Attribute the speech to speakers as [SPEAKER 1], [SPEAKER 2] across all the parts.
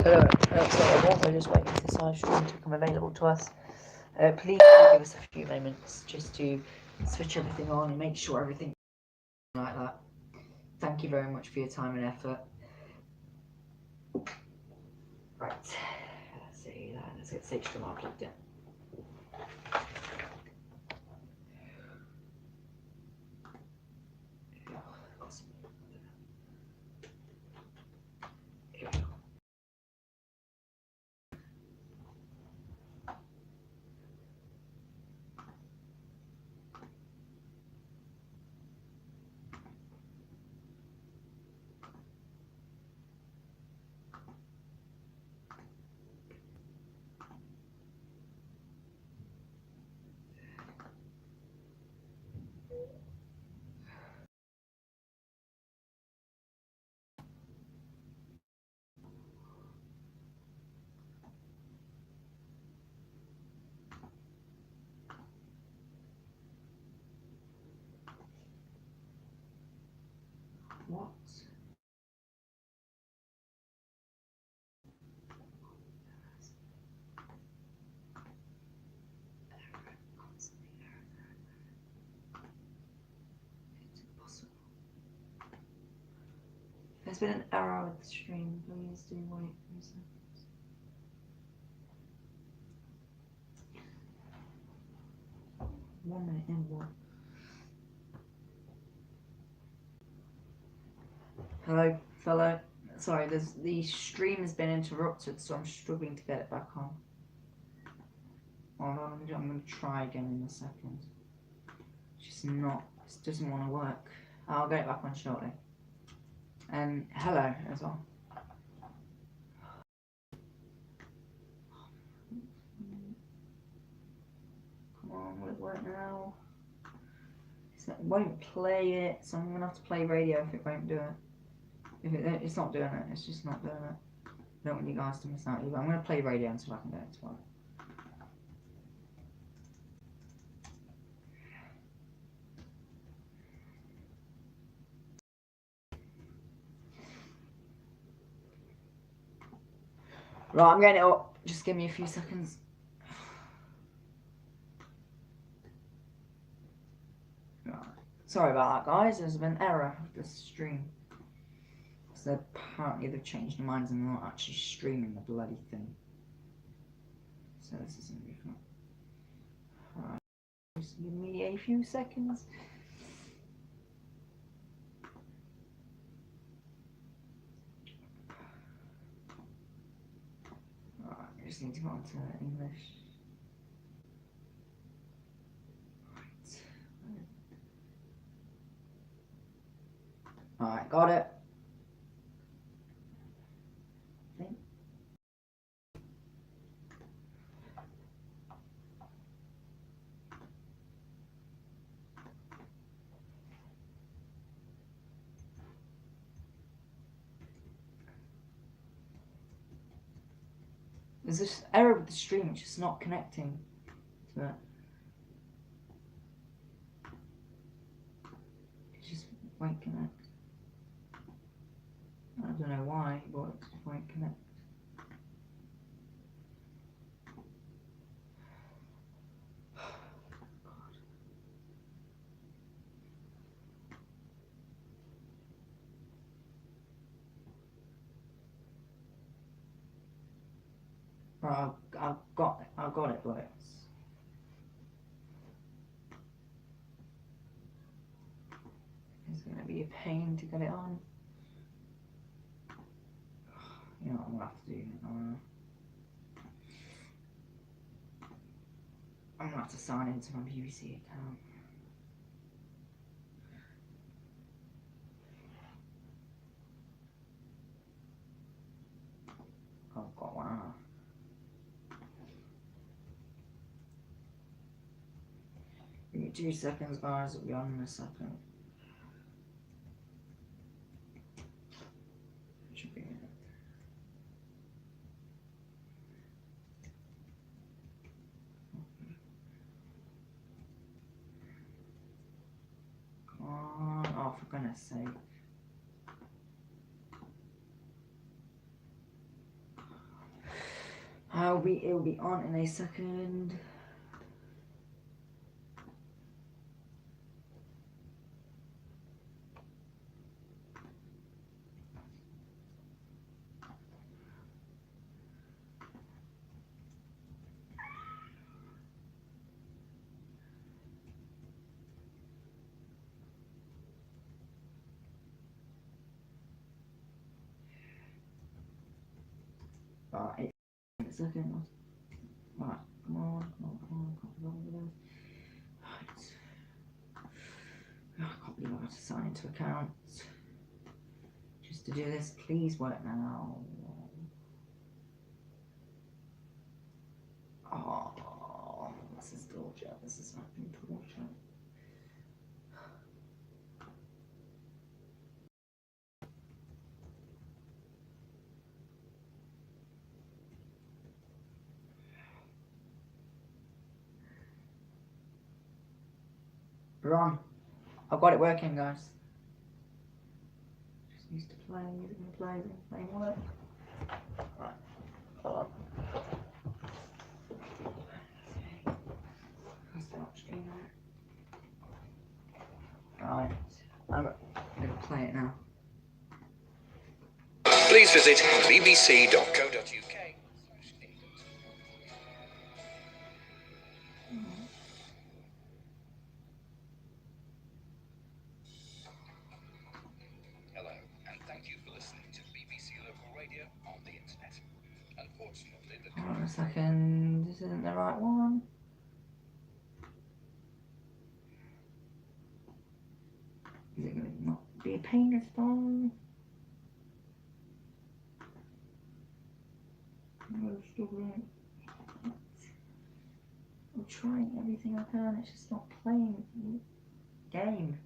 [SPEAKER 1] Sorry, we're just waiting for this live stream to become available to us. Please give us a few moments just to switch everything on and make sure everything like that. Thank you very much for your time and effort. Right, let's see that. Let's get the HDMI plugged in. What? It's impossible. There's been an error with the stream. Please do wait for a second. One minute in one. Hello, fellow. Sorry, the stream has been interrupted, so I'm struggling to get it back on. Hold on, I'm going to try again in a second. Just not, it doesn't want to work. I'll get it back on shortly. And hello as well. Come on, will it work now? It won't play it, so I'm going to have to play radio if it won't do it. It's not doing it, it's just not doing it. I don't want you guys to miss out either. I'm going to play radio until I can get it to work. Right, I'm getting it up. Just give me a few seconds. Right. Sorry about that, guys. There's been an error with this stream. So apparently they've changed their minds and they're not actually streaming the bloody thing. So this isn't really fun. Alright, just give me a few seconds. Alright, I just need to go on to English. Alright, got it. There's this error with the stream, it's just not connecting to it. It just won't connect. I don't know why, but it just won't connect. Right, I've got it, but it's going to be a pain to get it on. You know what I'm going to have to do? I'm going to have to sign into my BBC account. I've got one out. Give me 2 seconds, guys. It'll be on in a second. It should be in it. Come on. Oh, for goodness sake. it'll be on in a second. Right, 8 seconds. Right, come on, can't be wrong with this. Right. Oh, I can't believe I have to sign into accounts. Just to do this, please work now. Oh, this is torture. This is fucking torture. Run. I've got it working, guys. Just needs to play. Is it going to play? Is it going to play? Work? Right. Hold on. Right. I'm going to play it now.
[SPEAKER 2] Please visit bbc.co.uk. Hello, and thank you for listening to BBC Local Radio on the internet. Unfortunately,
[SPEAKER 1] Hold on a second. This isn't the right one. Is it going to not be a pain this time? I'm struggling. I'm trying everything I can. It's just not playing the game.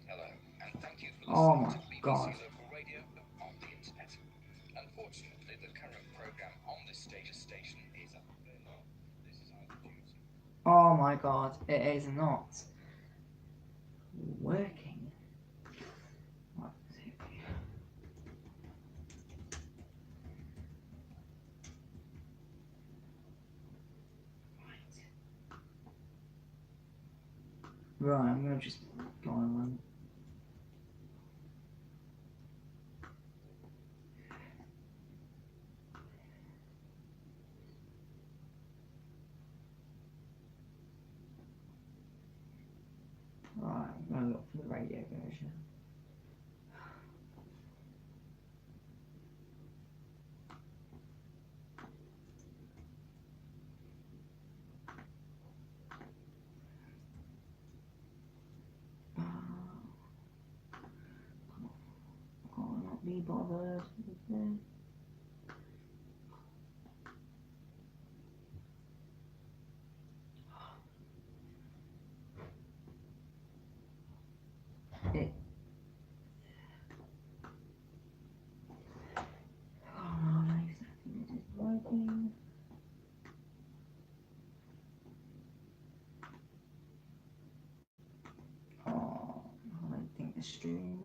[SPEAKER 2] Hello, and thank you for
[SPEAKER 1] Oh
[SPEAKER 2] listening
[SPEAKER 1] my
[SPEAKER 2] to BBC
[SPEAKER 1] God.
[SPEAKER 2] Local Radio on the internet. Unfortunately, the current program on this station is up. This is either due to
[SPEAKER 1] Oh my God. It is not working. Right, Right, I'm going to just go on. Right, I'm going to look for the radio version. Can't not be bothered. It. Oh no, exactly. It is working. Oh, I don't think the stream.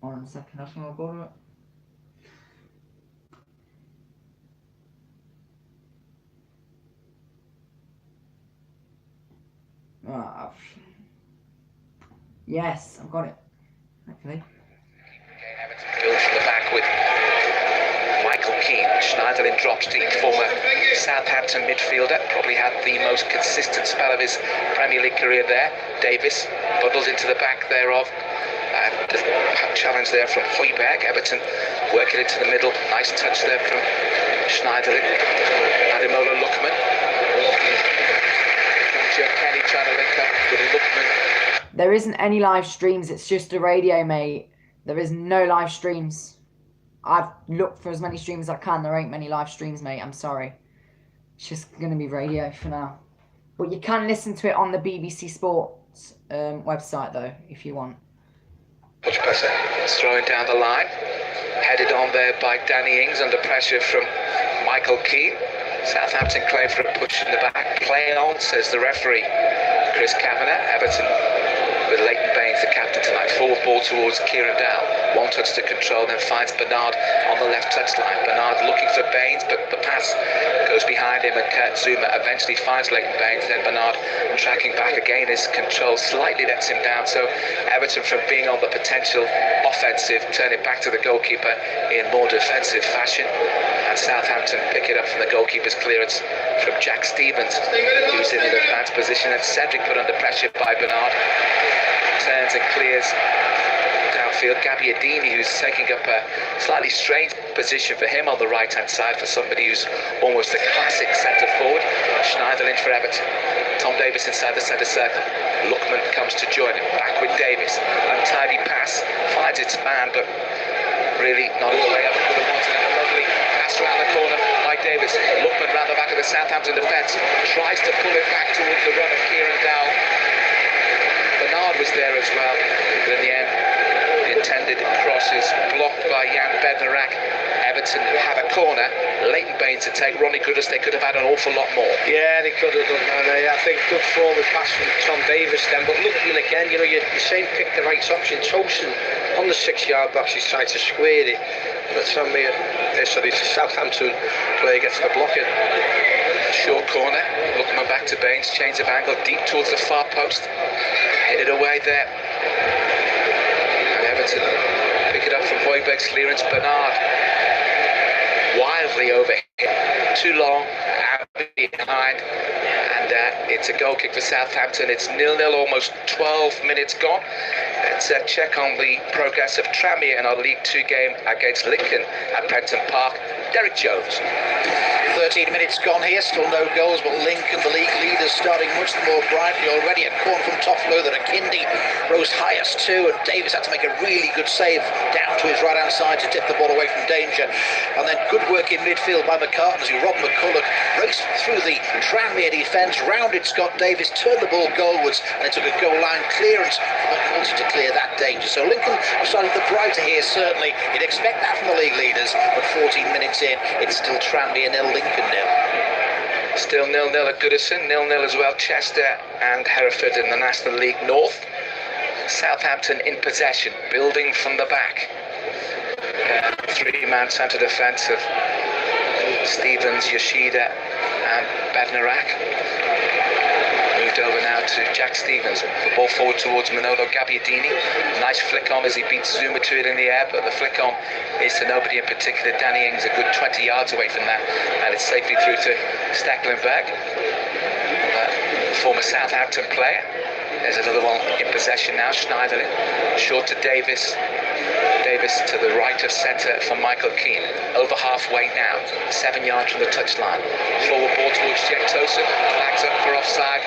[SPEAKER 1] On a second, that's when I got it. Ah, yes, I've got it. Hopefully.
[SPEAKER 2] Everton built from the back with Michael Keane. Schneiderlin drops deep. Former Southampton midfielder. Probably had the most consistent spell of his Premier League career there. Davis bundled into the back thereof. And the challenge there from Højbjerg. Everton working into the middle. Nice touch there from Schneiderlin. Ademola Lookman. Joe Kenny trying to link up with Lookman.
[SPEAKER 1] There isn't any live streams. It's just a radio, mate. There is no live streams. I've looked for as many streams as I can. There ain't many live streams, mate. I'm sorry. It's just going to be radio for now. But you can listen to it on the BBC Sports website, though, if you want.
[SPEAKER 3] Much better.
[SPEAKER 2] It's throwing down the line. Headed on there by Danny Ings under pressure from Michael Keane. Southampton claim for a push in the back. Play on, says the referee, Chris Kavanagh. Everton with Leighton Baines, the captain tonight. Forward ball towards Kieran Dowell. One touch to control, then finds Bernard on the left touchline. Bernard looking for Baines, but the pass goes behind him, and Kurt Zuma eventually finds Leighton Baines. Then Bernard tracking back again. His control slightly lets him down. So Everton, from being on the potential offensive, turn it back to the goalkeeper in more defensive fashion. And Southampton pick it up from the goalkeeper's clearance from Jack Stevens, who's in an advanced position, and Cedric put under pressure by Bernard. Turns and clears downfield. Gabbiadini, who's taking up a slightly strange position for him on the right hand side, for somebody who's almost a classic centre forward. Schneiderlin for Everton. Tom Davies inside the centre circle. Lookman comes to join him. Back with Davies. Untidy pass. Finds its man, but really not all the way up to the ones. And a lovely pass around the corner by Davies. Lookman round the back of the Southampton defence. Tries to pull it back towards the run of Kieran Dowell. Bernard was there as well, but in the end, the intended cross is blocked by Jan Bednarak. Everton have a corner. Leighton Baines to take. Ronnie Goodis, they could have had an awful lot more.
[SPEAKER 3] Yeah, they could have done, and I think good forward pass from Tom Davies then. But Lookman again, you know, you're saying pick the right option. Tosin on the 6-yard box, he's trying to square it, but the Southampton player gets to block it.
[SPEAKER 2] Short corner. Lookman back to Baines. Change of angle deep towards the far post. Headed away there. And Everton pick it up from Højbjerg's clearance. Bernard wildly over here. Too long. Out behind. And it's a goal kick for Southampton. It's 0-0, almost 12 minutes gone. Let's check on the progress of Tranmere in our League 2 game against Lincoln at Prenton Park. Derek Jones.
[SPEAKER 4] 13 minutes gone here, still no goals, but Lincoln, the league leaders, starting much more brightly already. A corner from Toffolo that Akindi rose highest to, and Davies had to make a really good save down to his right-hand side to tip the ball away from danger. And then good work in midfield by McCartan as Rob McCulloch raced through the Tranmere defence, rounded Scott Davies, turned the ball goalwards, and it took a goal line clearance from McNulty to clear that danger. So Lincoln are starting the brighter here, certainly. You'd expect that from the league leaders, but 14 minutes in, it's still Tranmere 0, Lincoln 0.
[SPEAKER 2] Still 0-0 at Goodison, 0-0 as well Chester and Hereford in the National League North. Southampton in possession, building from the back. Three-man centre defence of Stevens, Yoshida and Bednarak. Moved over now to Jack Stevens. The ball forward towards Manolo Gabbiadini. Nice flick on as he beats Zuma to it in the air, but the flick on is to nobody in particular. Danny Ings a good 20 yards away from that, and it's safely through to Stecklenberg, former Southampton player. There's another one in possession now. Schneiderlin short to Davis. Davis to the right of centre for Michael Keane. Over halfway now, 7 yards from the touchline. Forward ball towards Jack Tosin. Flags up for offside.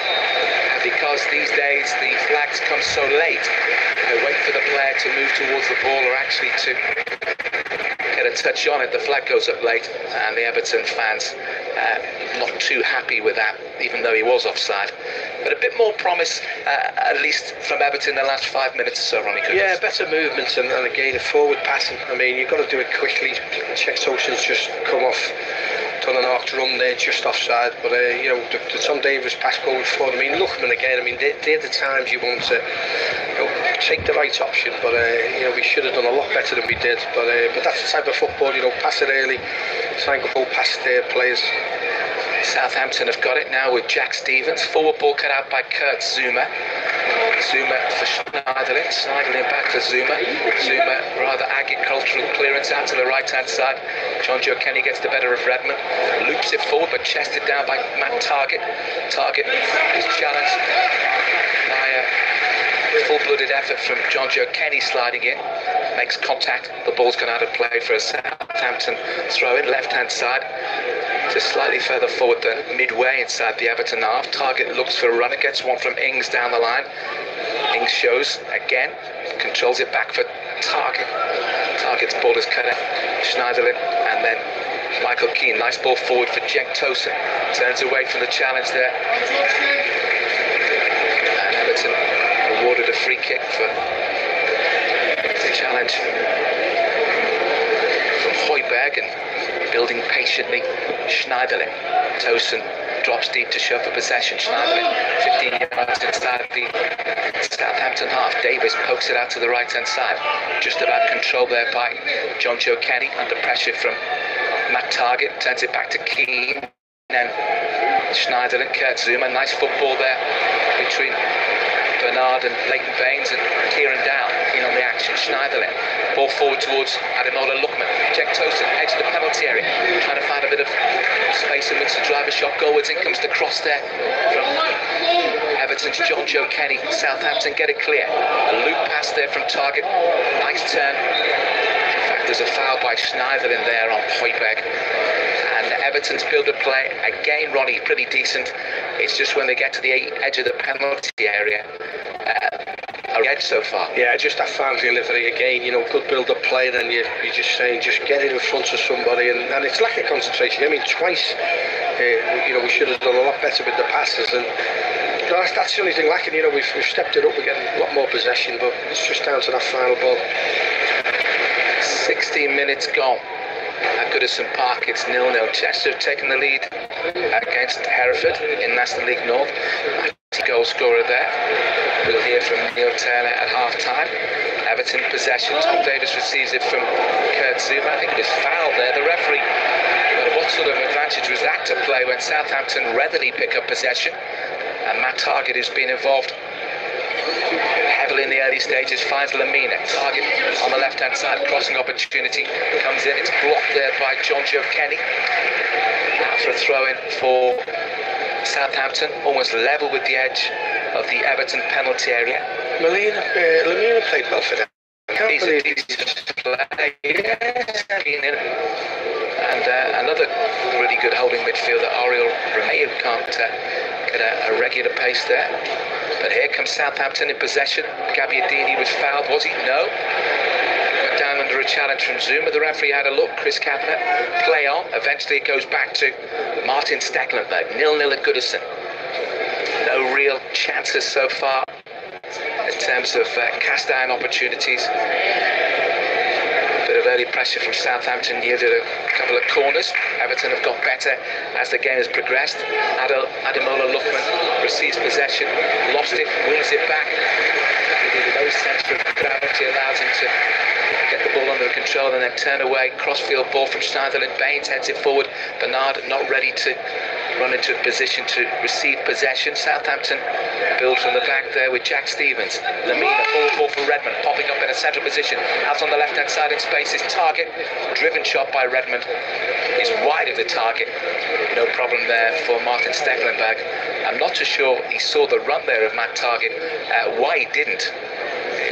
[SPEAKER 2] And because these days the flags come so late, they wait for the player to move towards the ball or actually to get a touch on it. The flag goes up late, and the Everton fans not too happy with that, even though he was offside. But a bit more promise, at least from Everton in the last 5 minutes or so, Ronnie.
[SPEAKER 3] Yeah, better movement and again a forward passing. I mean, you've got to do it quickly. Czech Tosin's just come off, done an arc run there, just offside. But you know, the Tom Davies pass going forward. I mean, Lookman again. I mean, they're the times you want to, you know, take the right option. But you know, we should have done a lot better than we did. But that's the type of football. You know, pass it early, try and go past their players.
[SPEAKER 2] Southampton have got it now with Jack Stevens. Forward ball cut out by Kurt Zuma. Zuma for Schneiderlin. Schneiderlin back for Zuma. Zuma rather agricultural clearance out to the right hand side. John Joe Kenny gets the better of Redmond. Loops it forward but chested down by Matt Targett. Targett is challenged by a full-blooded effort from John Joe Kenny sliding in. Makes contact. The ball's gone out of play for a Southampton throw in. Left hand side. Just slightly further forward than midway inside the Everton half. Targett looks for a runner, gets one from Ings down the line. Ings shows again, controls it back for Targett. Targett's ball is cut out. Schneiderlin and then Michael Keane. Nice ball forward for Cenk Tosun. Turns away from the challenge there. And Everton awarded a free kick for challenge from Højbjerg and building patiently. Schneiderlin. Tosin drops deep to show for possession. Schneiderlin 15 yards inside the Southampton half. Davis pokes it out to the right hand side. Just about controlled there by John Joe Kenny under pressure from Matt Targett. Turns it back to Keane. And Schneiderlin, Kurt Zuma. Nice football there between Bernard and Leighton Baines and Kieran Dow in on the action. Schneiderlin, ball forward towards Ademola Lookman. Jack Tosin, edge of the penalty area, trying to find a bit of space in which to drive a shot goalwards. In comes the cross there from Everton's John Joe Kenny. Southampton get it clear. A loop pass there from Targett. Nice turn. In fact, there's a foul by Schneiderlin there on Højbjerg. And Everton's build of play, again, Ronnie, pretty decent. It's just when they get to the edge of the penalty area, are edge so far.
[SPEAKER 3] Yeah, just that fan delivery again, good build up play, then you're just saying, just get it in front of somebody, and it's lack of concentration. I mean, twice, we should have done a lot better with the passes, and that's the only thing lacking. We've stepped it up, we're getting a lot more possession, but it's just down to that final ball.
[SPEAKER 2] 16 minutes gone. At Goodison Park, it's 0-0. Chester have taken the lead against Hereford in National League North. Goal scorer there. We'll hear from Neil Taylor at half time. Everton possession. Tom Davis receives it from Kurt Zuma. I think it was fouled there. The referee. But what sort of advantage was that to play when Southampton readily pick up possession? And Matt Targett, who's been involved heavily in the early stages, finds Lamina. Targett on the left hand side, crossing opportunity comes in. It's blocked there by John Joe Kenny. Now for a throw in for Southampton, almost level with the edge of the Everton penalty area.
[SPEAKER 3] Lamina played well for them.
[SPEAKER 2] He's a decent player. And another really good holding midfielder, Oriol Romeu, can't get a regular pace there. But here comes Southampton in possession. Gabbiadini was fouled, was he? No. Went down under a challenge from Zuma. The referee had a look. Chris Kavanagh, play on. Eventually it goes back to Martin Stecklenburg. 0-0 at Goodison. No real chances so far in terms of cast iron opportunities. A bit of early pressure from Southampton yielded a couple of corners. Everton have got better as the game has progressed. Ademola Lookman receives possession, lost it, wins it back. The low centre of gravity allows him to get the ball under control and then turn away. Crossfield ball from Schneiderlin. Baines heads it forward. Bernard not ready to run into a position to receive possession. Southampton build from the back there with Jack Stevens. Lamina, ball for Redmond, popping up in a central position. Out on the left hand side in space is Targett. Driven shot by Redmond. He's wide of the target. No problem there for Martin Stecklenburg. I'm not too sure he saw the run there of Matt Targett. Why he didn't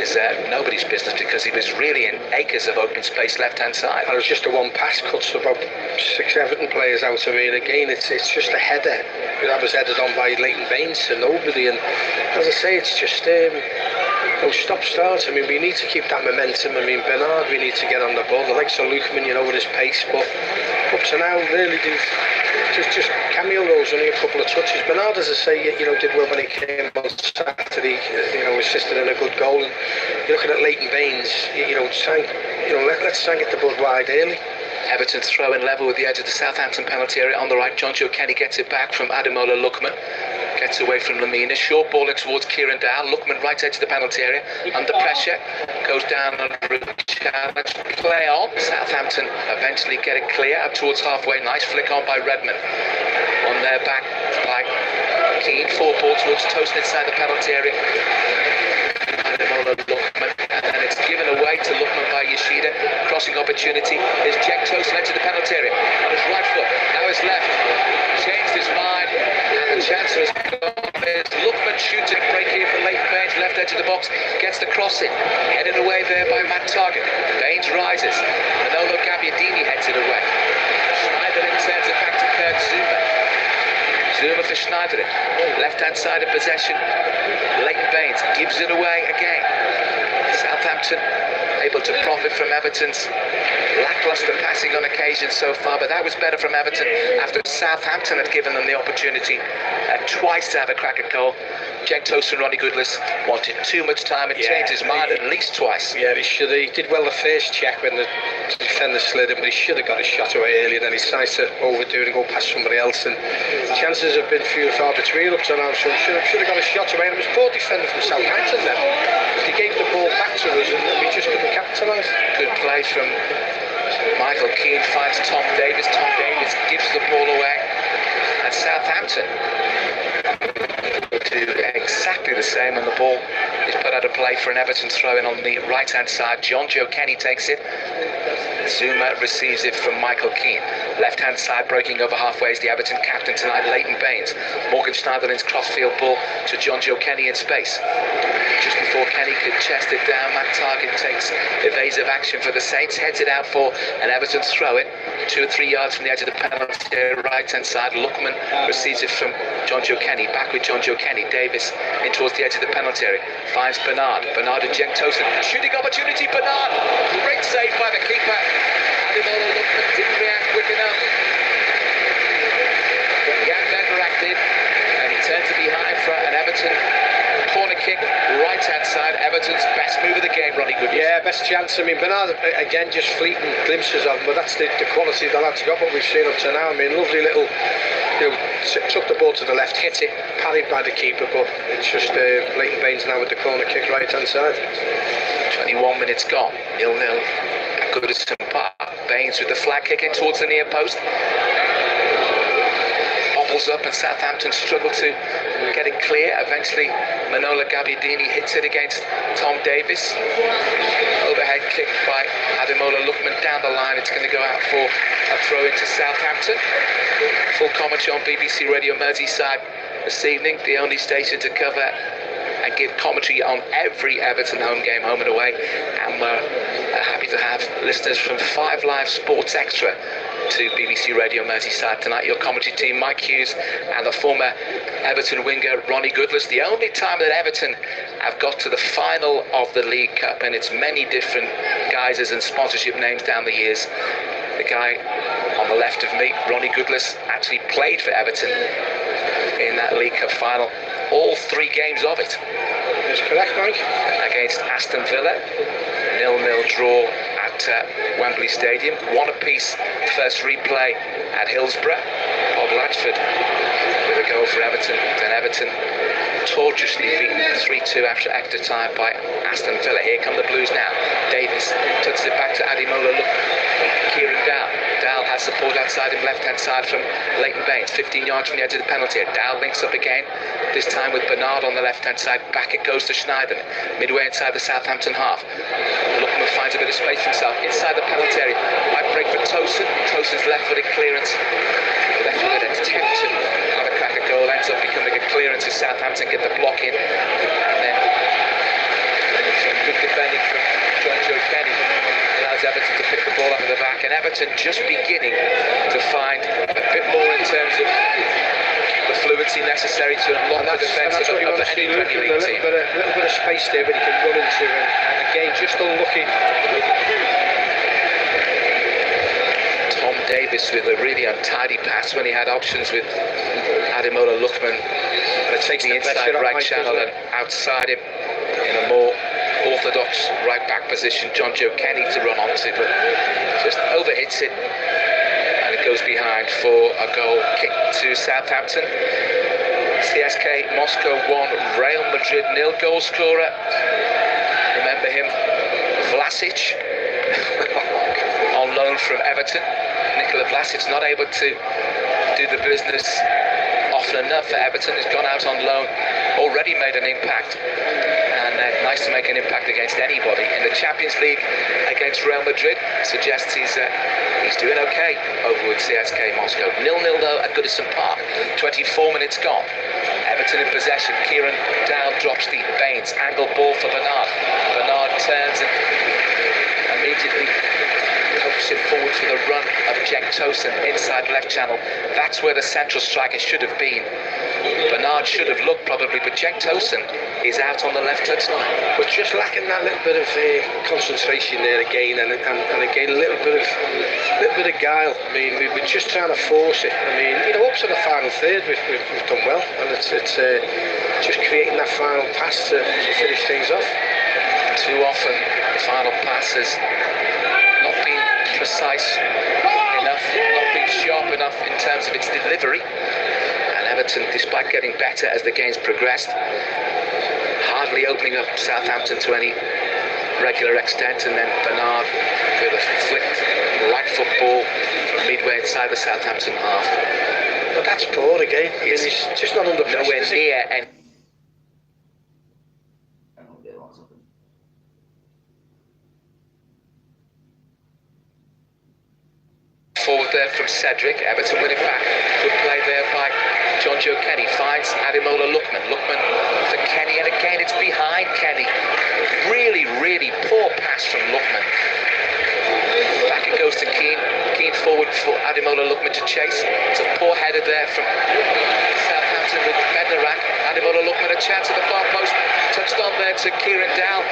[SPEAKER 2] is nobody's business, because he was really in acres of open space left hand side.
[SPEAKER 3] And it was just a one pass, cuts about 6 Everton players out. I mean, again, it's just a header that was headed on by Leighton Baines to nobody, and as I say, it's just no stop start. I mean, we need to keep that momentum. I mean, Bernard, we need to get on the ball. I like Sir Lukeman, with his pace, but up to now, really, just cameo roles, only a couple of touches. Bernard, as I say, did well when he came on Saturday, assisted in a good goal. And you're looking at Leighton Baines, let's try and get the ball wide early.
[SPEAKER 2] Everton throw in level with the edge of the Southampton penalty area on the right. John Joe Kenny gets it back from Ademola Lookman. Gets away from Lamina. Short ball in towards Kieran Dow. Lookman right edge of the penalty area. Under pressure. Goes down under a challenge. Play on. Southampton eventually get it clear up towards halfway. Nice flick on by Redmond. On their back by Keane. Forward ball towards Tosin inside the penalty area. Ademola Lookman. And then it's given away to Lookman by Yoshida. Crossing opportunity. Is Jack Tosin into the penalty area. On his right foot. Now his left. Changed his mind. And the chance has gone. There's Lookman shoots it. Break here for Leighton Baines. Left edge of the box. Gets the cross in. Headed away there by Matt Targett. Baines rises. Manolo Gabbiadini heads it away. Schneiderlin turns it back to Kurt Zuma. Zuma for Schneiderlin. Left hand side of possession. Leighton Baines gives it away again. Southampton able to profit from Everton's lacklustre passing on occasion so far, but that was better from Everton after Southampton had given them the opportunity twice to have a crack at goal. Cenk Tosun, Ronnie Goodless wanted too much time and changed his mind at least twice.
[SPEAKER 3] Yeah, he should. He did well the first check when the defender slid him, but he should have got his shot away earlier. Then he tries to overdo it and go past somebody else, and chances have been few and far between up to now. So he should have got a shot away. And it was poor defender from Southampton then. He gave the ball back to us, and we just couldn't capitalise.
[SPEAKER 2] Good play from Michael Keane, finds Tom Davis. Tom Davis gives the ball away, and Southampton do exactly the same, and the ball is put out of play for an Everton throw-in on the right-hand side. John Joe Kenny takes it. Zuma receives it from Michael Keane. Left-hand side, breaking over halfway is the Everton captain tonight, Leighton Baines. Morgan Schneiderlin's crossfield ball to John Joe Kenny in space. Just before Kenny could chest it down, Matt Targett takes evasive action for the Saints, heads it out for an Everton throw-in. 2 or 3 yards from the edge of the penalty area, right-hand side. Lookman receives it from John Joe Kenny. Back with John Joe Kenny. Davis in towards the edge of the penalty area. Finds Bernard. Bernard and Cenk Tosun. Shooting opportunity. Bernard. Great save by the keeper. Ademola Lookman didn't react quick enough. But Jan Bednarak did. And he turned to behind for an Everton corner kick, right-hand side. Everton's best move of the game, Ronnie Goodless.
[SPEAKER 3] Yeah, best chance. I mean, Bernard, again, just fleeting glimpses of him, but that's the quality the lad's got, what we've seen up to now. I mean, lovely little, took the ball to the left, hit it, parried by the keeper, but it's just Leighton Baines now with the corner kick, right-hand side.
[SPEAKER 2] 21 minutes gone, 0-0 at Goodison Park. Baines with the flag kick in towards the near post. Up, and Southampton struggle to get it clear. Eventually Manola Gabbiadini hits it against Tom Davis. Overhead kick by Ademola Lookman down the line. It's going to go out for a throw into Southampton. Full commentary on BBC Radio Merseyside this evening, the only station to cover and give commentary on every Everton home game, home and away. And we're happy to have listeners from 5 Live Sports Extra to BBC Radio Merseyside tonight. Your commentary team, Mike Hughes and the former Everton winger Ronnie Goodless. The only time that Everton have got to the final of the League Cup, and it's many different guises and sponsorship names down the years. The guy on the left of me, Ronnie Goodless, actually played for Everton in that League Cup final. All 3 games of it.
[SPEAKER 3] That's correct, Mike.
[SPEAKER 2] Against Aston Villa, 0-0 draw at Wembley Stadium. 1 apiece, first replay at Hillsborough. Bob Latchford with a goal for Everton. Then Everton tortuously beaten 3-2 after extra time by Aston Villa. Here come the Blues now. Davis touches it back to Ademola Lookman. Kieran Dowell. Dowell has support outside him, left-hand side from Leighton Baines. 15 yards from the edge of the penalty area. Dowell links up again, this time with Bernard on the left-hand side. Back it goes to Schneiderlin, midway inside the Southampton half. Lookman finds a bit of space for himself inside the penalty area. Might break for Tosun. Tosun's left-footed clearance. Left-footed attempt to have a crack at goal ends up becoming a clearance to Southampton, get the block in, and then some good defending from John Joe Kenny allows Everton to pick the ball up at the back, and Everton just beginning to find a bit more in terms of the fluency necessary to unlock the defence of any Premier League team.
[SPEAKER 3] A little bit of space there but he can run into, and again just unlucky.
[SPEAKER 2] Tom Davis with a really untidy pass when he had options with Ademola Lookman. And it takes the inside right channel and outside him in a more orthodox right back position, John Joe Kenny to run onto, but just overhits it and it goes behind for a goal kick to Southampton. CSK Moscow 1, Real Madrid 0. Goal scorer, remember him, Vlasic on loan from Everton. Nikola Vlasic not able to do the business often enough for Everton. Has gone out on loan, already made an impact, and nice to make an impact against anybody. In the Champions League against Real Madrid, suggests he's doing okay over with CSK Moscow. 0-0 though at Goodison Park. 24 minutes gone. Everton in possession. Kieran Dowell drops the Baines. Angle ball for Bernard. Bernard turns and immediately pokes it forward for the run of Cenk Tosun inside left channel. That's where the central striker should have been. Bernard should have looked probably, but Cenk Tosun is out on the left-hand side.
[SPEAKER 3] But just lacking that little bit of concentration there again, and again a little bit of guile. I mean, we're just trying to force it. I mean, you know, up to the final third, we've done well, and it's just creating that final pass to finish things off.
[SPEAKER 2] Too often, the final pass has not been precise enough, not been sharp enough in terms of its delivery. And Everton, despite getting better as the game's progressed, hardly opening up Southampton to any regular extent. And then Bernard with a flicked right foot ball from midway inside the Southampton half.
[SPEAKER 3] But that's poor again. He's just not under pressure.
[SPEAKER 2] Nowhere near any. Forward there from Cedric. Everton win it back. Good play there by John Joe Kenny. Finds Ademola Lookman. Lookman to Kenny, and again it's behind Kenny. Really, really poor pass from Lookman. Back it goes to Keane. Keane forward for Ademola Lookman to chase. It's a poor header there from Southampton with Bednarak. Ademola Lookman a chance at the far post. Touched on there to Kieran Dowell.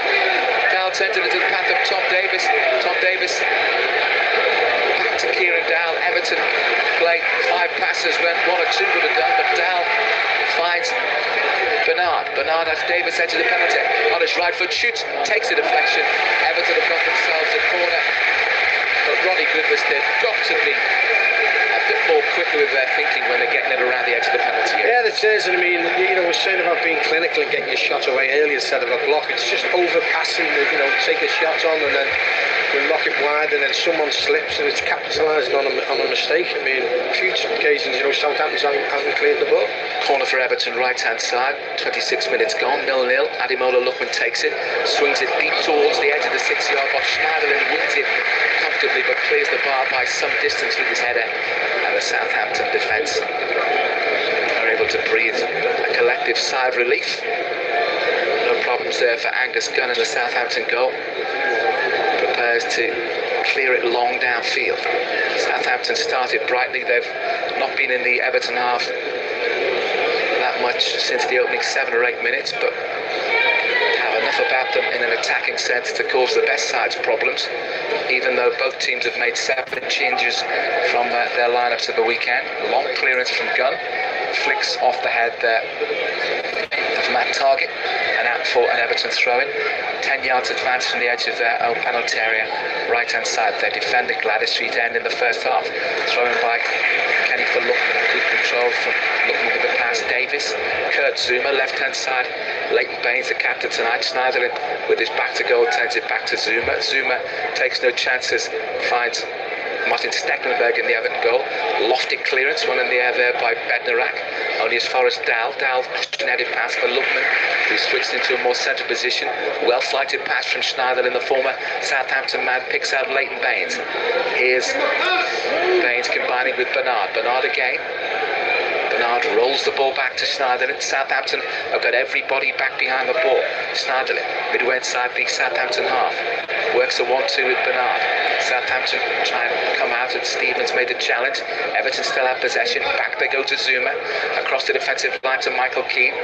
[SPEAKER 2] Dowell turns it into the path of Tom Davis. Tom Davis to Kieran Dowell. Everton played 5 passes when 1 or 2 would have done, but Dowell finds Bernard. Bernard has Davis edge of the penalty. On his right foot, shoots, takes a deflection. Everton have got themselves a corner. But Ronnie Goodwin got to be a bit more quicker with their thinking when they're getting it around the edge of the penalty area.
[SPEAKER 3] Yeah, it is. And I mean, you know, we're saying about being clinical and getting your shot away early instead of a block. It's just overpassing, you know, take a shot on and then we lock it wide, and then someone slips, and it's capitalising on a mistake. I mean, a few occasions, you know, Southampton hasn't cleared the ball.
[SPEAKER 2] Corner for Everton, right-hand side. 26 minutes gone, 0-0. Ademola Lookman takes it, swings it deep towards the edge of the 6-yard box. Schneiderlin wins it comfortably, but clears the bar by some distance with his header. And the Southampton defence are able to breathe a collective sigh of relief. No problems there for Angus Gunn in the Southampton goal. Prepares to clear it long downfield. Southampton started brightly. They've not been in the Everton half that much since the opening 7 or 8 minutes, but have enough about them in an attacking sense to cause the best side's problems, even though both teams have made 7 changes from their lineups of the weekend. Long clearance from Gunn, flicks off the head there of Matt Target, and out for an Everton throw-in. 10 yards advance from the edge of their own penalty area, right-hand side. They're defending Gladys Street end in the first half. Thrown by Kenny for Lookman. Good control from Lookman with the pass. Davis, Kurt Zuma, left-hand side. Leighton Baines, the captain tonight. Schneiderlin with his back to goal turns it back to Zuma. Zuma takes no chances, finds Martin Stecklenburg in the Everton goal. Lofted clearance, one in the air there by Bednarak. Only as far as Dowell. Dowell headed pass for Lookman, who switched into a more central position. Well flighted pass from Schneiderlin, the former Southampton man, picks out Leighton Baines. Here's Baines combining with Bernard. Bernard again. Bernard rolls the ball back to Schneiderlin. Southampton have got everybody back behind the ball. Schneiderlin, midway inside the Southampton half. Works a 1-2 with Bernard. Southampton try and come out, and Stevens made the challenge. Everton still have possession. Back they go to Zuma. Across the defensive line to Michael Keane.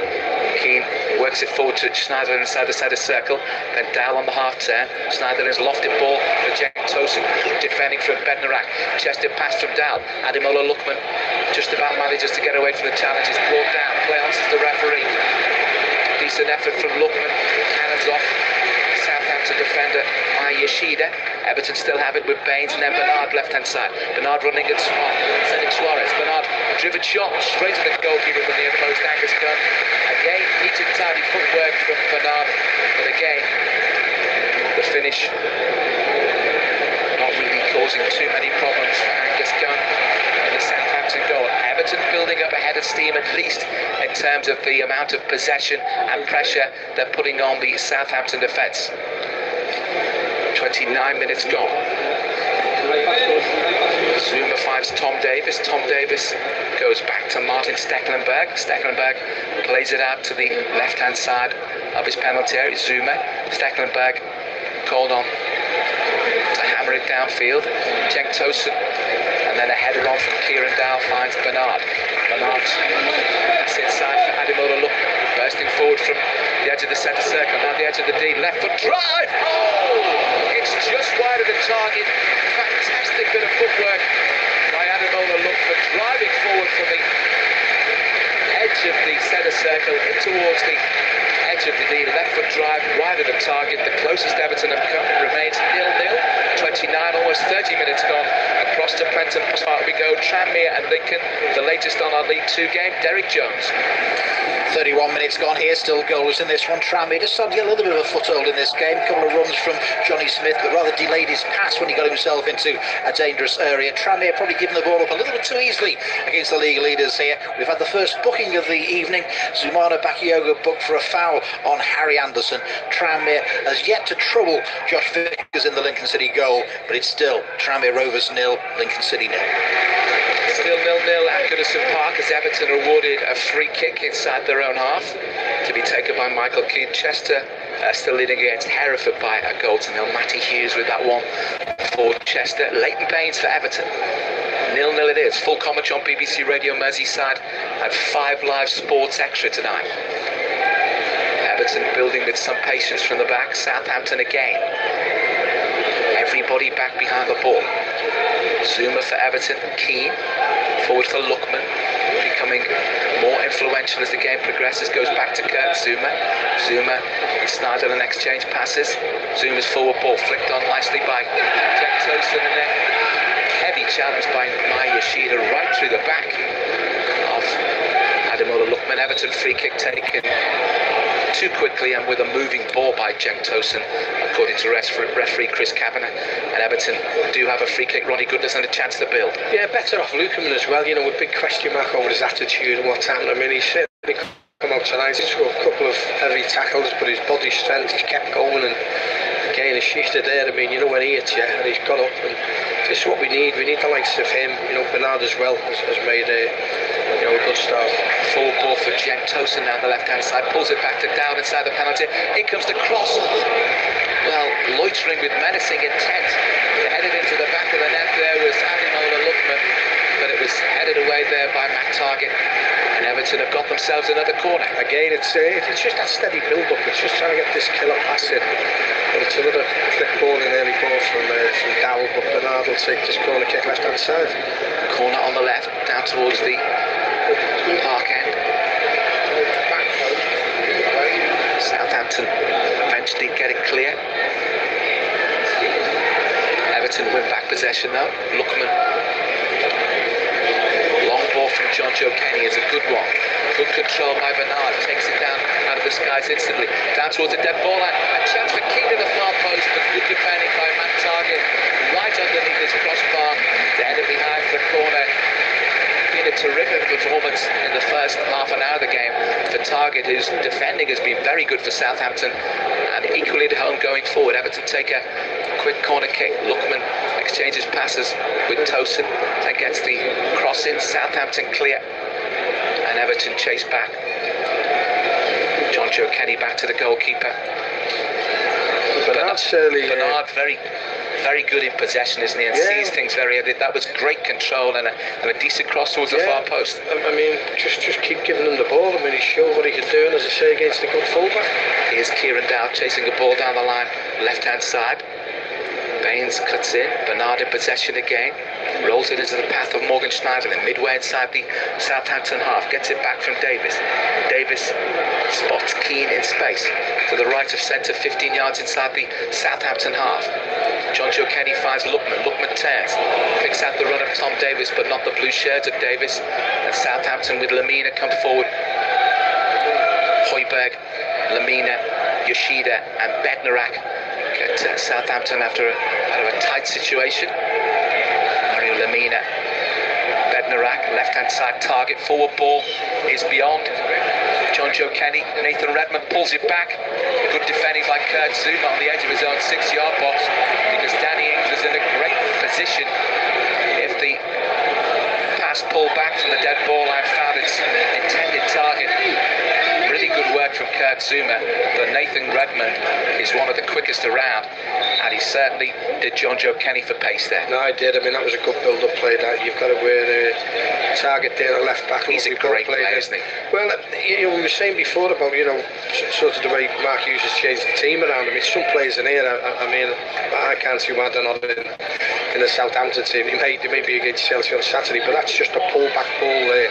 [SPEAKER 2] Keane works it forward to Schneiderlin inside the centre circle. Then Dowell on the half turn. Schneiderlin's lofted ball for Jack Tosun, defending from Bednarak. Chested pass from Dowell. Ademola Lookman just about manages to get away from the challenge. Is brought down. Play on to the referee. Decent effort from Lookman. Cannons off. Southampton defender Yoshida. Everton still have it with Baines, and then Bernard left-hand side. Bernard running at sending Suarez. Bernard driven shot straight to the goalkeeper with the near post. Angus Gunn. Again, neat and tidy footwork from Bernard, but again, the finish not really causing too many problems for Angus Gunn in the Southampton goal. Everton building up a head of steam, at least in terms of the amount of possession and pressure they're putting on the Southampton defence. 29 minutes gone. Zuma finds Tom Davis. Tom Davis goes back to Martin Stecklenburg. Stecklenburg plays it out to the left-hand side of his penalty area. Zuma. Stecklenburg called on to hammer it downfield. Cenk Tosun, and then a header on from Kieran Dow finds Bernard. Bernard, that's inside for Ademola Lookman, bursting forward from the edge of the centre circle, now the edge of the D, left foot drive. Oh, it's just wide of the target. Fantastic bit of footwork by Ademola Lookman, driving forward from the edge of the centre circle in towards the edge of the D, left foot drive, wide of the target. The closest Everton have come remains 0-0. 29, almost 30 minutes gone. Across to Prenton Park we go. Tranmere and Lincoln, the latest on our League 2 game. Derek Jones.
[SPEAKER 4] 31 minutes gone here, still goals in this one. Tranmere just started to get a little bit of a foothold in this game. A couple of runs from Johnny Smith, but rather delayed his pass when he got himself into a dangerous area. Tranmere probably giving the ball up a little bit too easily against the league leaders here. We've had the first booking of the evening. Zumana Bakayoko booked for a foul on Harry Anderson. Tranmere has yet to trouble Josh Vickers in the Lincoln City goal, but it's still Tranmere Rovers 0, Lincoln City 0.
[SPEAKER 2] Still 0-0 at Goodison Park as Everton are awarded a free kick inside their own half to be taken by Michael Keane. Chester still leading against Hereford by a goal to nil. Matty Hughes with that one for Chester. Leighton Baines for Everton. 0-0 it is. Full commentary on BBC Radio Merseyside at 5 Live Sports Extra tonight. Everton building with some patience from the back. Southampton again. Everybody back behind the ball. Zuma for Everton, Keane, forward for Lookman, becoming more influential as the game progresses, goes back to Kurt Zuma. Zuma and Snyder and exchange passes. Zuma's forward ball flicked on nicely by Cenk Tosun, and then heavy challenge by Mai Yoshida right through the back of Ademola Lookman. Everton free kick taken too quickly and with a moving ball by Cenk Tosun, according to referee Chris Kavanagh. And Everton do have a free kick. Ronnie Goodness and a chance to build.
[SPEAKER 3] Yeah, better off Lukeman as well, you know, with big question mark over his attitude and what's happened. I mean, he's certainly come out tonight. He took a couple of heavy tackles, but his body strength, he kept going, and again, Yoshida there, I mean, you know, when he hits you and he's got up, and this is what we need. We need the likes of him. You know, Bernard as well has made a good start.
[SPEAKER 2] Forward ball for Cenk Tosun down the left-hand side, pulls it back to Dowd inside the penalty. Here comes the cross. Well, loitering with menacing intent. Headed into the back of the net there was Ademola Lookman, but it was headed away there by Matt Targett. And Everton have got themselves another corner.
[SPEAKER 3] Again, it's just that steady build-up. It's just trying to get this killer pass in. But it's another quick ball, an early ball from Dowd, but Bernard will take this corner kick left-hand side.
[SPEAKER 2] Corner on the left, down towards the park end. Southampton eventually get it clear. Everton win back possession though. Lookman. Long ball from John Joe Kenny is a good one. Good control by Bernard. Takes it down out of the skies instantly. Down towards the dead ball. A chance for Keane to the far post, but good defending by Matt Targett. Right underneath his crossbar. The header behind the corner. Been a terrific performance in the first half an hour of the game for Targett, whose defending has been very good for Southampton, and equally at home going forward. Everton take a quick corner kick. Lookman exchanges passes with Tosun and gets the cross in. Southampton clear, and Everton chase back. John Joe Kenny back to the goalkeeper. Bernard very good in possession, isn't he? And sees things very early. That was great control and a decent cross towards the far post.
[SPEAKER 3] I mean, just keep giving him the ball. I mean, he showed what he could do, and as I say, against a good fullback.
[SPEAKER 2] Here's Kieran Dow chasing the ball down the line, left-hand side. Baines cuts in. Bernard in possession again. Rolls it into the path of Morgan Schneider, and midway inside the Southampton half. Gets it back from Davis. Davis spots Keane in space to the right of centre, 15 yards inside the Southampton half. John Joe Kenny finds Lookman. Lookman turns, picks out the run of Tom Davis, but not the blue shirt of Davis. And Southampton with Lamina come forward. Højbjerg, Lamina, Yoshida and Bednarak get Southampton out of a tight situation. Lamina, Bednarak, left-hand side target, forward ball is beyond. John Joe Kenny, Nathan Redmond pulls it back. Good defending by Kurt Zuma on the edge of his own 6-yard box, because Danny Ings was in a great position. If the pass pulled back from the dead ball line found its intended target, really good work from Kurt Zuma, but Nathan Redmond is one of the quickest around, and he certainly did John Joe Kenny for pace there.
[SPEAKER 3] No, I did. I mean, that was a good build-up play. That you've got to wear the target there, a left back.
[SPEAKER 2] He's a great player, isn't he?
[SPEAKER 3] Well, you know, we were saying before about, you know, sort of the way Mark Hughes has changed the team around. I mean, some players in here, I mean, I can't see why they're not in the Southampton team. They may be against Chelsea on Saturday, but that's just a pull-back ball there.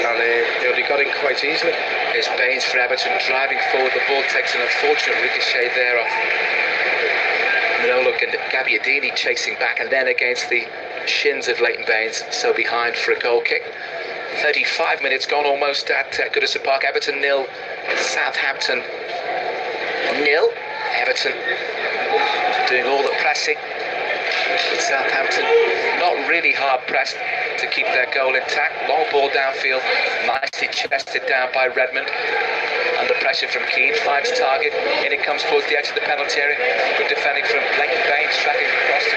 [SPEAKER 3] And you know, they got in quite easily.
[SPEAKER 2] There's Baines for Everton driving forward. The ball takes an unfortunate ricochet there off Manolo Gabbiadini, chasing back, and then against the shins of Leighton Baines, so behind for a goal kick. 35 minutes gone almost at Goodison Park. Everton 0, Southampton 0. Everton doing all the pressing. Southampton not really hard pressed to keep their goal intact. Long ball downfield, nicely chested down by Redmond. Under pressure from Keane, finds target. In it comes towards the edge of the penalty area. Good defending from Leighton Baines, tracking across to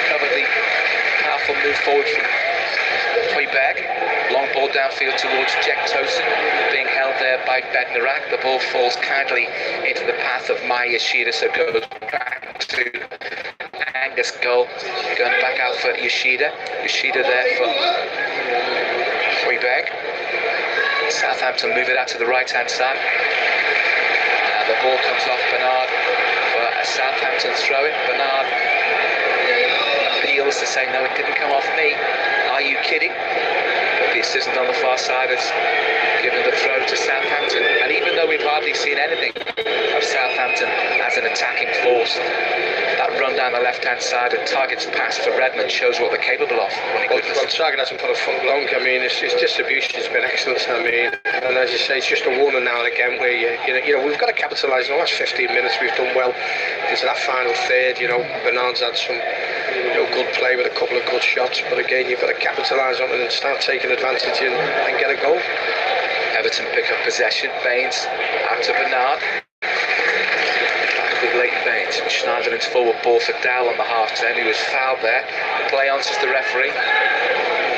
[SPEAKER 2] cover the powerful move forward from Højbjerg. Long ball downfield towards Jack Tosin, being held there by Bednarak. The ball falls kindly into the path of Mai Yoshida, so goes back to Angus Goal, going back out for Yoshida. Yoshida there for Højbjerg. Southampton move it out to the right-hand side. And the ball comes off Bernard for a Southampton throw-in. Bernard appeals to say, no, it didn't come off me. Are you kidding? But the assistant on the far side has given the throw to Southampton. And even though we've hardly seen anything of Southampton as an attacking force, that run down the left-hand side and Target's pass for Redmond shows what they're capable of.
[SPEAKER 3] Well, Target hasn't put a foot long. I mean, his distribution has been excellent. I mean, and as you say, it's just a warning now and again where you know we've got to capitalise. In the last 15 minutes, we've done well into that final third. You know, Bernard's had some good play with a couple of good shots, but again, you've got to capitalise on it and start taking advantage and get a goal.
[SPEAKER 2] Everton pick up possession. Baines out to Bernard. With Leighton Baines. Schneiderlin's forward ball for Dow on the half-turn. He was fouled there. Play on, says the referee.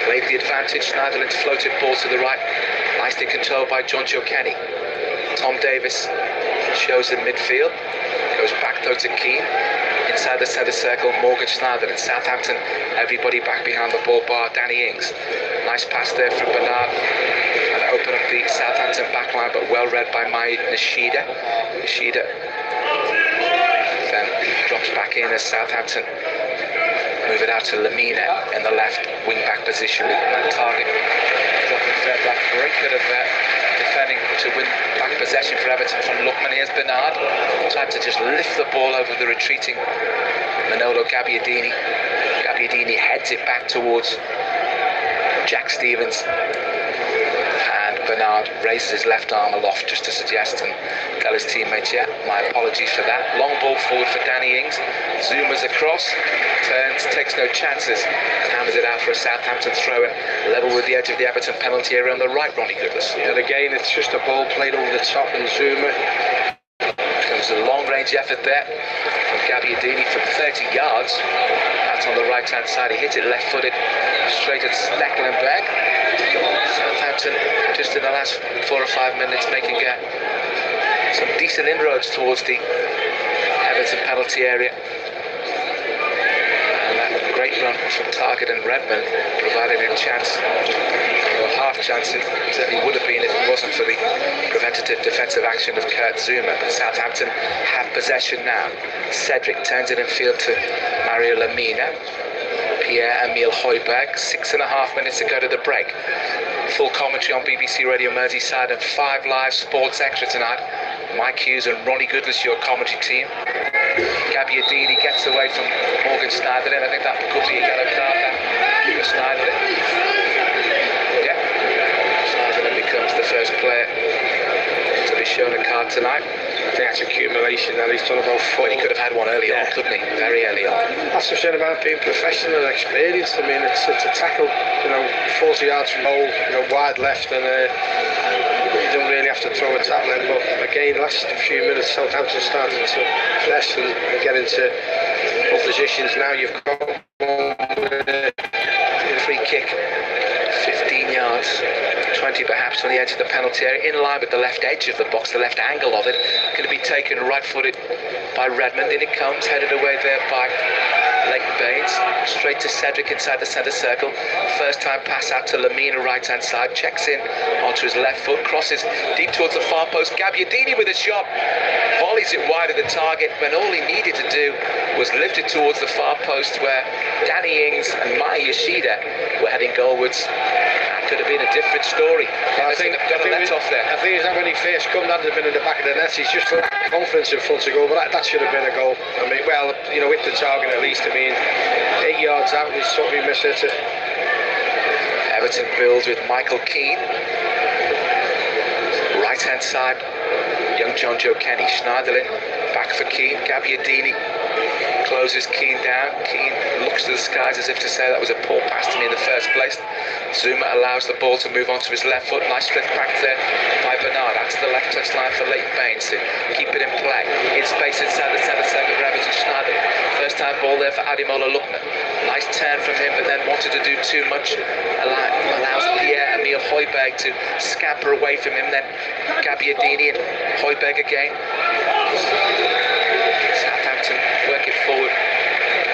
[SPEAKER 2] Played the advantage. Schneiderlin's floated ball to the right. Nicely controlled by John Joe Kenny. Tom Davis shows in midfield. Goes back though to Keane. Inside the centre circle, Morgan Schneiderlin. Southampton, everybody back behind the ball bar. Danny Ings. Nice pass there from Bernard. And open up the Southampton backline, but well read by Mai Yoshida. Yoshida then drops back in as Southampton move it out to Lamina in the left wing back position with that Target dropping third back. Great bit of defending to win back possession for Everton from Lookman. Here's Bernard, tried to just lift the ball over the retreating Manolo Gabbiadini. Gabbiadini heads it back towards Jack Stevens, and Bernard raises his left arm aloft just to suggest and tell his teammates, yeah, my apologies for that. Long ball forward for Danny Ings. Zuma's across, turns, takes no chances, and hammers it out for a Southampton throw-in, level with the edge of the Everton penalty area on the right, Ronnie Goodless.
[SPEAKER 3] And again, it's just a ball played over the top, and Zuma
[SPEAKER 2] comes a long-range effort there from Gabbiadini from 30 yards. That's on the right-hand side. He hits it left-footed straight at Stecklenberg. Southampton just in the last 4 or 5 minutes making some decent inroads towards the Everton penalty area. And that great run from Target and Redmond provided a chance, or half chance it certainly would have been if it wasn't for the preventative defensive action of Kurt Zuma. But Southampton have possession now. Cedric turns it in field to Mario Lamina. Pierre-Emile Højbjerg, 6.5 minutes to go to the break. Full commentary on BBC Radio Merseyside and 5 Live Sports Extra tonight. Mike Hughes and Ronnie Goodless, your commentary team. Gabbiadini gets away from Morgan Schneiderlin. I think that could be a yellow card now for Schneiderlin. Yeah, Schneiderlin becomes the first player to be shown a card tonight.
[SPEAKER 3] I think that's accumulation that he's done about 4.
[SPEAKER 2] Well, he could have had one early on, couldn't he? Very early on.
[SPEAKER 3] That's the thing about being professional and experienced. I mean, it's a tackle, 40 yards from goal, wide left, and you don't really have to throw a tackle in. But again, last few minutes, Southampton started to press and get into positions. Now you've got a free kick, 15 yards,
[SPEAKER 2] 20 perhaps on the edge of the penalty area, in line with the left edge of the box, the left angle of it. Going to be taken right-footed by Redmond. In it comes, headed away there by Leighton Baines, straight to Cedric inside the centre circle. First time pass out to Lamina, right hand side, checks in onto his left foot, crosses deep towards the far post. Gabbiadini with a shot, volleys it wide of the target when all he needed to do was lift it towards the far post, where Danny Ings and Mai Yoshida were heading goalwards. That could have been a different story. I think got a let off there.
[SPEAKER 3] I think that when he first come, that would have been in the back of the net. He's just lacked confidence in front of goal, but that should have been a goal. I mean, well, you know, hit the target at least. I mean, 8 yards out, we sort of missed it.
[SPEAKER 2] Everton builds with Michael Keane. Right hand side, young John Joe Kenny. Schneiderlin back for Keane. Gabbiadini closes Keane down. Keane looks to the skies as if to say that was a poor pass to me in the first place. Zuma allows the ball to move onto his left foot. Nice flick back there by Bernard. Out to the left touchline for Leighton Baines to keep it in play. In space inside the centre circle, Everton Schneider. First time ball there for Ademola Lookman. Nice turn from him, but then wanted to do too much. Allows Pierre-Emile Højbjerg to scamper away from him. Then Gabbiadini and Højbjerg again. Southampton work it forward.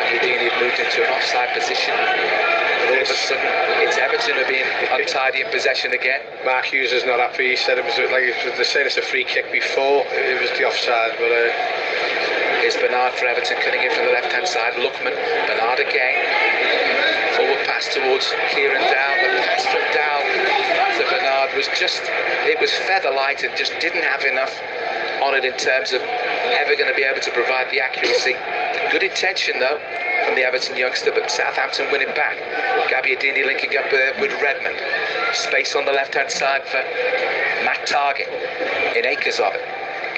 [SPEAKER 2] Gabbiadini had moved into an offside position. All of a sudden, it's Everton are being untidy in possession again.
[SPEAKER 3] Mark Hughes is not happy. He said it was like they said it's a free kick before. It was the offside, but.
[SPEAKER 2] Here's Bernard for Everton, cutting in from the left-hand side. Lookman, Bernard again. Forward pass towards Kieran Dow. The pass from Dow to Bernard was just, it was feather light and just didn't have enough on it in terms of ever going to be able to provide the accuracy. Good intention though from the Everton youngster, but Southampton win it back. Gabbiadini linking up with Redmond. Space on the left-hand side for Matt Target. In acres of it.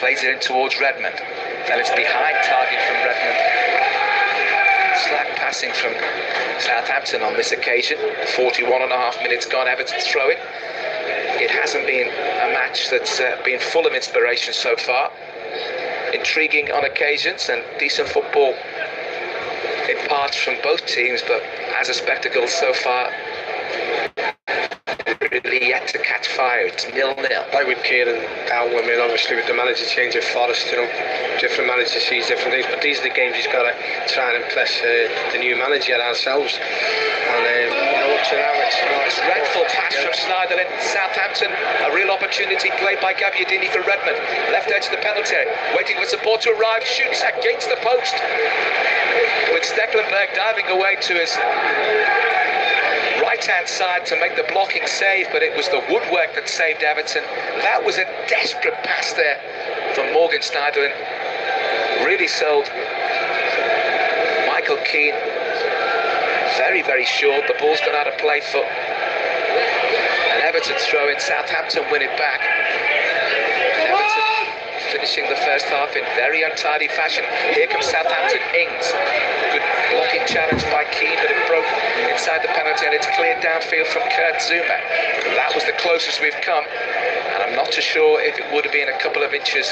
[SPEAKER 2] Plays it in towards Redmond. Then it's behind Target from Redmond. Slack passing from Southampton on this occasion. 41.5 minutes gone. Everton's throw it. It hasn't been a match that's been full of inspiration so far. Intriguing on occasions and decent football in parts from both teams, but as a spectacle so far, really yet to catch fire. It's 0-0.
[SPEAKER 3] Like with Kieran Dow, I mean, obviously with the manager change at Forest, you know, different managers sees different things, but these are the games he's got to try and impress the new manager ourselves. And you know, up to now it's
[SPEAKER 2] dreadful pass from Schneiderlin. Southampton, a real opportunity played by Gabbiadini for Redmond. Left edge of the penalty area, waiting for support to arrive, shoots against the post. With Stecklenburg diving away to his right-hand side to make the blocking save, but it was the woodwork that saved Everton. That was a desperate pass there from Morgan Schneiderlin. Really sold Michael Keane. Very, very short. The ball's gone out of play for an Everton throw in. Southampton win it back. Everton finishing the first half in very untidy fashion. Here comes Southampton. Ings. Good blocking challenge by Keane, but it broke inside the penalty and it's cleared downfield from Kurt Zuma. That was the closest we've come, and I'm not too sure if it would have been a couple of inches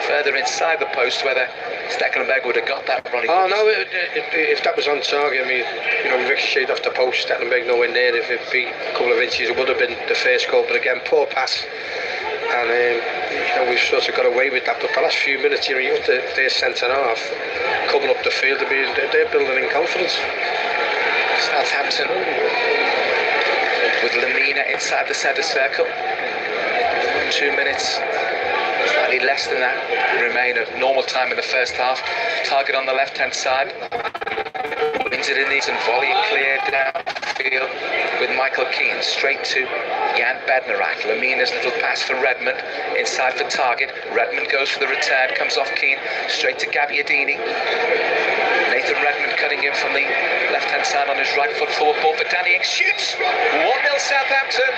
[SPEAKER 2] further inside the post whether Stecklenburg would have got that running.
[SPEAKER 3] Oh no, if that was on target, I mean, you know, ricocheted off the post, Stecklenburg nowhere near. If it'd be a couple of inches, it would have been the first goal, but again, poor pass. And you know, we've sort of got away with that, but the last few minutes, you know, you got their centre half coming up the field. I mean, they're building in confidence.
[SPEAKER 2] Southampton with Lamina inside the centre circle. 2 minutes, slightly less than that, remain of normal time in the first half. Target on the left-hand side. Wins it in these and volley cleared downfield with Michael Keane straight to Jan Bednarak. Lamina's little pass for Redmond inside for Target. Redmond goes for the return, comes off Keane straight to Gabbiadini. Nathan Redmond cutting in from the left-hand side on his right foot. Forward ball for Danny Ings. Shoots! 1-0 Southampton.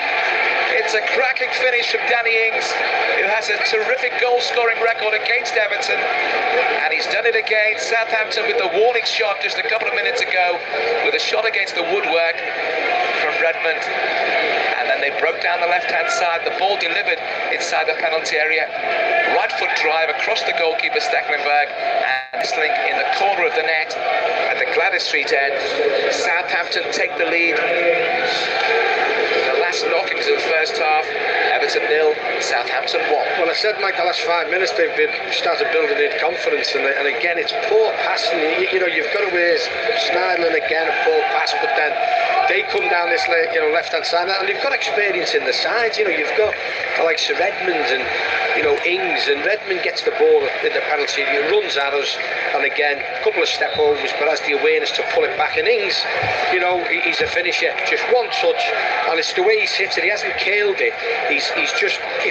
[SPEAKER 2] It's a cracking finish from Danny Ings, who has a terrific goal-scoring record against Everton. And he's done it again. Southampton with the warning shot just a couple of minutes ago, with a shot against the woodwork from Redmond. And then they broke down the left-hand side. The ball delivered inside the penalty area. Right foot drive across the goalkeeper Stecklenburg, and this link in the corner of the net. And the Gladys Street end. Southampton take the lead. The last knockings of the first half. Everton 0, Southampton 1.
[SPEAKER 3] Well, I said, Mike, the last 5 minutes they've started building in confidence, and again it's poor passing. You know, you've got to wear Schneiderlin again, a poor pass, but then they come down this left-hand side, and they've got experience in the sides. You know, you've got like Sir Redmond and Ings, and Redmond gets the ball in the penalty, he runs at us, and again a couple of step overs, but has the awareness to pull it back. And Ings, he's a finisher, just one touch, and it's the way he's hit it. He hasn't killed it. He's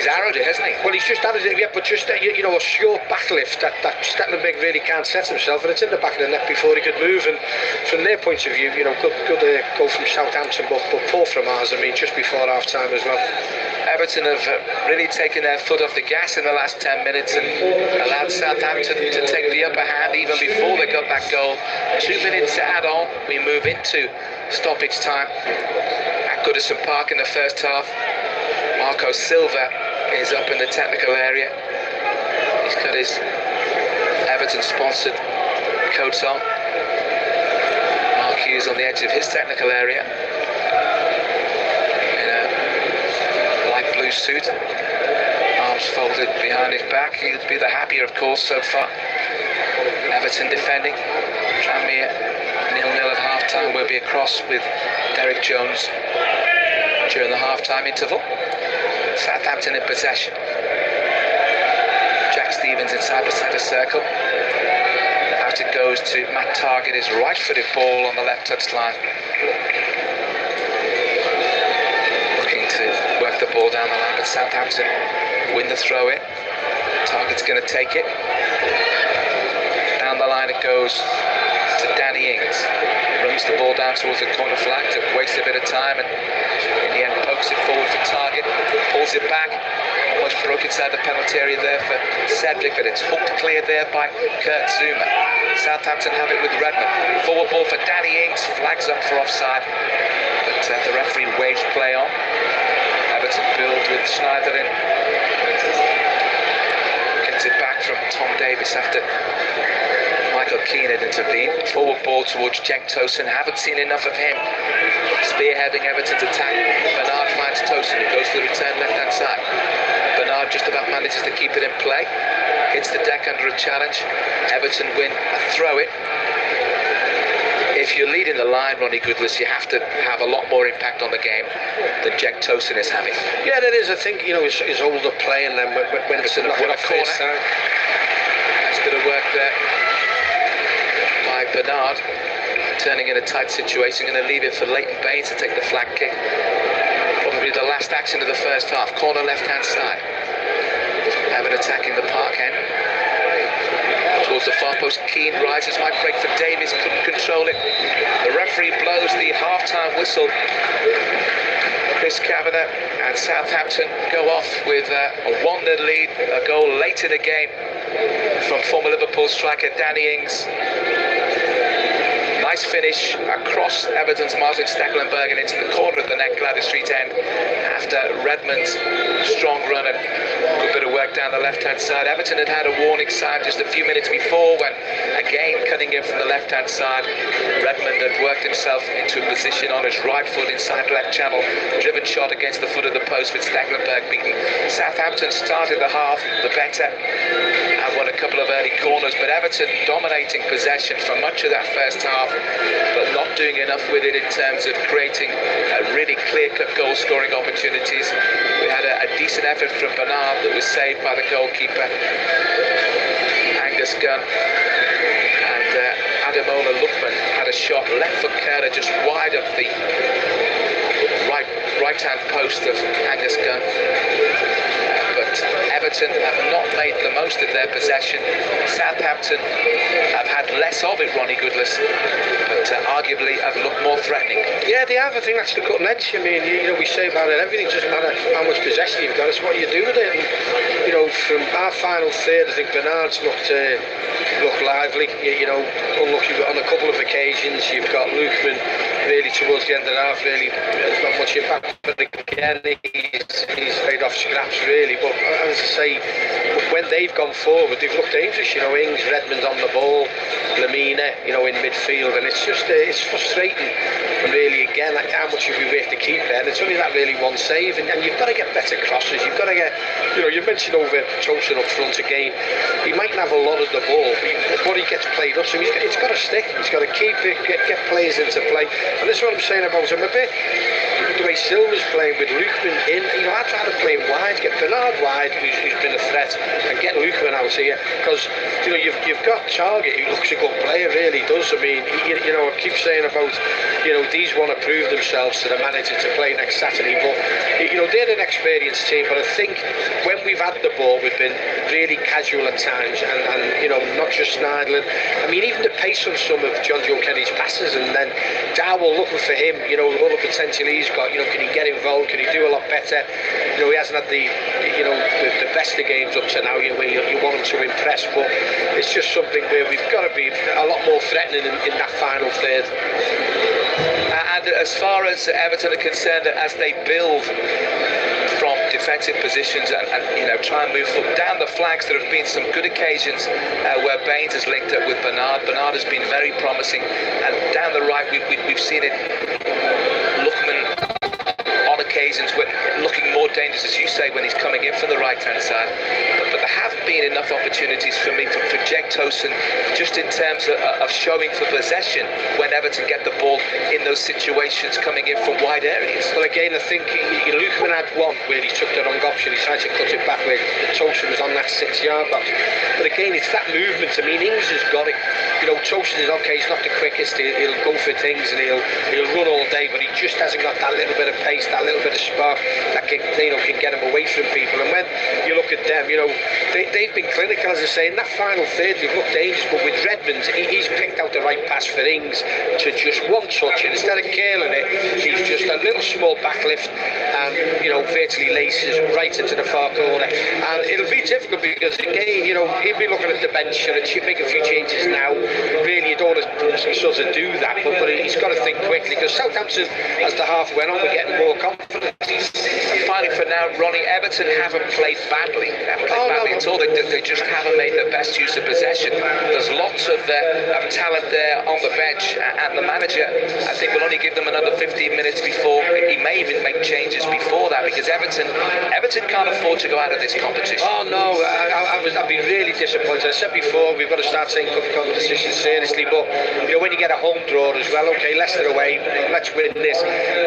[SPEAKER 2] arrowed it, hasn't he?
[SPEAKER 3] Well, he's just arrowed it, yeah, but just a short backlift that Stecklenburg really can't set himself, and it's in the back of the net before he could move. And from their point of view, good goal from Southampton, but poor from ours. I mean, just before half time as well.
[SPEAKER 2] Everton have really taken their foot off the gas in the last 10 minutes and allowed Southampton to take the upper hand even before they got that goal. 2 minutes to add on, we move into stoppage time at Goodison Park in the first half. Marco Silva is up in the technical area. He's got his Everton-sponsored coats on. Mark Hughes on the edge of his technical area in a light blue suit, arms folded behind his back. He'd be the happier, of course, so far. Everton defending. Tranmere 0-0 at half-time. We'll be across with Derek Jones during the half-time interval. Southampton in possession. Jack Stevens inside the centre circle. Out it goes to Matt Target, his right-footed ball on the left touchline. Looking to work the ball down the line, but Southampton win the throw-in. Target's going to take it. Down the line it goes to Danny Ings. Runs the ball down towards the corner flag to waste a bit of time, and in the end pokes it forward for Target. Pulls it back. Almost broke inside the penalty area there for Cedric, but it's hooked clear there by Kurt Zuma. Southampton have it with Redmond. Forward ball for Danny Ings. Flags up for offside, but the referee waves play on. Everton build with Schneiderlin. Gets it back from Tom Davis after Michael Keane had intervened. Forward ball towards Cenk Tosun. Haven't seen enough of him. Spearheading Everton's attack. Bernard finds Tosun, who goes to the return left-hand side. Bernard just about manages to keep it in play. Hits the deck under a challenge. Everton win a throw-in. If you're leading the line, Ronnie Goodless, you have to have a lot more impact on the game than Cenk Tosun is having.
[SPEAKER 3] Yeah, that is. I think his older play, and then when it's in the corner.
[SPEAKER 2] That's going to work there by Bernard. Turning in a tight situation, going to leave it for Leighton Baines to take the flag kick. Probably the last action of the first half. Corner left-hand side. Everton attacking the park end. Towards the far post, Keane rises, might break for Davies, couldn't control it. The referee blows the half-time whistle. Chris Kavanagh and Southampton go off with a 1-0 lead, a goal late in the game from former Liverpool striker Danny Ings. Nice finish across Everton's Martin Stecklenburg and into the corner of the net, Gladys Street end, after Redmond's strong run and a good bit of work down the left-hand side. Everton had had a warning sign just a few minutes before when, again, cutting in from the left-hand side, Redmond had worked himself into a position on his right foot inside left channel, driven shot against the foot of the post with Stecklenburg beaten. Southampton started the half the better and won a couple of early corners, but Everton dominating possession for much of that first half, but not doing enough with it in terms of creating really clear-cut goal-scoring opportunities. We had a decent effort from Bernard that was saved by the goalkeeper, Angus Gunn, and Ademola Lookman had a shot left for Kerr just wide of the right-hand post of Angus Gunn. But Everton have not made the most of their possession. Southampton have had less of it, Ronnie Goodless, but arguably have looked more threatening.
[SPEAKER 3] Yeah, they have. I think that's the cutting edge. I mean, we say about it, everything doesn't matter how much possession you've got, it's what you do with it. And, from our final third, I think Bernard's looked lively. Unlucky on a couple of occasions. You've got Lookman really towards the end of the half, really there's not much impact, but again he's played off scraps really. But as I say, when they've gone forward, they've looked dangerous. Ings, Redmond on the ball, Lamina, you know, in midfield, and it's just it's frustrating. Really, again, like how much have you worked to keep there? And it's only that really one save, and you've got to get better crosses. You've got to get, you know, you mentioned over Tosin up front again. He mightn't have a lot of the ball, but he gets played up, so it's got to stick. He's got to keep it, get players into play. And this is what I'm saying about him a bit. The way Silva's playing with Lookman in, you know, I'd rather play him wide, get Bernard wide, who's been a threat, and get Lookman out here, because you know you've got Target, who looks a good player, really does. I mean, you know, I keep saying about, you know, these want to prove themselves to the manager to play next Saturday, but you know they're an experienced team. But I think when we've had the ball, we've been really casual at times, and you know, not just Schneiderlin. I mean, even the pace of some of John Joe Kenny's passes, and then Dowell looking for him, you know, all the potential he's got. You know, can he get involved? Can he do a lot better? You know, he hasn't had the best of games up to now. You know, you want him to impress, but it's just something where we've got to be a lot more threatening in that final third.
[SPEAKER 2] And as far as Everton are concerned, as they build from defensive positions and you know, try and move down the flanks, there have been some good occasions where Baines has linked up with Bernard. Bernard has been very promising, and down the right we've seen it. Lookman on occasions looking more dangerous, as you say, when he's coming in from the right-hand side. But there have been enough opportunities for me to project Tosin just in terms of showing for possession when Everton get the ball in those situations coming in from wide areas.
[SPEAKER 3] Well, again, I think Lookman had one where he took the wrong option. He tried to cut it back where Tosin was on that 6-yard box. But again, it's that movement. I mean, Ings has got it. You know, Tosin is okay. He's not the quickest. He'll go for things and he'll run all day, but he just hasn't got that little bit of pace, that little bit of spark that can get him away from people. And when you look at them, you know, they've been clinical, as I say. In that final third, they've looked dangerous, but with Redmond, he's picked out the right pass for Ings to just one touch, and instead of curling it, he's just a little small backlift and, you know, virtually laces right into the far corner. And it'll be difficult because, again, you know, he'll be looking at the bench and make a few changes now. Really, you don't want to sort of do that, but he's got to think quickly, because Southampton, as the half went on, we're getting more confidence.
[SPEAKER 2] Finally, for now, Ronnie, Everton haven't played badly. Badly at all. They just haven't made the best use of possession. There's lots of talent there on the bench, and the manager, I think, will only give them another 15 minutes before he may even make changes before that, because Everton can't afford to go out of this competition.
[SPEAKER 3] Oh no, I'd be really disappointed. I said before, we've got to start taking competition seriously, but you know, when you get a home draw as well, okay, Leicester away, let's win this.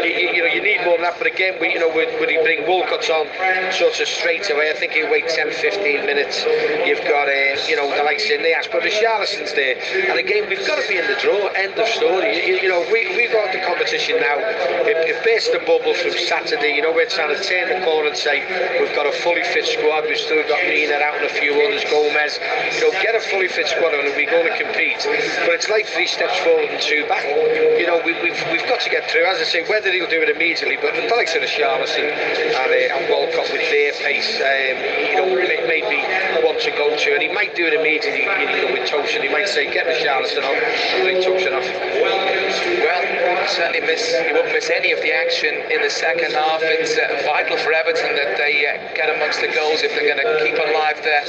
[SPEAKER 3] You know, you need more than that. But again, would he bring Walcott on sort of straight away? I think he'll wait 10-15 minutes. You've got you know, the likes in the Ash, but Richarlison's there, and again, we've got to be in the draw. End of story. You know, we've got the competition now. It burst the bubble from Saturday. You know, we're trying to turn the corner and say we've got a fully fit squad. We've still got Mina out and a few others, Gomez. You know, get a fully fit squad and we're going to compete. But it's like 3 steps forward and 2 back. You know, we've got to get through. As I say, whether he'll do it immediately, but the likes of Richarlison and Walcott with their pace, you know, maybe want to go to, and he might do it immediately. You know, with Tosin, he might say get Richarlison on, bring Tosin off.
[SPEAKER 2] Well, you won't miss any of the action in the second half. It's vital for Everton that they get amongst the goals if they're going to keep alive their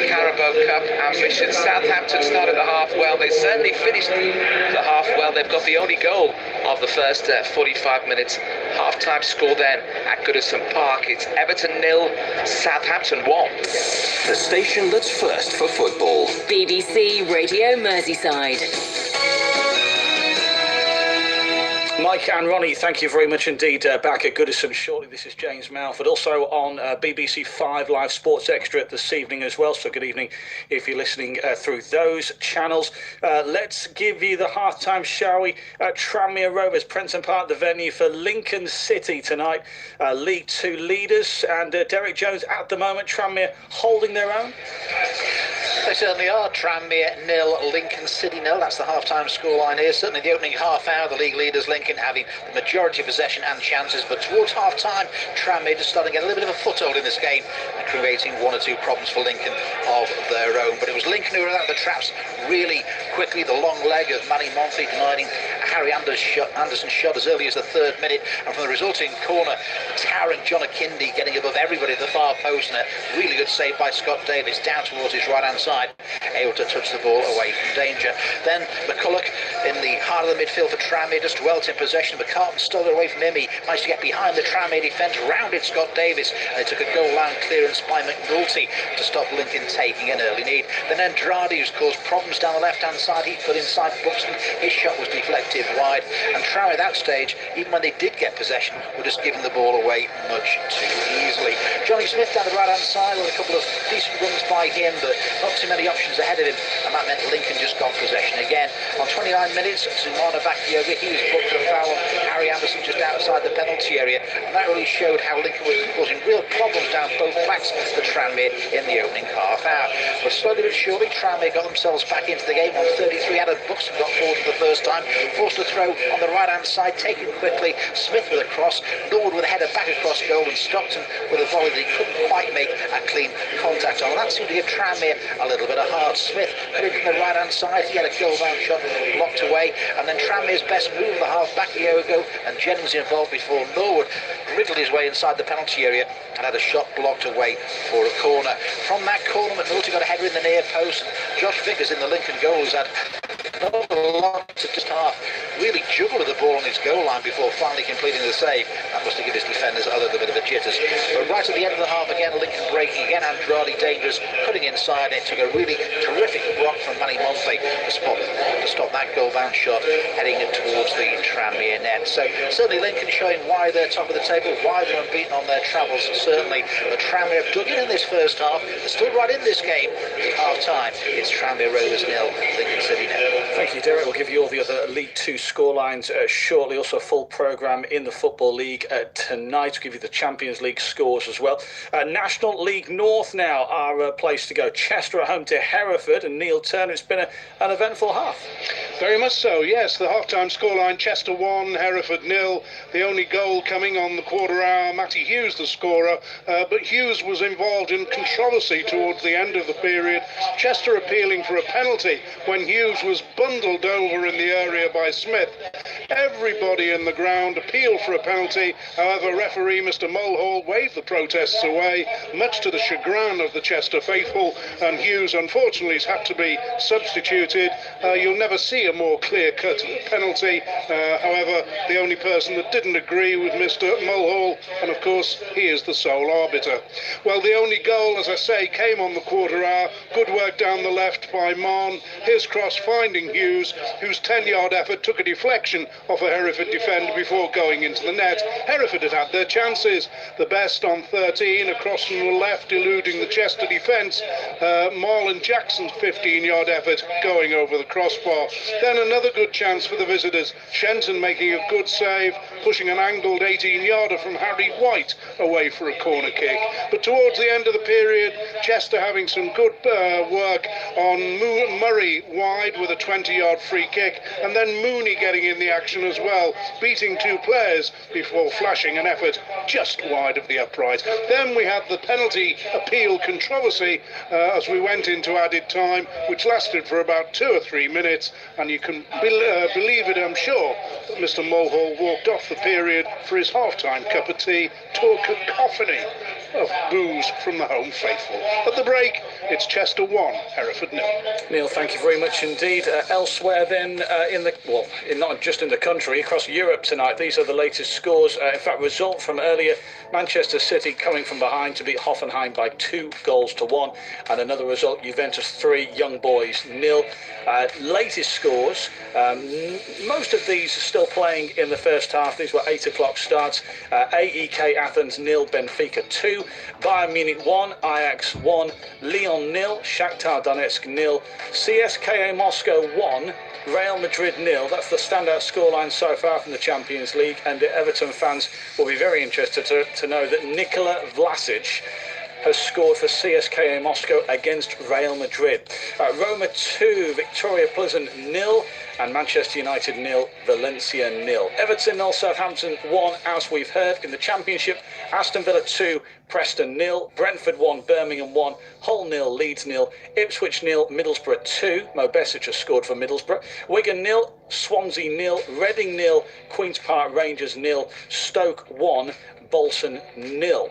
[SPEAKER 2] Carabao Cup ambition. Southampton started the half well. They certainly finished the half well. They've got the only goal of the first 45 minutes. Half-time score then at Goodison Park. It's Everton 0, Southampton 1.
[SPEAKER 5] The station that's first for football.
[SPEAKER 6] BBC Radio Merseyside.
[SPEAKER 7] Mike and Ronnie, thank you very much indeed. Back at Goodison shortly. This is James Malford, also on BBC 5 Live Sports Extra this evening as well. So good evening if you're listening through those channels. Let's give you the half-time, shall we? Tranmere Rovers, Prenton Park, the venue for Lincoln City tonight. League 2 leaders, and Derek Jones at the moment. Tranmere holding their own.
[SPEAKER 4] They certainly are. Tranmere 0, Lincoln City 0. That's the half-time scoreline here. Certainly the opening half hour, the league leaders Lincoln having the majority of possession and chances, but towards half-time, Tranmere just starting to get a little bit of a foothold in this game and creating 1 or 2 problems for Lincoln of their own. But it was Lincoln who were out of the traps really quickly. The long leg of Manny Monfils denying a Harry Anderson shot as early as the 3rd minute, and from the resulting corner, towering John Akindi getting above everybody at the far post, and a really good save by Scott Davis down towards his right-hand side, able to touch the ball away from danger. Then McCulloch in the heart of the midfield for Tranmere, just dwelt in possession, but Carlton stole it away from him. He managed to get behind the Tranmere defence, rounded Scott Davis, and they took a goal line clearance by McNulty to stop Lincoln taking an early lead. Then Andrade, who's caused problems down the left-hand side, he put inside Buxton. His shot was deflected wide, and Tranmere at that stage, even when they did get possession, were just giving the ball away much too easily. Johnny Smith down the right-hand side with a couple of decent runs by him, but not too many options ahead of him, and that meant Lincoln just got possession again. On 29 minutes, Zumana Bakayoko, he was booked for a foul on Harry Anderson just outside the penalty area, and that really showed how Lincoln was causing real problems down both flanks for Tranmere in the opening half hour. But slowly but surely, Tranmere got themselves back into the game on 33. Adam Buxton got forward for the first time, forced a throw on the right-hand side, taken quickly. Smith with a cross, Norwood with a header back across goal, and Stockton with a volley that he couldn't quite make a clean contact on. And that seemed to give Tranmere a little bit of heart. Smith put it from the right-hand side, he had a goal-bound shot blocked away, and then Tranmere's best move of the half, Bakayoko and Jennings involved before Norwood riddled his way inside the penalty area and had a shot blocked away for a corner. From that corner, McNulty got a header in the near post, and Josh Vickers in the Lincoln goal has had not a lot to just half really juggle with the ball on his goal line before finally completing the save. That must have given his defenders a little bit of a jitters. But right at the end of the half again, Lincoln breaking again, Andrade dangerous, cutting inside, and it took a really terrific block from Manny Monfey to stop that goal-bound shot heading towards the Tranmere net. So certainly Lincoln showing why they're top of the table, why they're unbeaten on their travels. Certainly the Tranmere have dug in this first half. They're still right in this game. At half-time, it's Tranmere Rovers 0, Lincoln City 0.
[SPEAKER 7] Thank you, Derek. We'll give you all the other League 2 scorelines shortly. Also a full programme in the Football League tonight. We'll give you the Champions League scores as well. National League North now, our place to go. Chester at home to Hereford, and Neil Turner. It's been an eventful half.
[SPEAKER 8] Very much so, yes. The half-time scoreline, Chester 1, Hereford 0. The only goal coming on the quarter hour, Matty Hughes the scorer, but Hughes was involved in controversy towards the end of the period. Chester appealing for a penalty when Hughes was bundled over in the area by Smith. Everybody in the ground appealed for a penalty. However, referee Mr. Mulhall waved the protests away, much to the chagrin of the Chester faithful, and Hughes unfortunately has had to be substituted. You'll never see a more clear-cut penalty. However, the only person that didn't agree with Mr. Mulhall, and of course he is the sole arbiter. Well, the only goal, as I say, came on the quarter hour. Good work down the left by Mon. His cross finding Hughes, whose 10-yard effort took a deflection off a Hereford defender before going into the net. Hereford had had their chances. The best on 13, across from the left, eluding the Chester defence. Marlon Jackson's 15-yard effort going over the crossbar. Then another good chance for the visitors. Shenton making a good save, pushing an angled 18-yarder from Harry White away for a corner kick. But towards the end of the period, Chester having some good work on Murray wide with a 20-yard free kick, and then Mooney getting in the action as well, beating two players before flashing an effort just wide of the upright. Then we had the penalty appeal controversy as we went into added time, which lasted for about 2 or 3 minutes, and you can believe it, I'm sure, that Mr. Mulhall walked off the period for his half-time cup of tea to a cacophony of boos from the home faithful. At the break, it's Chester 1, Hereford 0.
[SPEAKER 7] Neil, thank you very much indeed. Elsewhere then, not just in the country, across Europe tonight, these are the latest scores. In fact, result from earlier, Manchester City coming from behind to beat Hoffenheim by 2-1. And another result, Juventus 3, Young Boys 0. Latest scores, most of these are still playing in the first half. These were 8 o'clock starts. AEK Athens 0, Benfica 2, Bayern Munich 1, Ajax 1, Lyon 0, Shakhtar Donetsk 0, CSKA Moscow 1, Real Madrid 0. That's the standout scoreline so far from the Champions League, and the Everton fans will be very interested to know that Nikola Vlasic has scored for CSKA Moscow against Real Madrid. Roma 2, Victoria Pleasant 0, and Manchester United 0, Valencia 0. Everton 0, Southampton 1, as we've heard. In the Championship, Aston Villa 2, Preston 0, Brentford 1, Birmingham 1, Hull 0, Leeds 0, Ipswich 0, Middlesbrough 2. Mo Besic has scored for Middlesbrough. Wigan 0, Swansea 0, Reading 0, Queen's Park Rangers 0, Stoke 1, Bolton 0.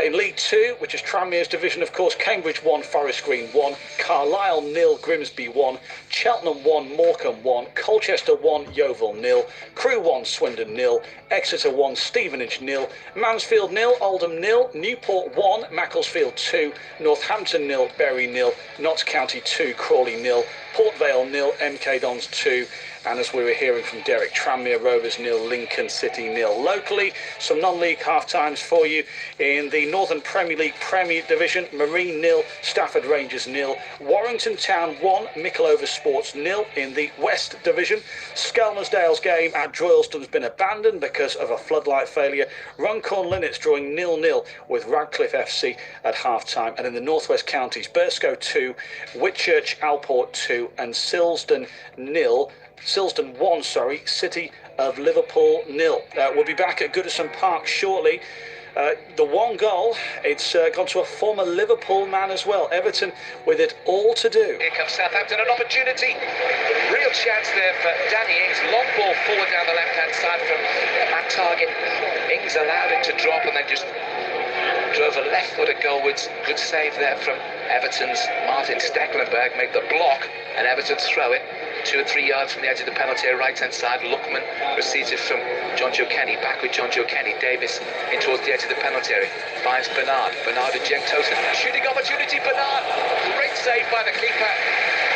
[SPEAKER 7] In League 2, which is Tranmere's division, of course, Cambridge 1, Forest Green 1, Carlisle 0, Grimsby 1, Cheltenham 1, Morecambe 1, Colchester 1, Yeovil 0, Crewe 1, Swindon 0, Exeter 1, Stevenage 0, Mansfield 0, Oldham 0, Newport 1, Macclesfield 2, Northampton 0, Bury 0, Notts County 2, Crawley 0, Port Vale 0, MK Dons 2, and as we were hearing from Derek, Tranmere Rovers 0, Lincoln City 0. Locally, some non-league half-times for you. In the Northern Premier League Premier Division, Marine 0, Stafford Rangers 0, Warrington Town 1, Mickleover Sports 0. In the West Division, Skelmersdale's game at Droylsden's been abandoned because of a floodlight failure. Runcorn Linnets drawing 0-0 with Radcliffe FC at half-time. And in the Northwest Counties, Burscough 2, Whitchurch Alport 2, and Silsden 1, City of Liverpool 0. We'll be back at Goodison Park shortly. The one goal, it's gone to a former Liverpool man as well. Everton with it all to do.
[SPEAKER 2] Here comes Southampton, an opportunity. Real chance there for Danny Ings. Long ball forward down the left-hand side from that target. Ings allowed it to drop and then just drove a left-footed goalwards. Good save there from Everton's Martin Stecklenburg. Made the block and Everton's throw it. 2 or 3 yards from the edge of the penalty area, right-hand side. Lookman receives it from John Joe Kenny. Back with John Joe Kenny. Davis in towards the edge of the penalty area. Finds Bernard. Bernard and Cenk Tosun. Shooting opportunity. Bernard. Great save by the keeper.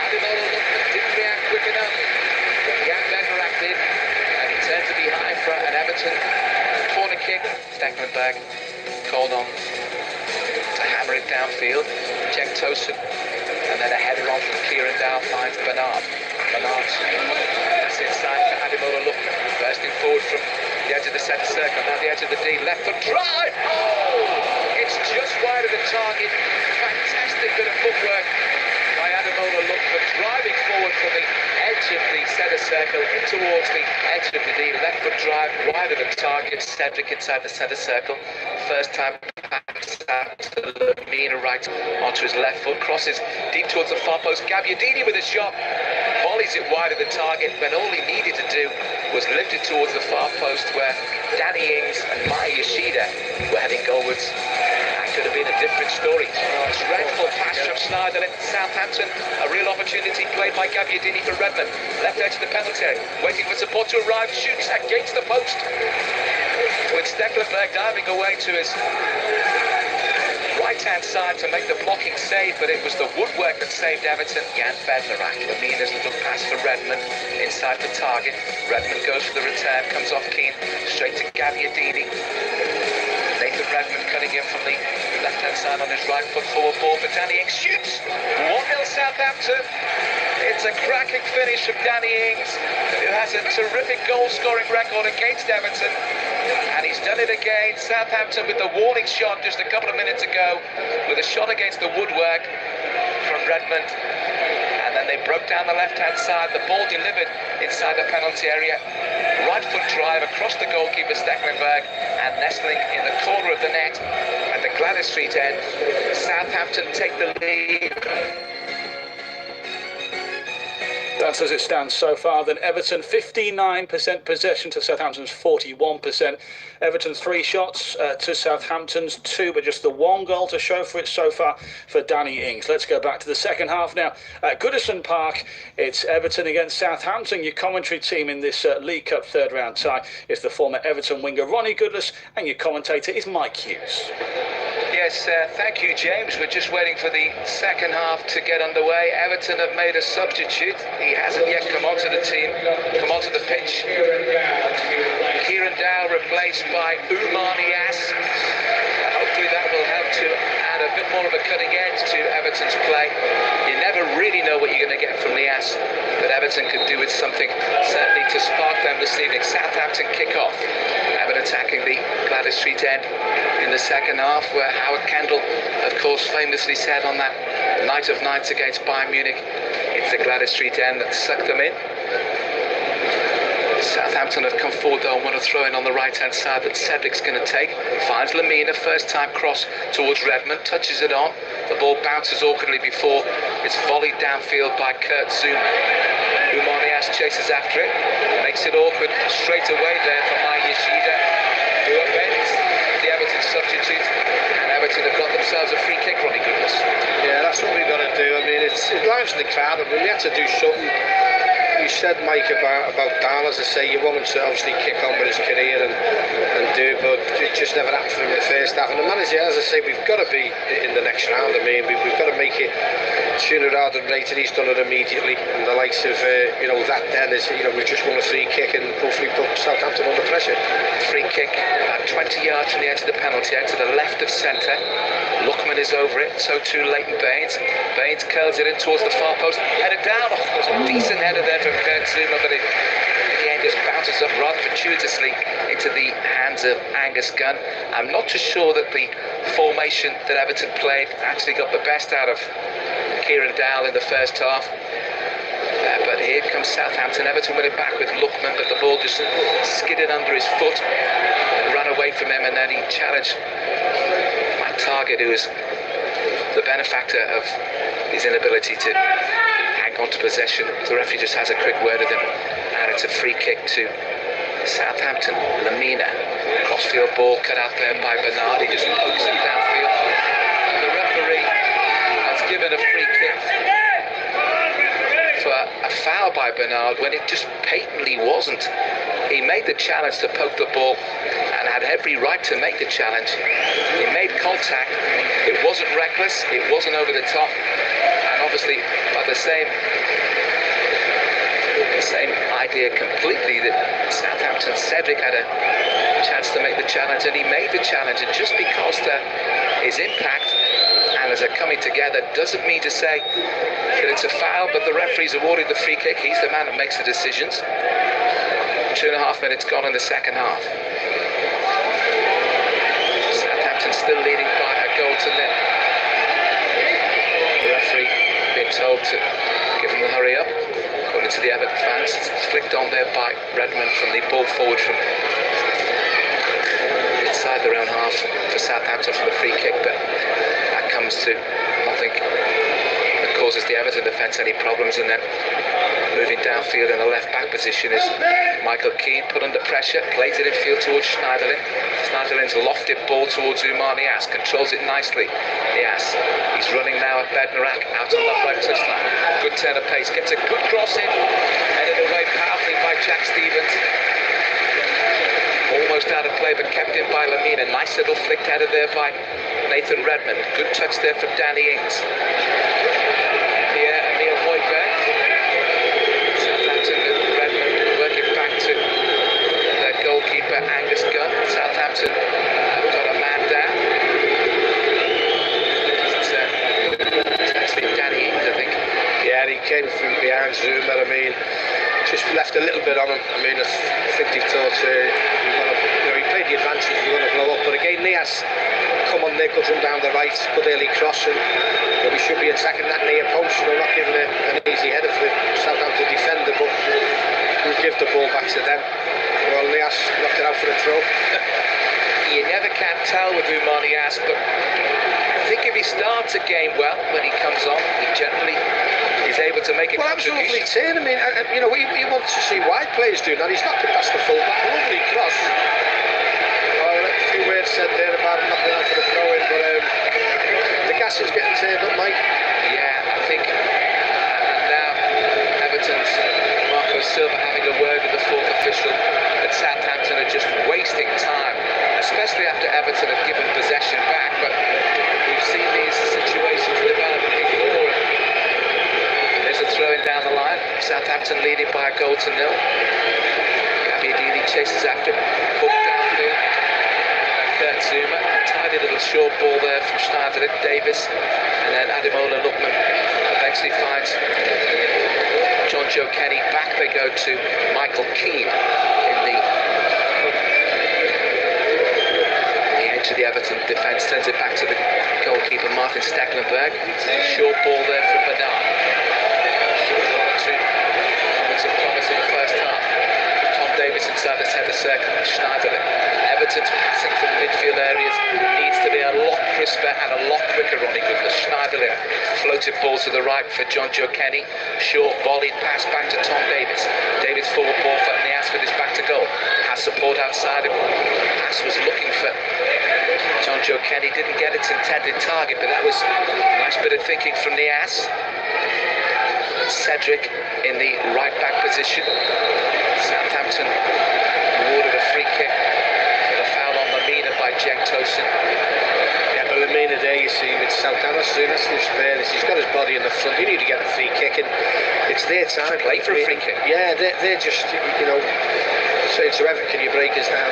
[SPEAKER 2] Ademola Lookman didn't react quick enough. Jan Bednarak did. And he turned to behind for an Everton corner kick. Stecklenburg called on to hammer it downfield. Cenk Tosun. And then a header on from Kieran Dow finds Bernard. That's inside for Ademola Lookman. Bursting forward from the edge of the centre circle. Now the edge of the D. Left foot drive. Oh! It's just wide of the target. Fantastic bit of footwork by Ademola Lookman. Driving forward from the edge of the centre circle in towards the edge of the D. Left foot drive. Wide of the target. Cedric inside the centre circle. First time pass out to Lemina right onto his left foot. Crosses deep towards the far post. Gabbiadini with a shot. Volleys it wide of the target when all he needed to do was lift it towards the far post where Danny Ings and Maya Yoshida were heading goalwards. That could have been a different story. Dreadful pass from Schneiderlin. Southampton, a real opportunity played by Gabbiadini for Redmond. Left edge of the penalty area, waiting for support to arrive, shoots against the post. With Stecklenburg diving away to his right-hand side to make the blocking save, but it was the woodwork that saved Everton. Jan Bednarak, Lemina's little pass for Redmond inside the target. Redmond goes for the return, comes off Keane, straight to Gabbiadini. Nathan Redmond cutting in from the left-hand side on his right foot, forward ball for Danny Ings, shoots! 1-0 Southampton. It's a cracking finish from Danny Ings, who has a terrific goal-scoring record against Everton. And he's done it again. Southampton with the warning shot just a couple of minutes ago, with a shot against the woodwork from Redmond. And then they broke down the left-hand side. The ball delivered inside the penalty area. Right foot drive across the goalkeeper Stecklenburg and nestling in the corner of the net at the Gladys Street end. Southampton take the lead.
[SPEAKER 7] That's as it stands so far. Then Everton 59% possession to Southampton's 41%. Everton 3 shots to Southampton's 2, but just the 1 goal to show for it so far for Danny Ings. Let's go back to the second half now. At Goodison Park, it's Everton against Southampton. Your commentary team in this League Cup third round tie is the former Everton winger Ronnie Goodless, and your commentator is Mike Hughes.
[SPEAKER 2] Yes, thank you, James. We're just waiting for the second half to get underway. Everton have made a substitute. He hasn't yet come onto the team, come onto the pitch. Kieran Dow replaced by Umar Niasse. Hopefully that will help to add a bit more of a cutting edge to Everton's play. You never really know what you're going to get from Niasse, but Everton could do with something certainly to spark them this evening. Southampton kick off. Everton attacking the Gladys Street end in the second half, where Howard Kendall, of course, famously said on that night of nights against Bayern Munich, it's the Gladys Street end that sucked them in. Southampton have come forward though and want to throw in on the right hand side that Cedric's going to take. Finds Lamina, first time cross towards Redmond, touches it on. The ball bounces awkwardly before it's volleyed downfield by Kurt Zouma. Umanias chases after it, makes it awkward straight away there for Mai Yoshida, who upends the Everton substitute, and Everton have got themselves a free kick. Ronnie Goodness.
[SPEAKER 3] Yeah, that's what we've got to do. I mean, it lives in the crowd. I mean, we had to do something. You said, Mike, about Dan, as I say, you want him to obviously kick on with his career and do, but it just never happened for him in the first half. And the manager, as I say, we've got to be in the next round. I mean, we've got to make it sooner rather than later. He's done it immediately, and the likes of that then is, we just want a free kick and hopefully put Southampton under pressure.
[SPEAKER 2] Free kick about 20 yards from the edge of the penalty area to the left of centre. Lookman is over it, so too Leighton Baines. Baines curls it in towards the far post, headed down. Oh, there's a decent header there from Kurt Zouma, but it in the end just bounces up rather fortuitously into the hands of Angus Gunn. I'm not too sure that the formation that Everton played actually got the best out of Kieran Dowell in the first half. But here comes Southampton. Everton went it back with Lookman, but the ball just skidded under his foot, ran away from him, and then he challenged my target, who was the benefactor of his inability to hang on to possession. The referee just has a quick word with him, and it's a free kick to Southampton. Lamina, crossfield ball cut out there by Bernard. He just pokes it downfield. And the referee has given a free kick for a foul by Bernard when it just patently wasn't. He made the challenge to poke the ball and had every right to make the challenge. He made contact. It wasn't reckless. It wasn't over the top. And obviously, by the same idea completely, that Southampton Cedric had a chance to make the challenge, and he made the challenge. And just because his impact and as they're coming together doesn't mean to say that it's a foul, but the referee's awarded the free kick. He's the man who makes the decisions. 2.5 minutes gone in the second half. Southampton still leading by a goal to nil. The referee being told to give them the hurry up. According to the Everton fans, it's flicked on there by Redmond from the ball forward from inside their own half for Southampton for the free kick, but that comes to nothing that causes the Everton defence any problems. And then moving downfield in the left back position is Michael Keane, put under pressure, plays it infield towards Schneiderlin. Schneiderlin's lofted ball towards Umanias, controls it nicely. Yes, he's running now at Bednarak, out on the right touchline. Good turn of pace, gets a good cross in, headed away powerfully by Jack Stevens. Almost out of play, but kept in by Lamina. Nice little flicked header there by Nathan Redmond. Good touch there from Danny Ings. Here, Emil Højbjerg. Southampton and Redmond working back to their goalkeeper Angus Gunn. Southampton have got a man down. It's actually Danny Ings, I think.
[SPEAKER 3] Yeah, he came from behind Zouma. I mean, just left a little bit on him. I mean, I think he thought he played the advantage, he was going to blow up. But again, Nias come on there, cut him down the right, good early cross, and we should be attacking that near post. Not giving an easy header for the Southampton defender, but we'll give the ball back to them. Well, Nias knocked it out for a throw.
[SPEAKER 2] You never can tell with Umanias, but I think if he starts a game well, when he comes on, he generally is able to make a contribution.
[SPEAKER 3] That was a lovely turn. I mean, we want to see wide players doing that. He's knocked it past the full-back. Lovely cross. A few words said there about him knocking out for the throw-in, but the gas is getting turned up, Mike.
[SPEAKER 2] Yeah, I think now Everton's Marco Silva having a word with the fourth official that Southampton are just wasting time, especially after Everton have given possession back. But we've seen these situations develop before. There's a throw-in down the line. Southampton leading by a goal to nil. Gabbiadini chases after him, hooked downfield. Kurt Zouma, a tidy little short ball there from Schneider at Davis, and then Ademola Lookman eventually finds John Joe Kenny. Back they go to Michael Keane in the edge of the Everton defence, turns it back to the goalkeeper Martin Stecklenburg. Short ball there from Bernard. Some promise in the first half. Tom inside the centre circle. Schneiderlin. Everton's passing from midfield areas needs to be a lot crisper and a lot quicker, Ronnie Goodless. Schneiderlin. Floated ball to the right for John Joe Kenny. Short volleyed pass back to Tom Davis. Davis forward ball for Nias with his back to goal. Has support outside him. Pass was looking for John Joe Kenny. Didn't get its intended target, but that was a nice bit of thinking from Nias. Cedric in the right back position. Southampton awarded a free kick for the foul on Lamina by Jack Tosin.
[SPEAKER 3] Yeah, but Lamina there, you see, with Southampton, that's the spare. He's got his body in the front. You need to get a free kick, and it's their time.
[SPEAKER 2] Play for a free kick.
[SPEAKER 3] Yeah, they're just, saying to Everton, can you break us down?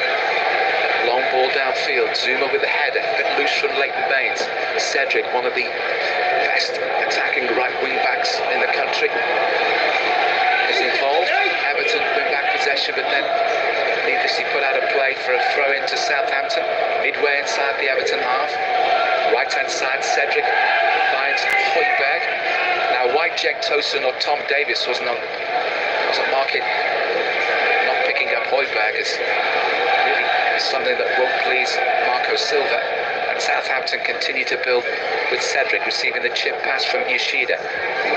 [SPEAKER 2] Long ball downfield. Zuma with the header, a bit loose from Leighton Baines. Cedric, one of the best attacking right wing backs in the country, is involved. Everton win back possession, but then needlessly put out of play for a throw into Southampton. Midway inside the Everton half. Right hand side, Cedric finds Højbjerg. Now, why Jack Tosin or Tom Davis wasn't marking, not picking up Højbjerg is really something that won't please Marco Silva. And Southampton continue to build with Cedric receiving the chip pass from Yoshida.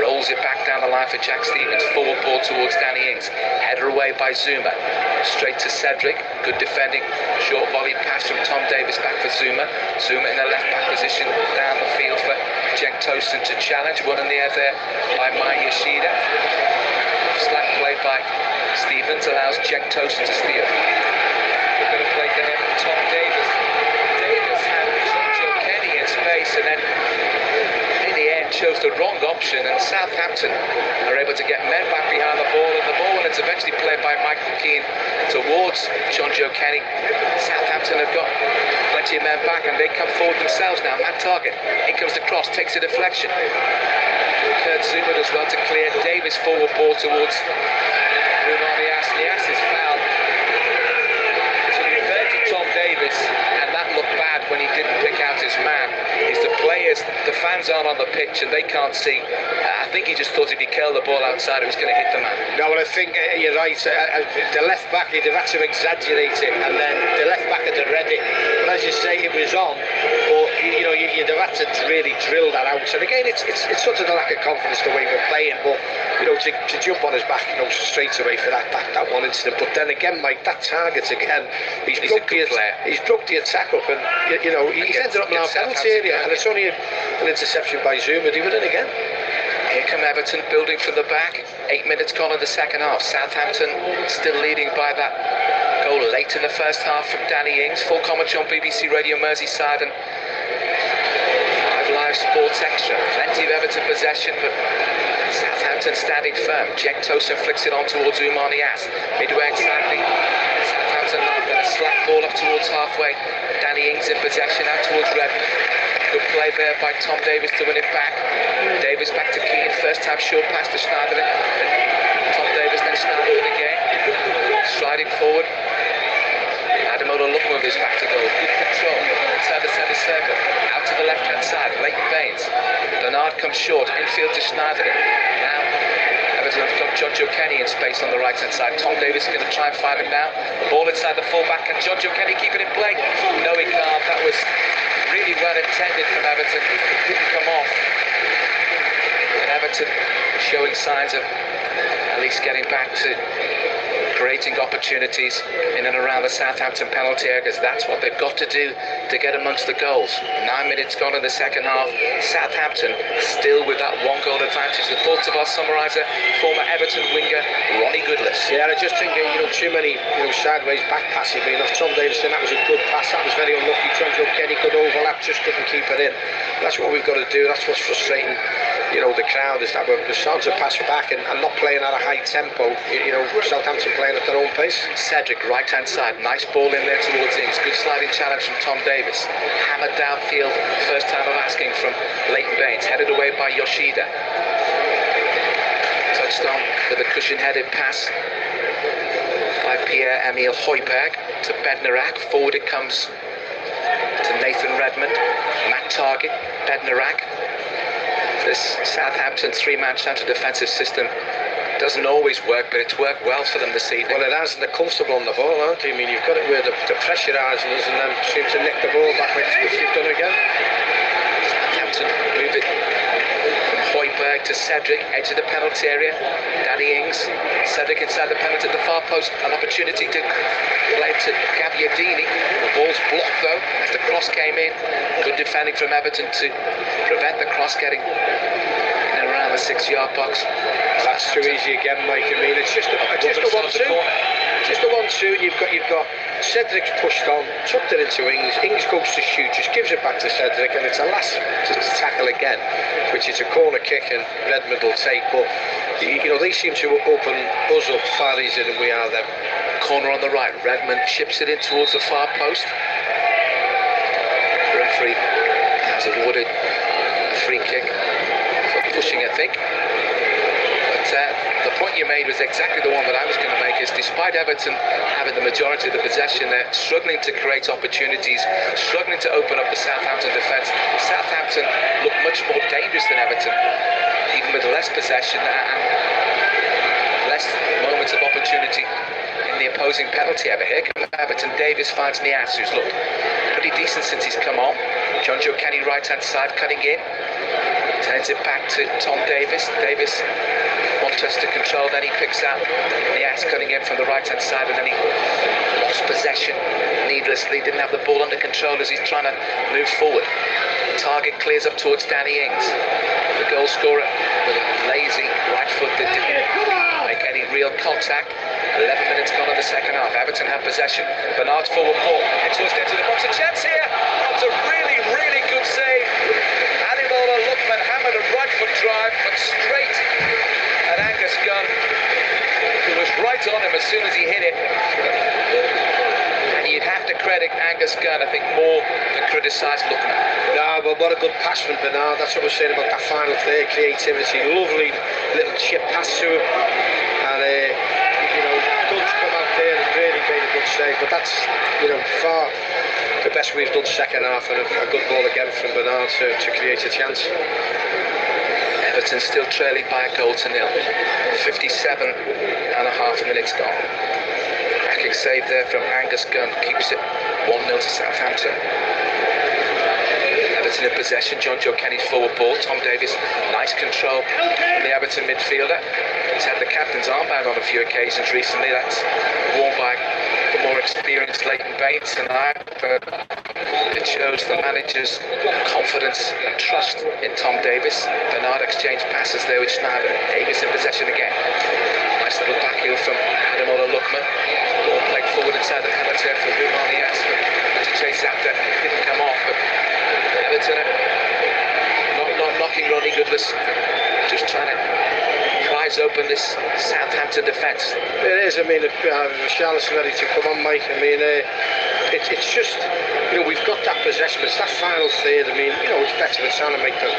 [SPEAKER 2] Rolls it back down the line for Jack Stevens. Forward ball towards Danny Ings. Header away by Zuma. Straight to Cedric. Good defending. Short volley pass from Tom Davis back for Zuma. Zuma in the left back position down the field for Jack Tosin to challenge. One in the air there by Mai Yoshida. Slack play by Stevens allows Jack Tosin to steal. We're going to play to him, Tom Davis. Davis had Joe Kenny in space and then in the end chose the wrong option, and Southampton are able to get men back behind the ball, and the ball, when it's eventually played by Michael Keane towards John Joe Kenny, Southampton have got plenty of men back and they come forward themselves now. Man target, in comes the cross, takes a deflection. Kurt Zuma does well to clear. Davis forward ball towards Nias. Nias is fouled. So he referred to Tom Davis, and that looked bad when he didn't pick out his man. Is the players, the fans aren't on the pitch and they can't see. I think he just thought if he curled the ball outside it was going to hit the man.
[SPEAKER 3] No, well, I think you're right. The left back, they've had to exaggerate it, and then the left back had read it. But as you say, it was on. But you'd have had to really drill that out. And again, it's sort of the lack of confidence the way we're playing. But to jump on his back, straight away for that one incident. But then again, Mike, that target again, he's broke the attack up, and he's ended up in our penalty area, and it's only an interception by Zuma. They were in again.
[SPEAKER 2] Here come Everton building from the back. 8 minutes gone in the second half. Southampton still leading by that goal late in the first half from Danny Ings. Full commentary on BBC Radio Merseyside and 5 Live Sports Extra. Plenty of Everton possession, but Southampton standing firm. Jack Tosin flicks it on towards Oumar Nias. Midway inside the Southampton half, then a slack ball up towards halfway. Danny Ings in possession out towards Redmond. Good play there by Tom Davis to win it back. Davis back to Keane. First time short pass to Schneiderlin. Tom Davis, then Schneiderlin again. Sliding forward. Adamoto looking with his back to goal. Good control. Inside the centre circle. Out to the left hand side. Leighton Baines. Bernard comes short. Infield to Schneiderlin. Now Everton have got John Joe Kenny in space on the right hand side. Tom Davis is going to try and find it now. The ball inside the full back. Can John Joe Kenny keep it in play? No, he can't. That was really well intended from Everton. It didn't come off. And Everton showing signs of at least getting back to creating opportunities in and around the Southampton penalty area, because that's what they've got to do to get amongst the goals. 9 minutes gone in the second half. Southampton still with that 1-goal advantage. The thoughts of our summariser, former Everton winger Ronnie Goodless.
[SPEAKER 3] Yeah, I just think too many sideways back passes. I mean, off Tom Davis, that was a good pass. That was very unlucky. John Joe Kenny could overlap, just couldn't keep it in. That's what we've got to do. That's what's frustrating. The crowd is that we're starting to pass back and not playing at a high tempo. Southampton playing at their own pace.
[SPEAKER 2] Cedric, right hand side, nice ball in there towards Ings. Good sliding challenge from Tom Davis. Hammered downfield, first time of asking from Leighton Baines. Headed away by Yoshida. Touched on with a cushion-headed pass by Pierre-Emile Højbjerg to Bednarak. Forward it comes to Nathan Redmond. Matt Target, Bednarak. This Southampton 3-man central defensive system doesn't always work, but it's worked well for them this evening.
[SPEAKER 3] Well, it has, and they're comfortable on the ball, aren't they? I mean, you've got it where they're pressurising us and then seem to nick the ball back, which you've done again.
[SPEAKER 2] Southampton move it from Højbjerg to Cedric, edge of the penalty area. Danny Ings, Cedric inside the penalty at the far post, an opportunity to play to Gabbiadini. The ball's blocked though as the cross came in. Good defending from Everton to prevent the cross getting in and around the 6-yard box.
[SPEAKER 3] That's too easy again, Mike. I mean, it's just a 1-2. Just a 1-2. You've got Cedric's pushed on, tucked it into Ings. Ings goes to shoot, just gives it back to Cedric, and it's a last to tackle again, which is a corner kick, and Redmond will take. But they seem to open us up far easier than we are them.
[SPEAKER 2] Corner on the right. Redmond chips it in towards the far post. Referee has awarded a free kick for pushing, I think. The point you made was exactly the one that I was going to make, is despite Everton having the majority of the possession, they're struggling to create opportunities, struggling to open up the Southampton defence. Southampton look much more dangerous than Everton, even with less possession and less moments of opportunity in the opposing penalty area. Here comes Everton. Davis finds Nias, who's looked pretty decent since he's come on. John Joe Kenny right hand side cutting in, turns it back to Tom Davis. Davis wants us to control, then he picks out Nias cutting in from the right hand side, and then he lost possession needlessly, didn't have the ball under control as he's trying to move forward. Target clears up towards Danny Ings, the goal scorer with a lazy right foot that didn't make any real contact. 11 minutes gone in the second half. Everton have possession. Bernard's forward ball. It's towards into the box. A chance here. That's a really, really good save. Ademola Lookman hammered a right foot drive, but straight at Angus Gunn, who was right on him as soon as he hit it. And you'd have to credit Angus Gunn, I think, more than criticise Lookman.
[SPEAKER 3] No, but what a good pass from Bernard. That's what we're saying about that final third, creativity. Lovely little chip pass to him. And Gunn's come out there and really made a good save. But that's, far the best we've done second half, and a good ball again from Bernard to create a chance.
[SPEAKER 2] Everton still trailing by a goal to nil. 57.5 minutes gone. Cracking save there from Angus Gunn. Keeps it 1-0 to Southampton. Everton in possession. John Joe Kenny's forward ball. Tom Davis, nice control from the Everton midfielder. He's had the captain's armband on a few occasions recently. That's worn by the more experienced Leighton Baines tonight. But it shows the manager's confidence and trust in Tom Davis. Bernard exchanged passes there with Schneider. Davis in possession again. Nice little back heel from Ademola Lookman. Ball played forward inside the penalty for Ruben Nias to chase after. Didn't come off, but Everton not knocking Ronnie Goodless. Just trying to prise open this Southampton defence.
[SPEAKER 3] It is. I mean, Richarlison ready to come on, Mike. I mean, it's just, we've got that possession. It's that final third. I mean, it's better than trying to make the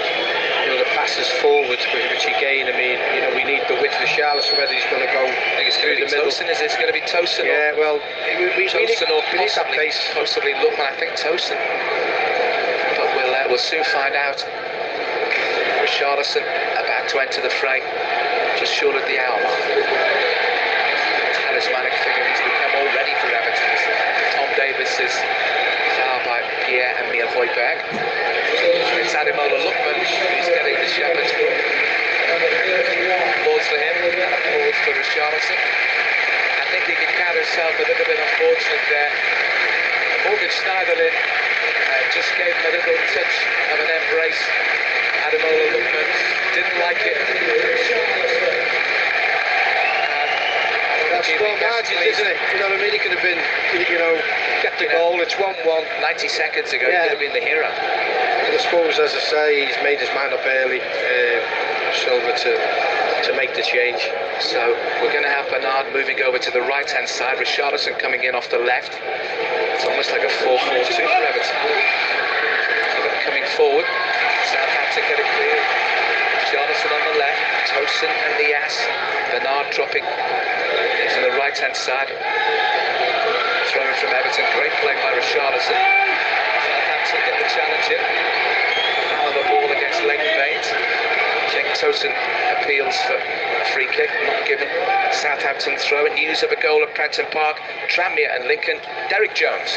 [SPEAKER 3] passes forward, which again, I mean, we need the width. Richarlison, whether he's going to go.
[SPEAKER 2] I think it's going to be Tosin. Is it going to be Tosin?
[SPEAKER 3] Yeah, well, we
[SPEAKER 2] Tosin or
[SPEAKER 3] possibly
[SPEAKER 2] Lookman. I think Tosin. But we'll soon find out. Richarlison about to enter the fray, just short of the hour mark. Talismanic figure he's become already for Everton. Tom Davis is fouled by Pierre-Emile Højbjerg. It's Ademola Lookman who's getting the shepherd. Applause for him, applause for Richarlison. I think he can count himself a little bit unfortunate there. Morgan Schneiderlin just gave him a little touch of an embrace. Ademola Lookman didn't like it.
[SPEAKER 3] That's small margins, isn't it? You know what I mean? He could have been, get the goal. It's 1-1.
[SPEAKER 2] 90 seconds ago, he could have been the hero.
[SPEAKER 3] I suppose, as I say, he's made his mind up early, Silva, to make the change.
[SPEAKER 2] So we're going to have Bernard moving over to the right-hand side. Richarlison coming in off the left. It's almost like a 4-4-2 for Everton. Coming forward. Southampton get it clear. Richarlison on the left, Tosin and Nias. Bernard dropping into the right-hand side. Throwing from Everton, great play by Richarlison. Southampton get the challenge in. Now the ball against Leighton Baines. Tosin appeals for a free kick, not given. Southampton throw, and news of a goal at Prenton Park. Tranmere and Lincoln. Derek Jones.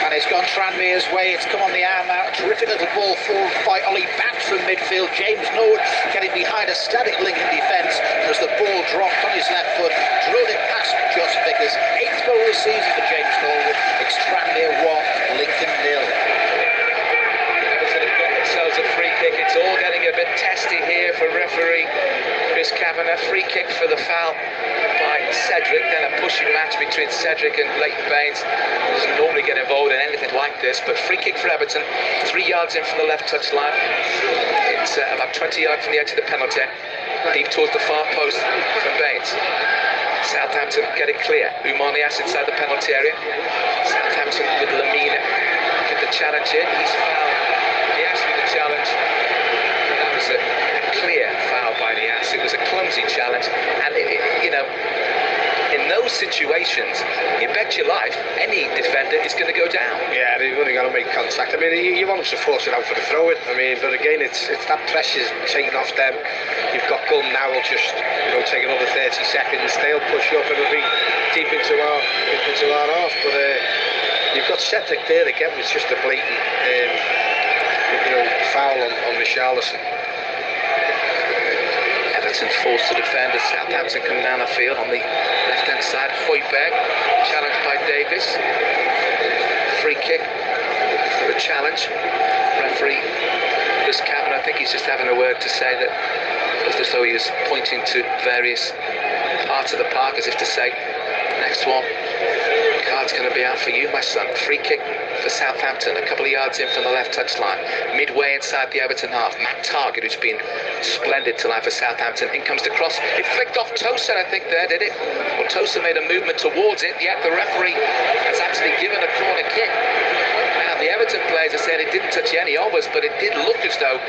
[SPEAKER 4] And it's gone Tranmere's way. It's come on the arm now. Terrific little ball forward by Ollie Banks from midfield. James Norwood getting behind a static Lincoln defence. And as the ball dropped on his left foot, drilled it past Josh Vickers. 8th goal of the season for James Norwood. It's Tranmere 1, Lincoln 0.
[SPEAKER 2] Everton have got themselves a free kick. It's all getting a bit testy here for referee Chris Kavanagh. Free kick for the foul by Cedric, then a pushing match between Cedric and Leighton Baines. Doesn't normally get involved in anything like this, but free kick for Everton, 3 yards in from the left touch line. It's about 20 yards from the edge of the penalty, deep towards the far post from Baines. Southampton get it clear. Umanias inside the penalty area. Southampton with Lamina. Get the challenge in. He's fouled. Nias with the challenge. That was a clear foul by Nias. It was a clumsy challenge, and in those situations, you bet your life any defender is going to go down.
[SPEAKER 3] Yeah, they've only got to make contact. I mean, you want them to force it out for the throw-in. I mean, but again, it's that pressure's taken off them. You've got Gunn now, will just take another 30 seconds. They'll push up and it'll be deep into our half. But you've got Cedric there again. It's just a blatant foul on Richarlison.
[SPEAKER 2] Everton forced to defend as Southampton come down the field on the left-hand side. Højbjerg challenged by Davis. Free kick for a challenge. Referee Chris Kavanagh, I think he's just having a word to say that, just as though he was pointing to various parts of the park as if to say, next one, the card's going to be out for you, my son. Free kick for Southampton, a couple of yards in from the left touchline, midway inside the Everton half. Matt Target, who's been splendid tonight for Southampton. In comes the cross. It flicked off Tosin, I think, there, did it? Well, Tosin made a movement towards it, yet the referee has actually given a corner kick. Now, the Everton players have said it didn't touch any of us, but it did look as though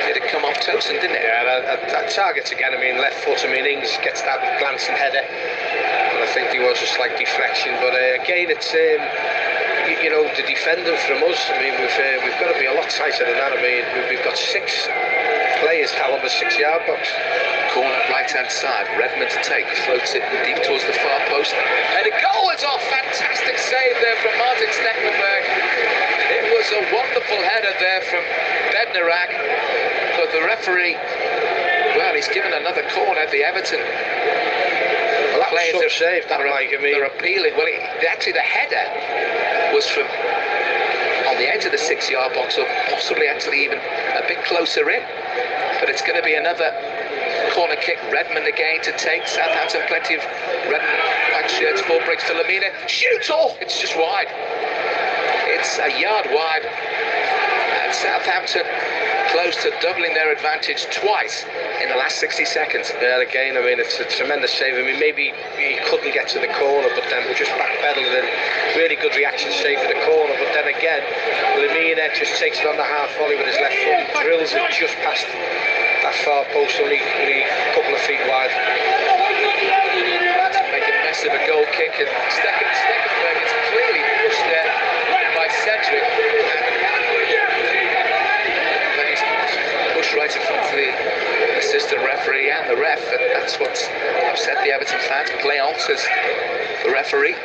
[SPEAKER 2] it had come off Tosin, didn't it?
[SPEAKER 3] Yeah, that Target again, I mean, left foot, I mean, Ings gets that glancing header. And I think there was a slight deflection, but again, it's the defending from us. I mean, we've got to be a lot tighter than that. I mean, we've got 6 players now on the 6-yard box.
[SPEAKER 2] Corner right hand side, Redmond to take, floats it deep towards the far post, and a goal is off. Fantastic save there from Martin Stecklenburg. It was a wonderful header there from Bednarak, but the referee, well, he's given another corner. The Everton players they're appealing. Well, actually the header was from on the edge of the 6-yard box, or possibly actually even a bit closer in. But it's going to be another corner kick. Redmond again to take. Southampton, plenty of Redmond white shirts. Ball breaks to Lamina. Shoots! Oh, it's just wide. It's a yard wide. And Southampton close to doubling their advantage twice in the last 60 seconds.
[SPEAKER 3] Yeah, again, I mean, it's a tremendous save. I mean, maybe he couldn't get to the corner, but then we just backpedaled and really good reaction save for the corner. But then again, Lamina just takes it on the half volley with his left foot and drills it just past that far post, only a couple of feet wide.
[SPEAKER 2] Make a mess of a goal kick, and Stecklenburg is clearly pushed there by Cedric. Right in front of the assistant referee and the ref, and that's what's upset the Everton fans. Playoff says the referee.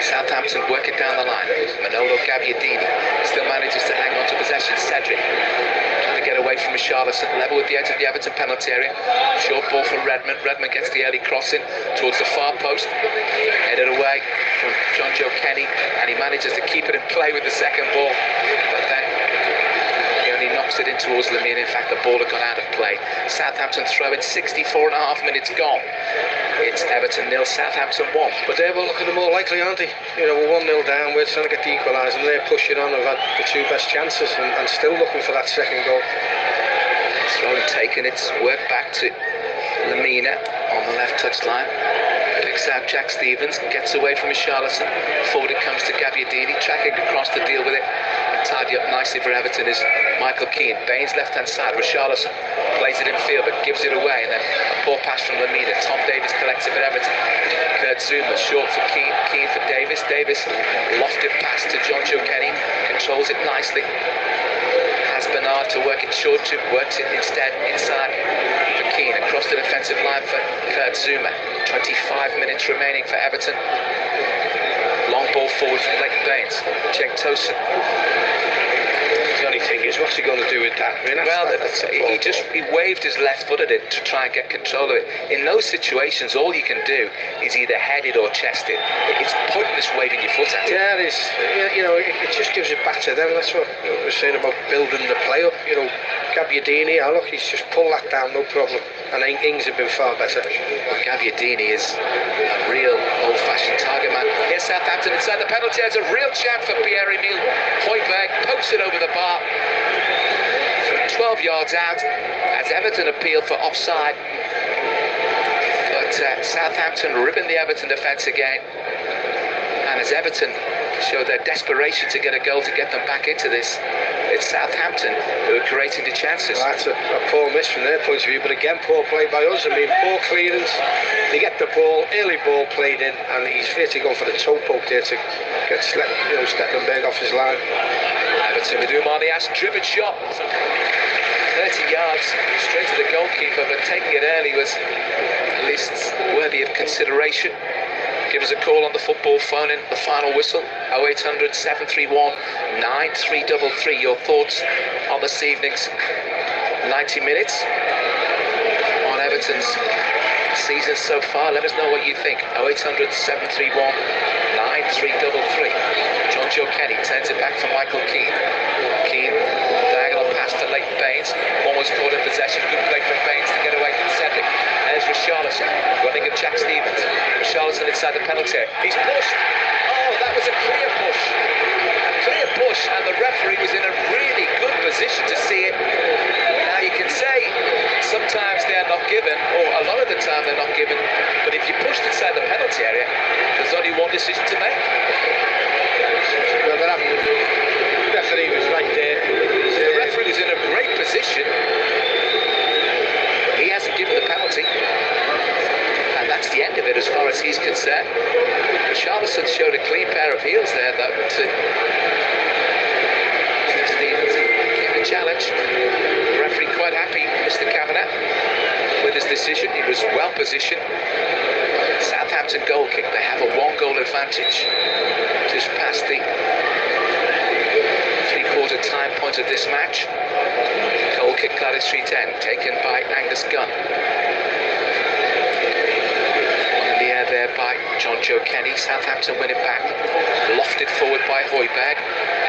[SPEAKER 2] Southampton work it down the line. Manolo Gabbiadini still manages to hang on to possession. Cedric trying to get away from Richarlison, level with the edge of the Everton penalty area. Short ball for Redmond. Redmond gets the early crossing towards the far post, headed away from John Joe Kenny, and he manages to keep it in play with the second ball, but then knocks it in towards Lamina. In fact, the ball had gone out of play. Southampton throw in, 64.5 minutes gone. It's Everton 0, Southampton 1.
[SPEAKER 3] But they were looking the more likely, aren't they? We're 1-0 down, we're trying to get the equaliser, and they're pushing on. They've had the 2 best chances and still looking for that second goal.
[SPEAKER 2] Throw and taken, it's worked back to Lamina on the left touchline. Picks out Jack Stevens, gets away from Richarlison. Forward it comes to Gabbiadini, tracking across to deal with it. Tidy up nicely for Everton is Michael Keane. Baines left-hand side. Richarlison plays it in field but gives it away, and then a poor pass from Lamina. Tom Davis collects it for Everton. Kurt Zuma short for Keane. Keane for Davis. Davis lofted pass to John Joe Kenny. Controls it nicely. Has Bernard to work it short to, works it instead inside for Keane, across the defensive line for Kurt Zuma. 25 minutes remaining for Everton. Long ball forward from Leighton Baines. Jake Tosin.
[SPEAKER 3] The only thing is, what's he going to do with that? I mean,
[SPEAKER 2] he waved his left foot at it to try and get control of it. In those situations, all you can do is either head it or chest it. It's pointless waving your foot at it.
[SPEAKER 3] Yeah, it is. You know, it just gives it back to them. That's what we were saying about building the play up. You know, Gabbiadini, look, he's just pulled that down, no problem. And Ings have been far better.
[SPEAKER 2] Well, Gabbiadini is a real old-fashioned target man. Here's Southampton inside the penalty. There's a real chance for Pierre-Emile Højbjerg. Pokes it over the bar from 12 yards out as Everton appealed for offside. But Southampton ripping the Everton defence again. And as Everton showed their desperation to get a goal to get them back into this, it's Southampton who are creating the chances.
[SPEAKER 3] Well, that's a poor miss from their point of view, but again, poor play by us. I mean, poor clearance. They get the ball, early ball played in, and he's basically going for the toe poke there to get Stecklenburg off his line.
[SPEAKER 2] Everton with Oumar Niasse, driven shot. 30 yards straight to the goalkeeper, but taking it early was at least worthy of consideration. Give us a call on the football phone in the final whistle, 0800 731 9333. Your thoughts on this evening's 90 minutes on Everton's season so far. Let us know what you think. 0800 731 9333. John Joe Kenny turns it back for Michael Keane. Keane, diagonal pass to Leighton Baines. Almost caught in possession. Good play from Baines to get away from Cedric. There's Richarlison, running at Jack Stevens. Richarlison inside the penalty area. He's pushed. Oh, that was a clear push. A clear push, and the referee was in a really good position to see it. Now you can say sometimes they're not given, or a lot of the time they're not given, but if you pushed inside the penalty area, there's only one decision to make.
[SPEAKER 3] Well, the referee was right there.
[SPEAKER 2] The referee was in a great position. He hasn't given the penalty, and that's the end of it as far as he's concerned. Richarlison showed a clean pair of heels there, though, to Stevens. Gave a challenge. The referee quite happy, Mr. Kavanagh, with his decision. He was well positioned. Southampton goal kick. They have a 1-goal advantage just past the three-quarter time point of this match. Goal kick, Cardiff Street End, taken by Angus Gunn. On the air there by John Joe Kenny. Southampton win it back. Lofted forward by Højbjerg.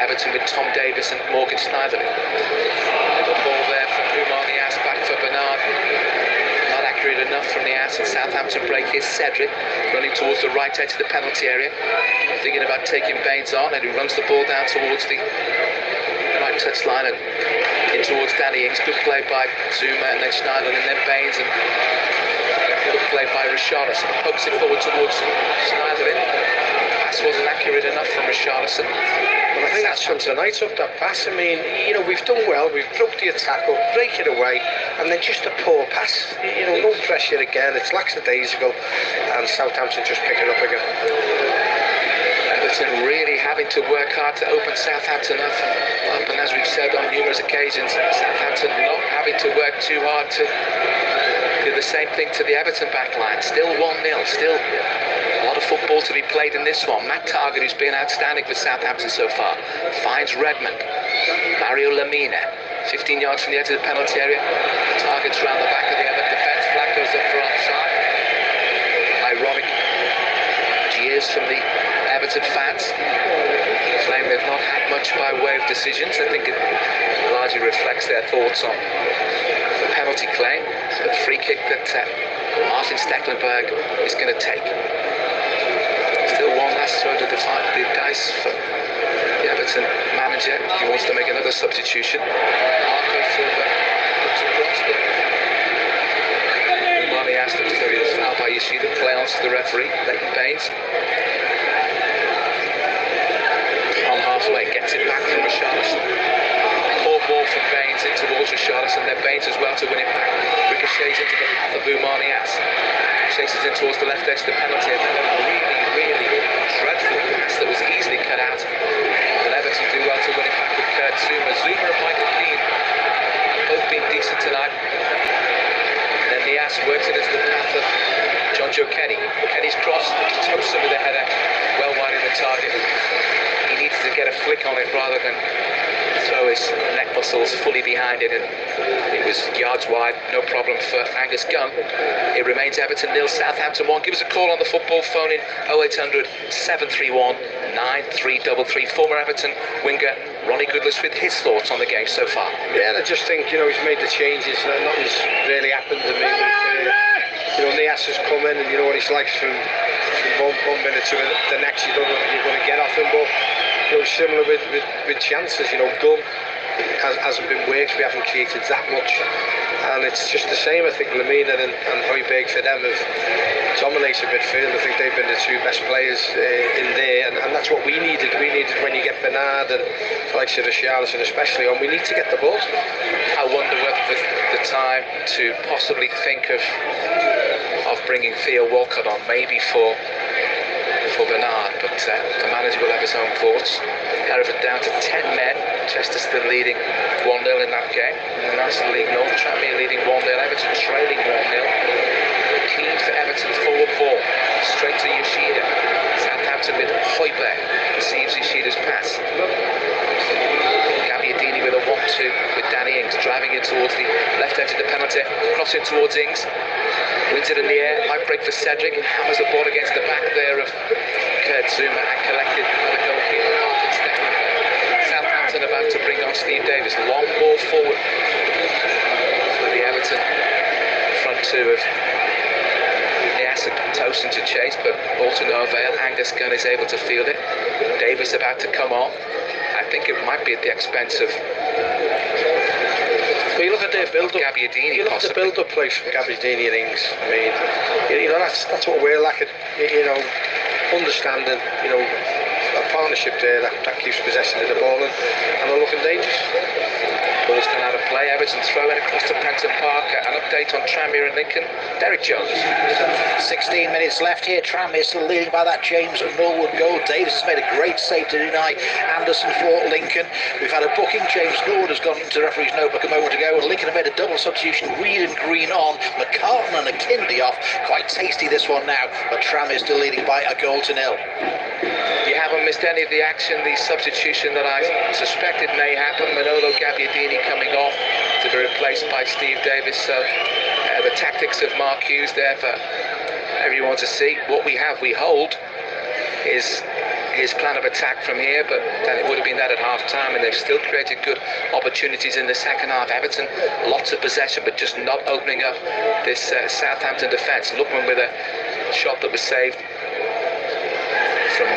[SPEAKER 2] Everton with Tom Davis and Morgan Schneiderlin. The ball there from Oumar Niasse, back for Bernard. Not accurate enough from Niasse, and Southampton break. Here's Cedric running towards the right edge of the penalty area. Thinking about taking Baines on, and he runs the ball down towards the right touchline and in towards Danny Ings. Good play by Zuma, and then Schneiderlin, and then Baines, and good play by Richarlison. Pokes it forward towards Schneiderlin. Pass wasn't accurate enough from Richarlison.
[SPEAKER 3] Well, I think that's from tonight up that pass. I mean, you know, we've done well. We've broke the attack up, break it away, and then just a poor pass. You know, no pressure again. It's lackadaisical, and Southampton just pick it up again.
[SPEAKER 2] Everton really having to work hard to open Southampton up, and as we've said on numerous occasions, Southampton not having to work too hard to do the same thing to the Everton backline. Still 1-0, still a lot of football to be played in this one. Matt Target, who's been outstanding for Southampton so far, finds Redmond. Mario Lamina, 15 yards from the edge of the penalty area. Target's round the back of the Everton defence. Flag goes up for offside. Ironic jeers from the Everton fans, claim they've not had much by way of decisions. I think it largely reflects their thoughts on the penalty claim, the free kick that Martin Stecklenburg is going to take. Still one last throw to the dice for the Everton manager. He wants to make another substitution. Marco Silva looks across the Oumar Niasse to carry this foul by Yoshida. Play on to the referee, Leighton Baines. On halfway, gets it back from Richarlison. Poor ball from Baines in towards Richarlison, then Baines as well to win it back. Ricochets into the path of Oumar Niasse. Chases in towards the left edge of the penalty, and then a really dreadful pass that was easily cut out. And Everton do well to win it back with Kurt Zuma. Zuma and Michael Keane Charleston with a header, well wide of the target. He needed to get a flick on it rather than throw his neck muscles fully behind it, and it was yards wide, no problem for Angus Gunn. It remains Everton 0, Southampton 1. Give us a call on the football phone in 0800 731 9333. Former Everton winger Ronnie Goodless with his thoughts on the game so far.
[SPEAKER 3] Yeah, I just think, he's made the changes. Nothing's really happened to me. Nias has come in, and you know what he's like from one minute to the next. You don't know what you're going to get off him, but similar with chances. Gunn hasn't been worked. We haven't created that much, and it's just the same. I think Lemina and Højbjerg for them have dominated midfield. I think they've been the two best players in there, and that's what we needed. We needed, when you get Bernard and like Richarlison especially on, we need to get the ball.
[SPEAKER 2] I wonder whether the time to possibly think of bringing Theo Walcott on, maybe for Bernard, but the manager will have his own thoughts. Hereford down to 10 men. Chester still leading 1-0 in that game. In the National League North, Tranmere leading 1-0. Everton trailing 1-0. Keen for Everton, forward ball straight to Yoshida. Southampton with Højbjerg receives Yoshida's pass. Gabbiadini with a 1-2 with Danny Ings driving in towards the left edge of the penalty, crossing towards Ings. Wins it in the air, high break for Cedric, hammers the ball against the back there of Kurt Zuma and collected by the goalkeeper Martin Stecklenburg. Southampton about to bring on Steve Davis, long ball forward for the Everton front two of Nias and Tosin to chase, but all to no avail. Angus Gunn is able to field it. Davis about to come on. I think it might be at the expense of
[SPEAKER 3] you look at their build-up.
[SPEAKER 2] Gabbiadini,
[SPEAKER 3] you look at the build-up play for Gabbiadini and Ings. I mean, that's what we're lacking. Understanding. A partnership there that keeps possession of the ball, and they're looking dangerous.
[SPEAKER 2] Ball's gone out of play. Everton throwing across to Prenton Park. An update on Tranmere and Lincoln. Derek Jones.
[SPEAKER 4] 16 minutes left here. Tranmere still leading by that James Norwood goal. Davis has made a great save to deny Anderson for Lincoln. We've had a booking. James Norwood has gone into the referee's notebook a moment ago, and Lincoln have made a double substitution. Reed and Green on, McCartan and Akindi off. Quite tasty this one now, but Tranmere still leading by a 1-0.
[SPEAKER 2] You haven't missed any of the action. The substitution that I suspected may happen. Manolo Gabbiadini coming off to be replaced by Steve Davis. So the tactics of Mark Hughes there for everyone to see. What we hold is his plan of attack from here, but then it would have been that at half-time, and they've still created good opportunities in the second half. Everton, lots of possession, but just not opening up this Southampton defence. Lookman with a shot that was saved from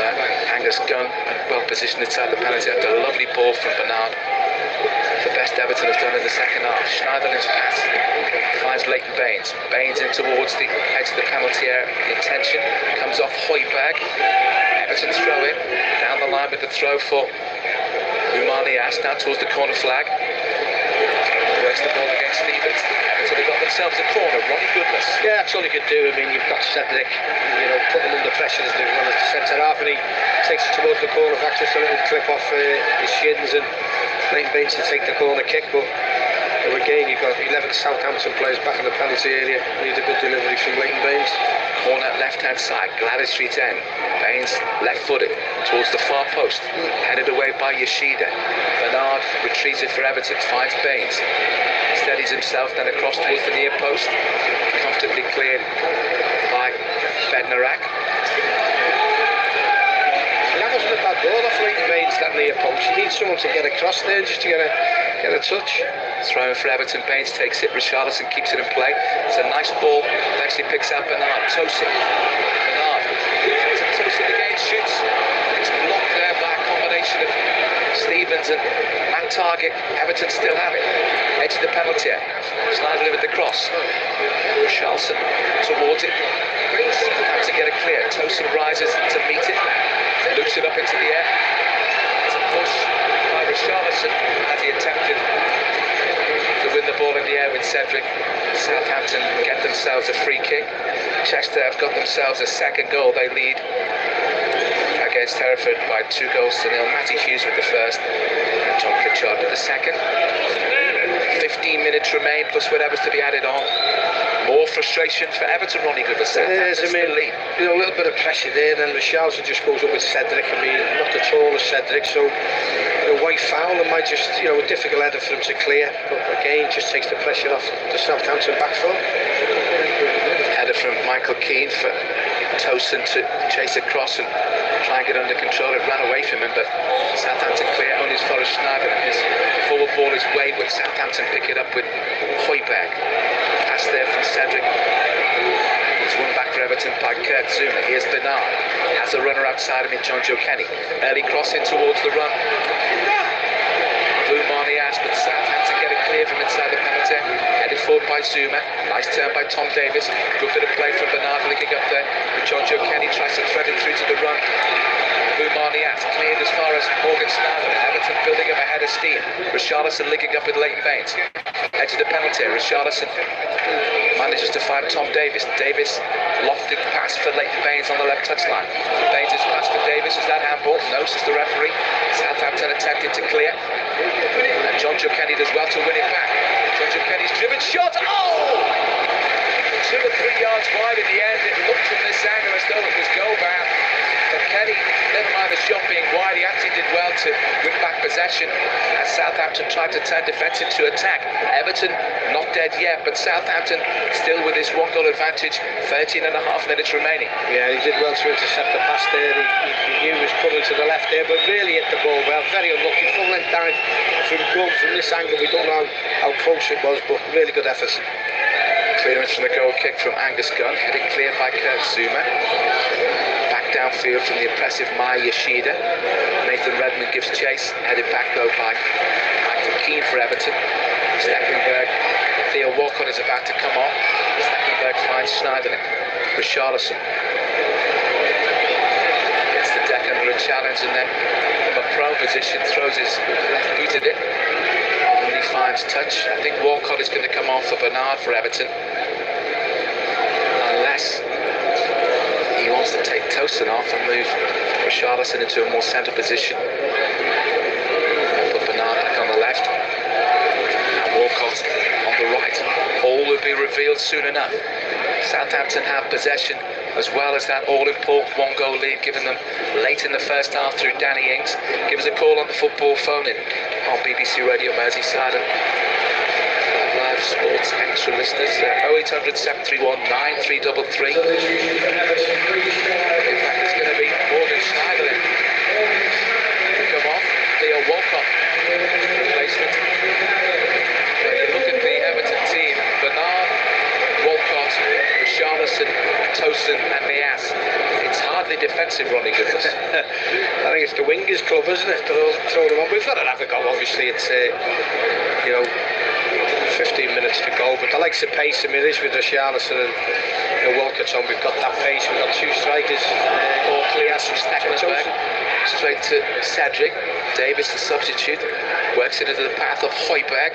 [SPEAKER 2] Angus Gunn, well positioned inside the penalty after a lovely ball from Bernard. The best Everton has done in the second half. Schneiderlin's pass finds Leighton Baines. Baines in towards the edge of the penalty area. The intention comes off Højbjerg. Everton throw in down the line with the throw for Umar Nias down towards the corner flag. Works the ball against Stevens. So they've got themselves a corner. Ronnie Goodless.
[SPEAKER 3] Yeah, that's all you could do. I mean, you've got Cedric, put him under pressure as the centre half, and he takes it towards the corner flag, just a little clip off his shins, and Leighton Baines to take the corner kick. But again, you've got 11 Southampton players back in the penalty area. Need a good delivery from Leighton Baines.
[SPEAKER 2] Corner left-hand side, Gladys Street end. Baines left-footed towards the far post, headed away by Yoshida. Bernard retreats it for Everton, finds Baines, steadies himself, then across towards the near post, comfortably cleared by Bednarak.
[SPEAKER 3] That wasn't a bad ball off Leighton Baines, that near post. You need someone to get across there just to get a touch.
[SPEAKER 2] Throw for Everton, Baines takes it, Richarlison keeps it in play. It's a nice ball, eventually picks out Bernard. Tosin, Bernard, Tosin again shoots. It's blocked there by a combination of Stevens and at target. Everton still have it. Edge of the penalty area. Schneiderlin with the cross. Richarlison towards it. Have to get it clear. Tosin rises to meet it. Loops it up into the air. It's a push by Richarlison as he attempted to win the ball in the air with Cedric. Southampton get themselves a free kick. Chester have got themselves a second goal. They lead against Hereford by 2 goals to 0. Matty Hughes with the first, and John Pritchard with the second. 15 minutes remain, plus whatever's to be added on. More frustration for Everton, Ronnie Goodwin.
[SPEAKER 3] There's a little bit of pressure there, then Richarlison just goes up with Cedric. I mean, not the tallest Cedric, so a white foul and might just, a difficult header for him to clear. But again, just takes the pressure off the Southampton back foot.
[SPEAKER 2] Header from Michael Keane for Tosin to chase across and try and get under control. It ran away from him, but Southampton clear only as far as Schneider. And his forward ball is wayward. Southampton pick it up with Højbjerg. Pass there from Cedric. It's won back for Everton by Kurt Zouma. Here's Bernard. Has a runner outside him in John Joe Kenny. Early crossing towards the run. Blue Marnias, but Southampton get it clear from inside the penalty. Headed forward by Zouma. Nice turn by Tom Davis. Good bit of play from Bernard linking up there. But John Joe Kenny tries to thread it through to the run. Blue Marnias cleared as far as Morgan Schneider. Everton building up ahead of steam. Richarlison linking up with Leighton Baines. Edge of the penalty. Richarlison manages to find Tom Davis. Davis lofted pass for Leighton Baines on the left touchline. Baines' pass for Davis. Is that handball? No, says the referee. Southampton attempted to clear. And John Joe Kenny does well to win it back. John Joe Kenny's driven shot. Oh! 2 or 3 yards wide in the end. It looked from this angle as though it was goal bound. But Kenny, never mind the shot being wide, he actually did well to win back possession as Southampton tried to turn defence into attack. Everton not dead yet, but Southampton still with this 1 goal advantage, 13 and a half minutes remaining.
[SPEAKER 3] Yeah, he did well to intercept the pass there. He knew he was coming to the left there, but really hit the ball well. Very unlucky. Full length dive from goal from this angle. We don't know how close it was, but really good effort.
[SPEAKER 2] Clearance from the goal kick from Angus Gunn, headed clear by Kurt Zouma. Back downfield from the impressive Maya Yoshida. Nathan Redmond gives chase, headed back though by Michael Keane for Everton. Steckenberg, Theo Walcott is about to come on. Steckenberg finds Schneiderlin. Richarlison gets the deck under a challenge and then from a prone position throws his left boot at it. He finds touch. I think Walcott is going to come on for Bernard for Everton, unless he wants to take Tosin off and move Richarlison into a more centre position. Put Bernard back on the left and Walcott on the right. All will be revealed soon enough. Southampton have possession as well as that all-important 1 goal lead given them late in the first half through Danny Ings. Give us a call on the football phone in on BBC Radio Merseyside and live sports extra listeners 0800 731 9333. In fact, it's going to be Morgan Schneiderlin to come off. Theo Walcott replacement. When you look at the Everton team, Bernard, Walcott, Richarlison, Tosin and Nias. It's hardly defensive, Ronnie Goodwin.
[SPEAKER 3] I think it's the wingers club, isn't it? They're all throwing them on. We've got to have a goal, obviously. It's 15 minutes to go, but the likes of pace, I mean, it is with Richarlison and Walcott on. We've got that pace, we've got 2 strikers.
[SPEAKER 2] All clear from Steckenberg. Straight to Cedric. Davis, the substitute, works it into the path of Højbjerg.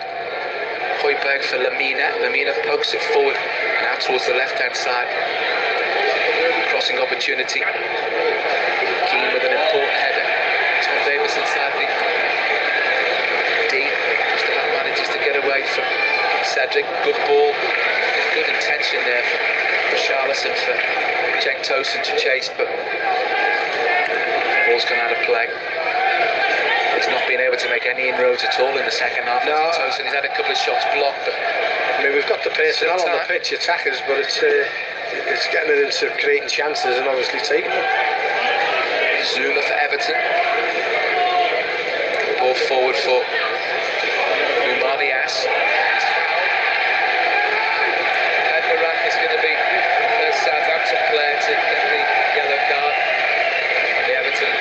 [SPEAKER 2] Højbjerg for Lamina. Lamina pokes it forward now towards the left-hand side. Crossing opportunity. Keane with an important header. Tom Davis inside the D. Just about manages to get away from Cedric. Good ball. Good intention there for Richarlison for Cenk Tosin to chase, but the ball's gone out of play. He's not been able to make any inroads at all in the second half.
[SPEAKER 3] No.
[SPEAKER 2] Tosin, he's had a couple of shots blocked, but
[SPEAKER 3] I mean, we've got the personnel on the pitch, attackers, but it's getting it into creating chances and obviously taking them.
[SPEAKER 2] Zouma for Everton. Ball forward for Umanias. Edgaran is going to be the first Southampton player to get the yellow card. And the Everton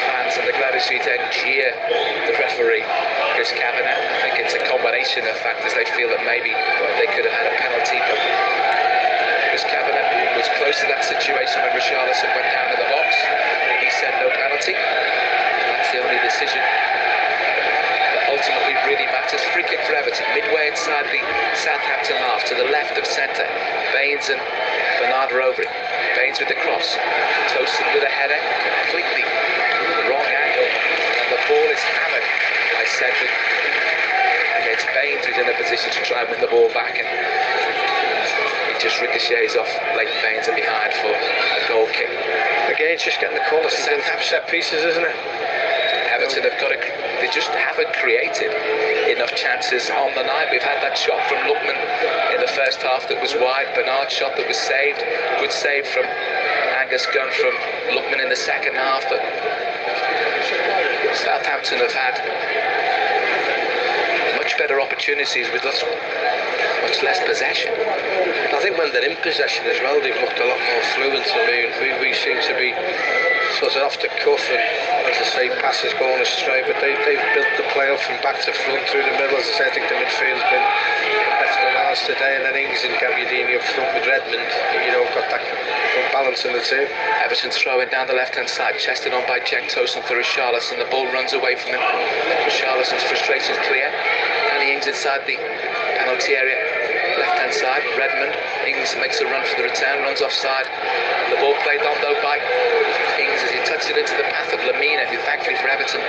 [SPEAKER 2] fans and the Gladys Street end cheer the referee, Chris Kavanagh. I think it's a combination of factors. They feel that maybe they could have had a penalty, but Chris Kavanagh was close to that situation when Richarlison went down to the box. He said no penalty. That's the only decision that ultimately really matters. Free kick for Everton, midway inside the Southampton half, to the left of centre. Baines and Bernard Rovering. Baines with the cross. Tosin with a header. Cedric against Baines, who's in a position to try and win the ball back, and he just ricochets off Leighton Baines and behind for a goal kick.
[SPEAKER 3] Again, it's just getting the corner set pieces, isn't it?
[SPEAKER 2] Everton have got they just haven't created enough chances on the night. We've had that shot from Lookman in the first half that was wide, Bernard's shot that was saved, good save from Angus Gunn from Lookman in the second half, but Southampton have had much better opportunities with us, much less possession.
[SPEAKER 3] I think when they're in possession as well, they've looked a lot more fluent. I mean, we seem to be sort of off the cuff and, as I say, passes going astray, but they've built the play up from back to front through the middle. As I say, I think the midfield's been better than ours today, and then Ings and Gabbiadini up front with Redmond, you know, got that good balance in the two.
[SPEAKER 2] Everton throwing down the left-hand side, chested on by Cenk Tosun for Richarlison. The ball runs away from him. Richarlison's frustration's clear. Danny Ings inside the penalty area, left-hand side. Redmond, Ings makes a run for the return, runs offside. The ball played on though by Ings as he touched it into the path of Lamina, who thankfully for Everton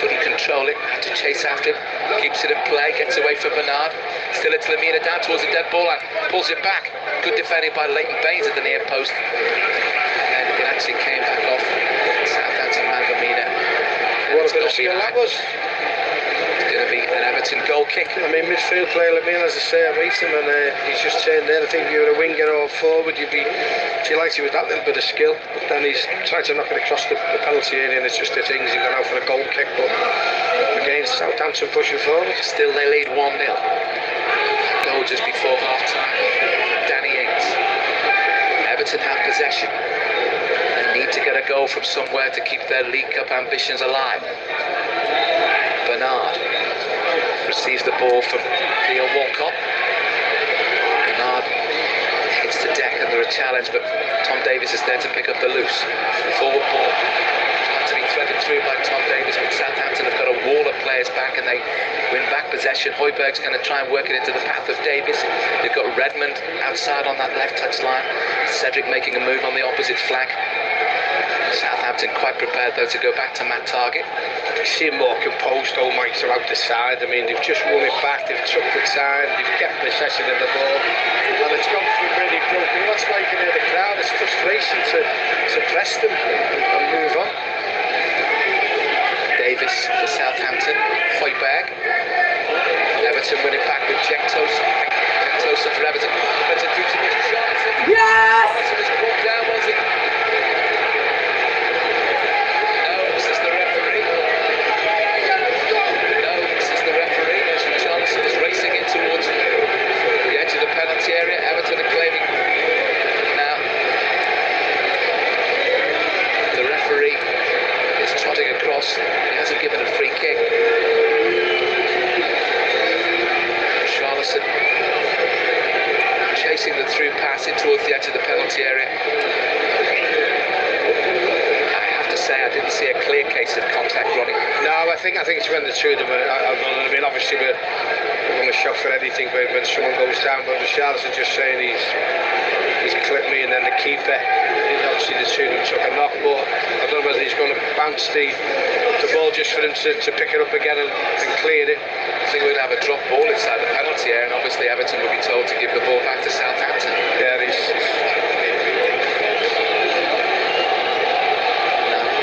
[SPEAKER 2] couldn't control it, had to chase after him, keeps it in play, gets away from Bernard. Still it's Lamina down towards the dead ball and pulls it back. Good defending by Leighton Baines at the near post. And it actually came back off Southampton man Lamina.
[SPEAKER 3] What a bit of skill that was.
[SPEAKER 2] It's going to be an Everton goal kick.
[SPEAKER 3] I mean, midfield player Lamina, as I say, I rate him, and he's just turned there. I think if you were a winger or forward, if you liked it with that little bit of skill, but then he's tried to knock it across the penalty area, and it's just the things he got out for a goal kick. But again, Southampton pushing forward.
[SPEAKER 2] Still they lead 1-0. Goal just before half time. Danny Ings. Everton have possession. They need to get a goal from somewhere to keep their League Cup ambitions alive. Bernard receives the ball from Theo Walcott. Bernard hits the deck under a challenge, but Tom Davies is there to pick up the loose. Forward ball trying to be threaded through by Tom Davies, but Southampton have got a wall of players back and they win back possession. Højbjerg's going to try and work it into the path of Davies. They've got Redmond outside on that left touch line. Cedric making a move on the opposite flank. Southampton quite prepared though to go back to Matt Target.
[SPEAKER 3] You see him more composed, Mike, throughout the side. I mean, they've just won it back, they've took the time, they've kept possession of the ball, and it's gone through really broken. That's why you can hear the crowd. It's frustration to press them and move on.
[SPEAKER 2] Davis for Southampton. Højbjerg. Everton winning back with Cenk Tosun. Cenk Tosun for Everton. Everton through to Richarlison.
[SPEAKER 1] Yes!
[SPEAKER 2] Everton was brought down, was he? Towards the edge of the penalty area. Everton are claiming now. The referee is trotting across. He hasn't given a free kick. Richarlison chasing the through pass in towards the edge of the penalty area. I have to say I didn't see a clear case of contact, Ronnie.
[SPEAKER 3] No, I think it's when the two of them are, I mean, obviously we're going to shock for anything when someone goes down, but Richarlison just saying he's clipped me, and then the keeper, obviously the two of them took a knock, but I don't know whether he's going to bounce the ball just for him to pick it up again and clear it.
[SPEAKER 2] I think we're going to have a drop ball inside the penalty area, and obviously Everton will be told to give the ball back to Southampton.
[SPEAKER 3] Yeah,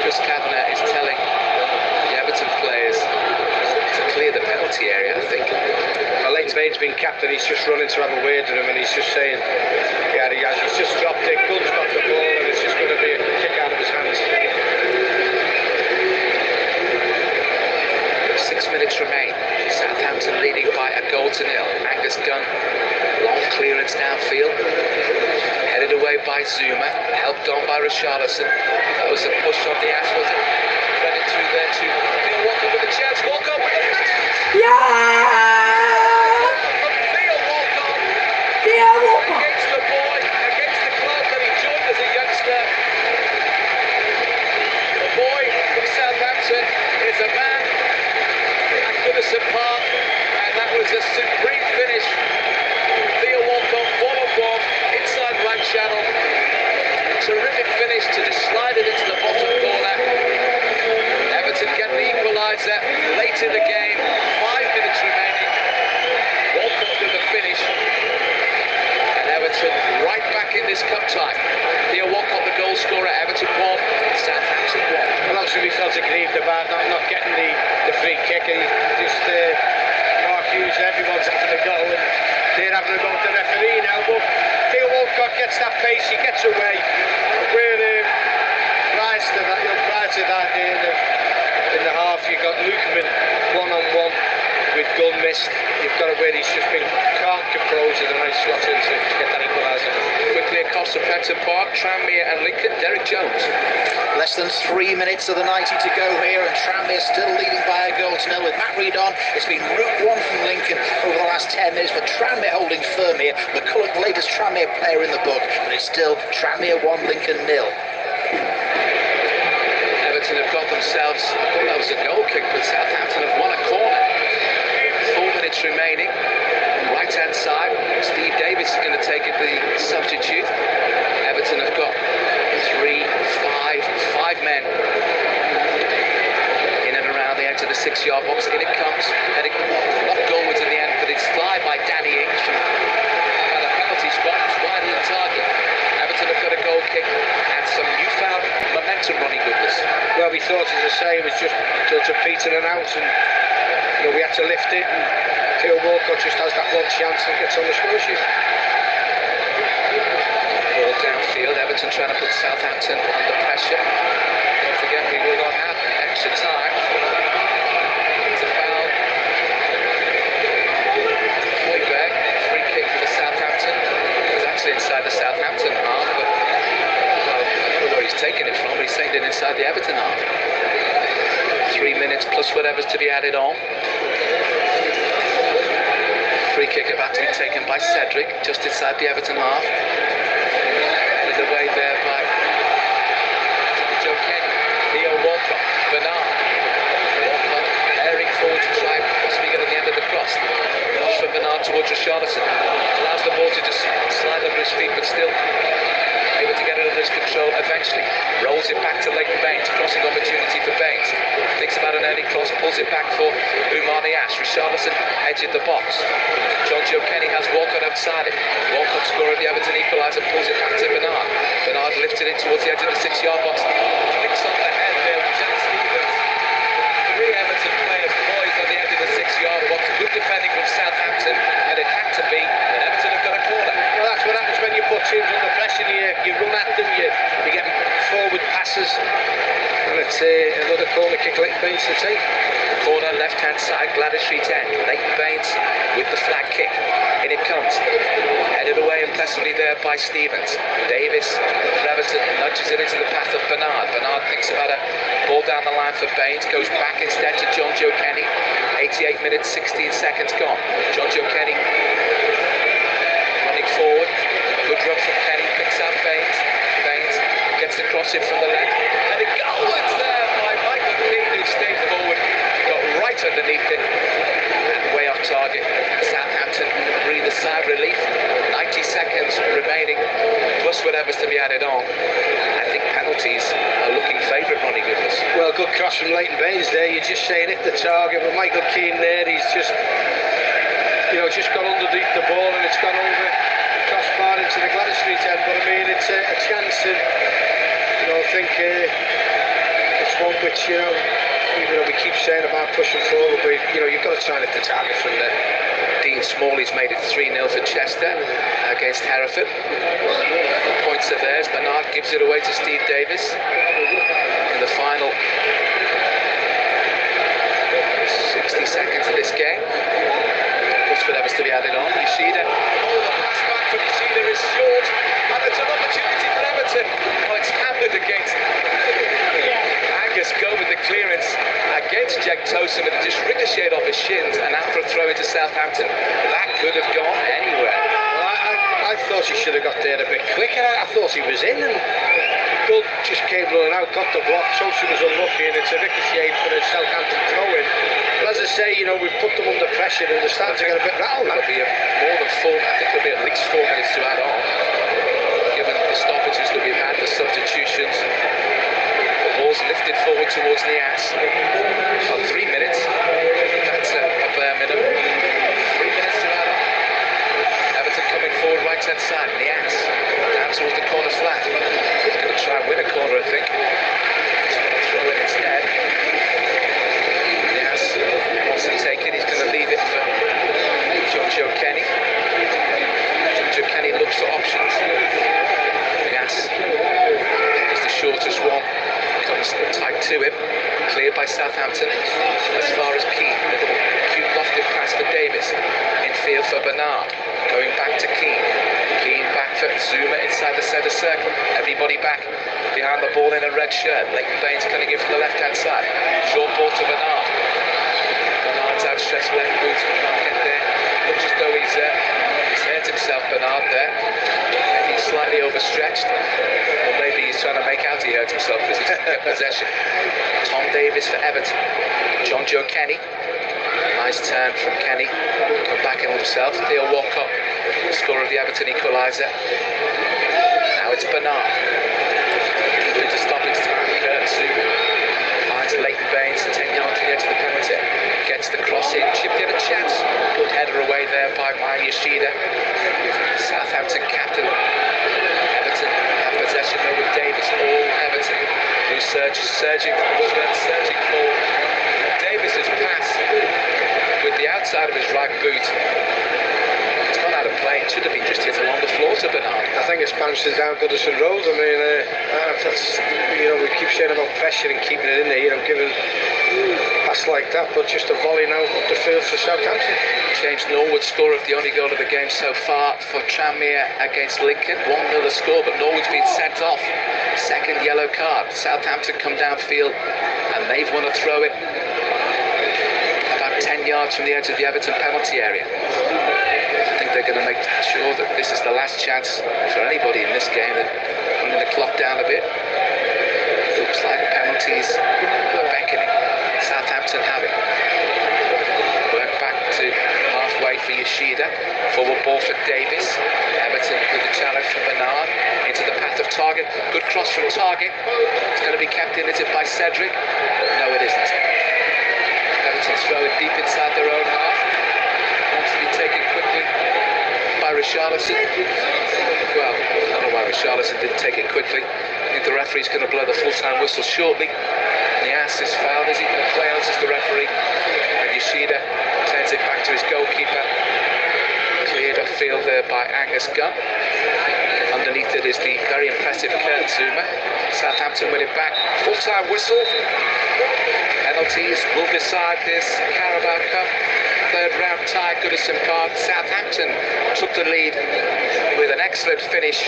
[SPEAKER 2] Chris Kavanagh is telling the Everton players to clear the penalty area, I think.
[SPEAKER 3] Well, Leighton Baines being captain, he's just running to have a word with him, and he's just saying, yeah, he's just dropped it, Gunn's got the ball, and it's just going to be a kick out of his hands.
[SPEAKER 2] 6 minutes remain. Southampton leading by 1-0. Angus Gunn, long clearance downfield, headed away by Zuma, helped on by Richarlison. That was a push on the ass, was it? Running through there to Theo Walcott with a chance. Walcott with it. Theo Walcott. Against the boy, against the club that he joined as a youngster. The boy from Southampton is a man at Goodison Park, and that was a supreme finish. Theo Walcott, 1-on-1, inside right channel. Terrific finish to just slide it into the bottom corner. Everton get the equaliser late in the game.
[SPEAKER 3] grieved about not getting the free kick, and just Mark Hughes, everyone's having a go, and they're having a go at the referee now. But Theo Walcott gets that pace, he gets away. We're prior to that in the half, you got Lukeman one-on-one with goal missed. You've got it where he's just been calm, composed, and a nice slot in to get that equaliser.
[SPEAKER 2] Quickly across Southampton Park, Tranmere and Lincoln, Derek Jones.
[SPEAKER 4] Less than 3 minutes of the 90 to go here, and Tranmere still leading by a goal to nil with Matt Reid on. It's been route one from Lincoln over the last 10 minutes, but Tranmere holding firm here. McCulloch, the latest Tranmere player in the book, but it's still Tranmere 1, Lincoln 0.
[SPEAKER 2] Everton have got themselves, I thought that was a goal kick, but Southampton have won a corner. 4 minutes remaining. Right hand side, Steve Davis is going to take it, the substitute. Everton have got 5 men in and around the edge of the 6-yard box. In it comes, heading not goalwards in the end, but it's fly by Danny Ings from the penalty spot. It's wide on target. Everton have got a goal kick and some newfound momentum running goodness.
[SPEAKER 3] Well, we thought, as I say, it was just sort of petering out, and we had to lift it, and Theo Walcott just has that one chance and gets on the score sheet.
[SPEAKER 2] Ball downfield, Everton trying to put Southampton under pressure. Don't forget, we will not have extra time. It's a foul. Hoiberg, free kick for Southampton. It was actually inside the Southampton half, but well, I don't know where he's taking it from, but he's taking it inside the Everton half. 3 minutes plus whatever's to be added on. Free kick about to be taken by Cedric, just inside the Everton half. Headed away there by Joe Kenny, Theo Walcott, Bernard. Walcott airing forward to try possibly get on the end of the cross. Cross from Bernard towards Richarlison. Allows the ball to just slide under his feet, but still able to get it under his control eventually. Rolls it back to Leighton Baines, crossing opportunity for Baines. Thinks about an early cross, pulls it back for Umar Niasse. Richarlison edged the box. John Joe Kenny has Walcott outside it. Walcott scoring the Everton equaliser, pulls it back to Bernard. Bernard lifted it towards the edge of the 6-yard box. Picks on the head there with Jack Stevens. 3 Everton players poised on the edge of the 6-yard box. Good defending from Southampton, and it had to be, and Everton have got a corner.
[SPEAKER 3] Well, that's what happens when you put teams under pressure. You run at them, you get forward passes, and it's another corner kick Leighton Baines to take.
[SPEAKER 2] Corner left-hand side, Gladys Street end. Leighton Baines with the flag kick. In it comes. Headed away impressively there by Stevens. Davis, Everton nudges it into the path of Bernard. Bernard thinks about a ball down the line for Baines. Goes back instead to John Joe Kenny. 88 minutes, 16 seconds gone. John Joe Kenny running forward. Good run from Kenny. Picks out Baines. Baines gets the cross in from the left. And it goes there by Michael Keane, who stayed forward. Got right underneath it. And way off target. Southampton breathe a sigh of relief. 90 seconds remaining, plus whatever's to be added on. I think penalties are looking favourite, Ronnie Goodness.
[SPEAKER 3] Well, good cross from Leighton Baines there. You're just saying hit the target, but Michael Keane there, he's just gone underneath the ball, and it's gone over crossbar into the Gladys Street end. But I mean, it's a chance, and I think it's one which even though we keep saying about pushing forward, but you've got to try and hit the target from there.
[SPEAKER 2] Dean Smalley's made it 3-0 for Chester against Hereford. The points are theirs. Bernard gives it away to Steve Davis in the final 60 seconds of this game. Plus whatever's to be added on. Yoshida. Oh, the pass back from Yoshida is short, and it's an opportunity for Everton. Oh, it's hammered against Angus Go with the clearance against Jake Tosin, but it just ricocheted off his shins, and after a throw into Southampton, that could have gone anywhere.
[SPEAKER 3] Well, I thought he should have got there a bit quicker. I thought he was in, and Gould just came running out, got the block. Tosin was unlucky, and it's a ricochet for the Southampton throw-in. But as I say, we've put them under pressure, and they're starting to get a bit rattled.
[SPEAKER 2] That'll be more than 4. I think there'll be at least 4 minutes to add on, given the stoppages that we've had, the substitutions. Ball's lifted forward towards Niasse. For 3 minutes. That's a bare minimum. 3 minutes to add on. Everton coming forward right hand side. Niasse down towards the corner flat. He's going to try and win a corner, I think. He's going to throw in instead. to him. Cleared by Southampton as far as Keane. A little cute lofted pass for Davis. Infield for Bernard. Going back to Keane. Keane back for Zuma inside the centre circle. Everybody back behind the ball in a red shirt. Leighton Baines coming in from the left-hand side. Short ball to Bernard. Bernard's outstretched left boot. Can't get there. Looks as though he's hurt himself, Bernard, there. Maybe he's slightly overstretched. Or maybe he's trying to make out he hurt himself because he's got possession. Tom Davis for Everton. John Joe Kenny. Nice turn from Kenny. Come back in himself. Theo Walcott, scorer of the Everton equaliser. Now it's Bernard. Keeping to stoppage time. Kurt Zuma. Finds Leighton Baines 10 yards to the edge of the penalty. Gets the cross in. Chipped in a chance. Good header away there by Maya Yoshida. Southampton captain. Everton have possession though with Davis. All Everton. Who surging forward. Davis's pass with the outside of his right boot. It's gone out of play. It should have been just hit along the floor to Bernard.
[SPEAKER 3] I think it's bouncing down Goodison Road. I mean, that's, we keep saying about pressure and keeping it in there, giving pass like that, but just a volley now up the field for Southampton.
[SPEAKER 2] James Norwood, scorer of the only goal of the game so far for Tranmere against Lincoln. 1-0 the score, but Norwood's been sent off. Second yellow card. Southampton come downfield and they've won a throw in. 10 yards from the edge of the Everton penalty area. I think they're going to make sure that this is the last chance for anybody in this game, that running the clock down a bit. Looks like penalties are beckoning. Southampton have it. Work back to halfway for Yoshida. Forward ball for Davis. Everton with the challenge from Bernard. Into the path of Target. Good cross from Target. It's going to be kept in, is it, by Cedric? No, it isn't. Everton's throwing deep inside their own half. Wants to be taken quickly by Richarlison. Well, I don't know why Richarlison didn't take it quickly. I think the referee's going to blow the full-time whistle shortly. And the ass is fouled. Is he going to play out as the referee? And Yoshida turns it back to his goalkeeper. Cleared upfield there by Angus Gunn. Underneath it is the very impressive Kurt Zuma. Southampton win it back. Full-time whistle. Penalties will decide this Carabao Cup third round tie at Goodison Park. Southampton took the lead with an excellent finish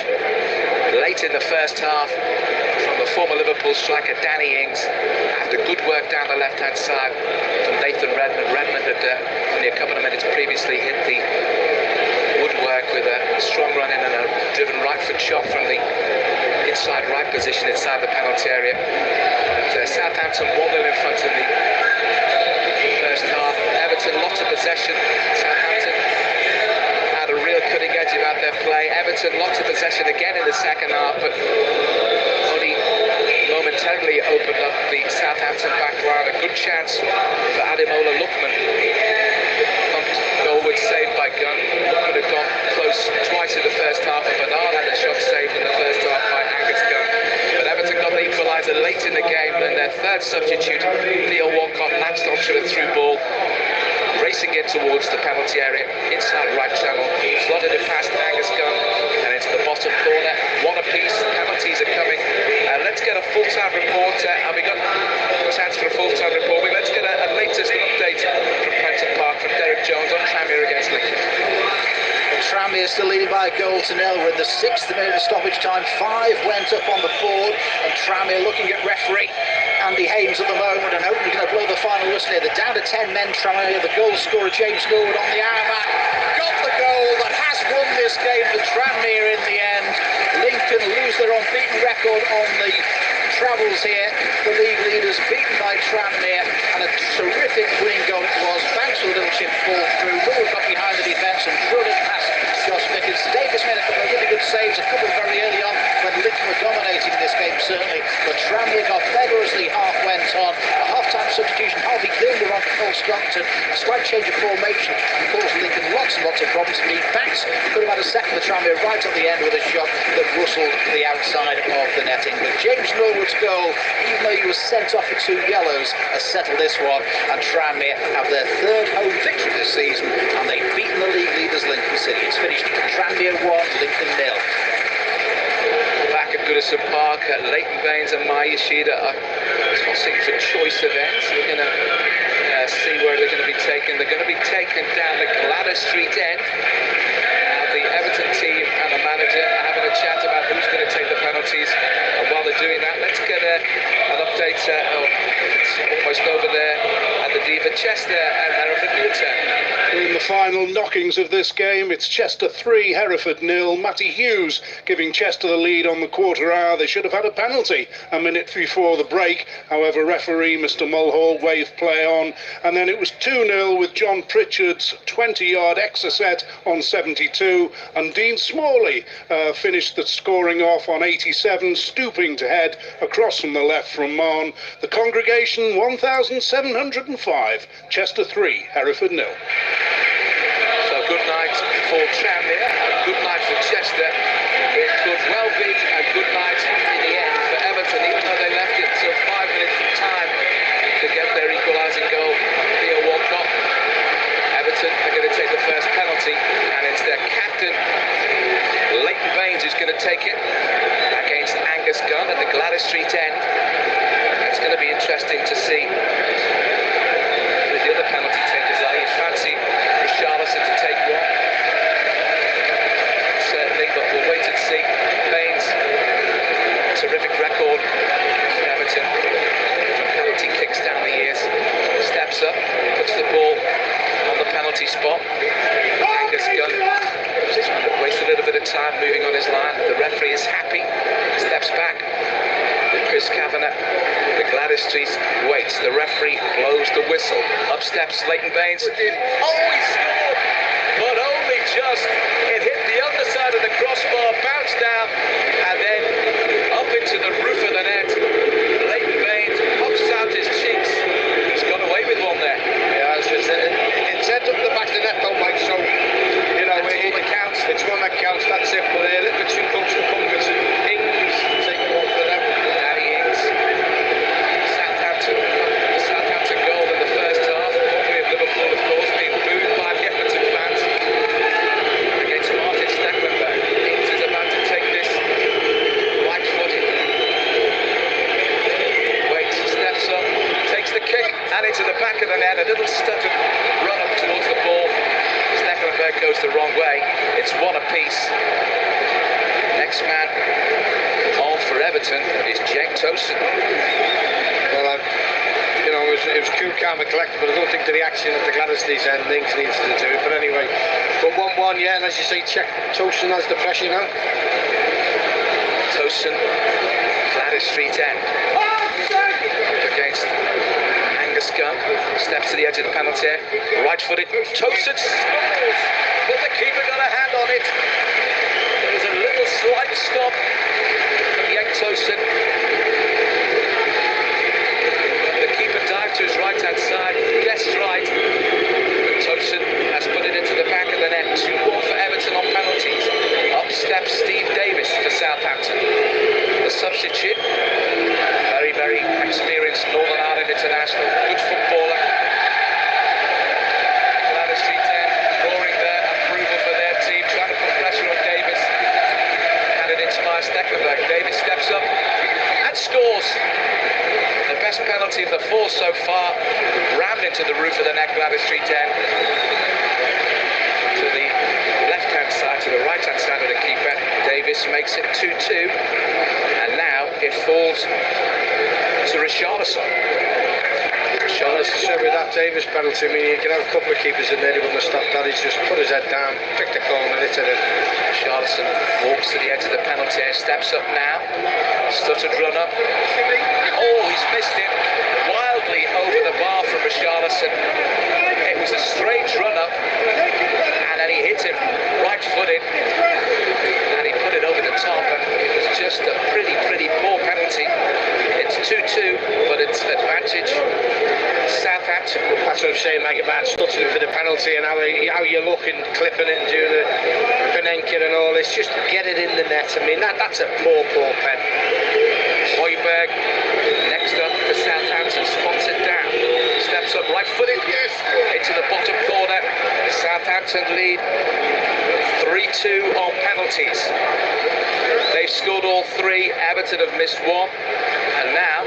[SPEAKER 2] late in the first half from the former Liverpool striker Danny Ings after good work down the left hand side from Nathan Redmond. Redmond had only a couple of minutes previously hit the woodwork with a strong run in and a driven right foot shot from the inside right position inside the penalty area. Southampton 1-0 in front in the first half. Everton lots of possession. Southampton had a real cutting edge about their play. Everton lots of possession again in the second half, but only momentarily opened up the Southampton back line. A good chance for Ademola Lookman. Goal saved by Gunn. Could have gone close twice in the first half, and Bernard had a shot saved in the first half by Angus Gunn. But Everton got the equaliser late in the game, and their third substitute, Theo Walcott, latched onto a through ball, racing in towards the penalty area, inside right channel, slotted it past Angus Gunn, and into the bottom corner. One apiece, penalties are coming. Let's get a full-time report, and we got a chance for a full-time report. Let's get a latest update from Prenton Park from Derek Jones on Tranmere against Lincoln.
[SPEAKER 4] Tranmere still leading by a goal to nil. We're in the 6th minute of stoppage time. 5 went up on the board, and Tranmere looking at referee Andy Hames at the moment, and hoping he's going to blow the final whistle here. They're down to 10 men. Tranmere, the goal scorer James Norwood on the hour mark, got the goal that has won this game for Tranmere in the end. Lincoln lose their unbeaten record on the travels here. The league leaders beaten by Tranmere, and a terrific winning goal it was. Thanks to a little chip ball through. Norwood got behind the defence and brilliant pass. Josh Vickers. Davis made a couple of really good saves, a couple very early on when Lincoln were dominating this game, certainly. But Tranmere got better as the half went on. A half-time substitution, Harvey Gilder on for Paul Stockton. A slight change of formation, and caused Lincoln lots and lots of problems. But he backs, could have had a second for Tranmere right at the end with a shot that rustled the outside of the netting. But James Norwood's goal, even though he was sent off for 2 yellows, has settled this one. And Tranmere have their 3rd home victory this season, and they've beaten the league leaders Lincoln City. It's finished Tranmere 1, Lincoln 0.
[SPEAKER 2] Back at Goodison Park, Leighton Baines and Maya Yoshida are tossing for choice events. We're going to see where they're going to be taken. They're going to be taken down the Gladys Street end. The Everton team and the manager are having a chat about who's going to take the penalties. And while they're doing that, let's get an update. It's almost over there at the Diva Chester and Hereford Newton.
[SPEAKER 8] In the final knockings of this game, it's Chester 3, Hereford 0. Matty Hughes giving Chester the lead on the quarter hour. They should have had a penalty a minute before the break. However, referee Mr Mulhall waved play on. And then it was 2-0 with John Pritchard's 20-yard extra set on 72. And Dean Smalley finished the scoring off on 87, stooping to head across from the left from Marn. The congregation 1,705. Chester 3, Hereford 0.
[SPEAKER 2] So good night for Tranmere, a good night for Chester. It could well be a good night in the end for Everton, even though they left it till 5 minutes from time to get their equalising goal via Walcott. Everton are going to take the first penalty, and it's their captain, Leighton Baines, who's going to take it against Angus Gunn at the Gladys Street end. It's going to be interesting to see who the other penalty takers are. You fancy Richarlison to take one, certainly, but we'll wait and see. Baines, terrific record for Everton from penalty kicks down the years. Steps up, puts the ball on the penalty spot. Angus Gunn just trying to waste a little bit of time moving on his line. The referee is happy, steps back. Chris Kavanagh, the Gladys Street waits. The referee blows the whistle. Up steps Leighton Baines. Oh, he scored! But only just. It hit the underside of the crossbar, bounced down, and then up into the roof of the net. Leighton Baines pops out his cheeks. He's got away with one there.
[SPEAKER 3] Yeah, it's set up the back of the net though, Mike, so, you know, it counts. It's one that counts, that's it. But a little bit too close to Cumberton. Ings taking one for them. Southampton goal in the first half. Hopefully of Liverpool, of course, being booed by the Everton fans against Martin Stecklenburg. Ings is about to take this right-footed. Waits, steps up, takes the kick, and into the back of the net. A little stuttered run up towards the ball. Stecklenburg goes the wrong way. It's one apiece. Next man on for Everton is Jake Tosin. Well, you know, it was cool, calm and collected, but I don't think the reaction at the Gladys Street end needs to do it. But anyway, but 1-1, yeah, and as you say, check Tosin has the pressure now.
[SPEAKER 2] Tosin, Gladys Street end. Up against Angus Gunn. Steps to the edge of the penalty area. Right-footed. Tosin scores, but the keeper got a hand on it. There was a little slight stop from Jake Tosin. To his right-hand side, guessed right, but Tosin has put it into the back of the net. 2-1 for Everton on penalties. Up steps Steve Davis for Southampton. The substitute, very, very experienced Northern Ireland international, good footballer. Gladys Street end, roaring their approval for their team, trying to put pressure on Davis. Handed into by Stecklenburg. Davis steps up and scores. The best penalty of the 4 so far, rammed into the roof of the net, Gladys Street end. To the left-hand side, to the right-hand side of the keeper. Davis makes it 2-2, and now it falls to Richarlison.
[SPEAKER 3] With that Davis penalty, I mean, you can have a couple of keepers in there, he wouldn't have stopped that. He's just put his head down, picked the corner, hit it in.
[SPEAKER 2] Richarlison walks to the edge of the penalty area, steps up now, stuttered run up. Oh, he's missed it wildly over the bar from Richarlison. It was a strange run up, and then he hit him right-footed, and he put it over the top, and it was just a pretty poor penalty. It's 2-2, but it's advantage Southampton.
[SPEAKER 3] That's what I'm saying, like, about stuttering for the penalty and how you look and clipping it and doing the Benenka and all this. Just get it in the net. I mean, that's a poor pen.
[SPEAKER 2] Hoiberg, next up for Southampton, spots it down. Steps up right-footed, into the bottom corner. Southampton lead 3-2 on penalties. They've scored all 3. Everton have missed 1. And now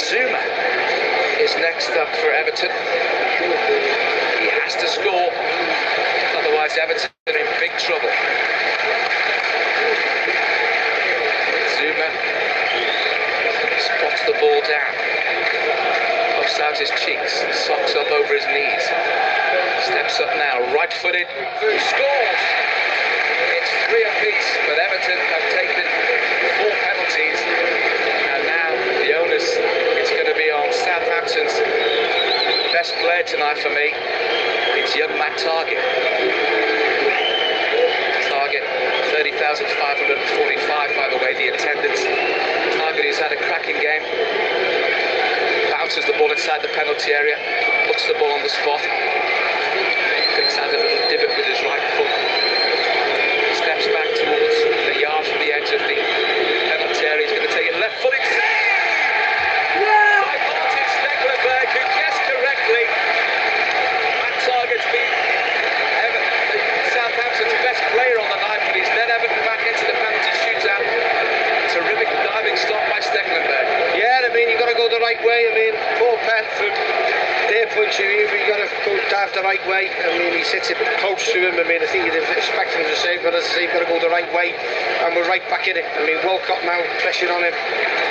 [SPEAKER 2] Zuma is next up for Everton. He has to score, otherwise Everton are in big trouble. Zuma spots the ball down, puffs out his cheeks, socks up over his knees, steps up now, right-footed, scores! It's 3 apiece, but Everton have taken 4 penalties, and now the onus is going to be on Southampton's best player tonight for me. It's young Matt Targett. Targett, 30,545 by the way, the attendance. Targett has had a cracking game. Bounces the ball inside the penalty area, puts the ball on the spot, picks out a little divot with his right foot, steps back towards the yard from the edge of the penalty area. He's going to take it left-footed. By Martin Stekelenburg, who guessed correctly. Matt Targett's been Southampton's best player on the night, but he's led Everton back into the penalty shootout. Terrific diving stop by Stekelenburg.
[SPEAKER 3] Yeah, I mean, you've got to go the right way. I mean, poor Penn, from their point of view, you've got to go dive the right way. I mean, he sits it close to him. I mean, I think you'd expect him to save, but as I say, you've got to go the right way. And we're right back in it. I mean, Walcott now, pressure on him.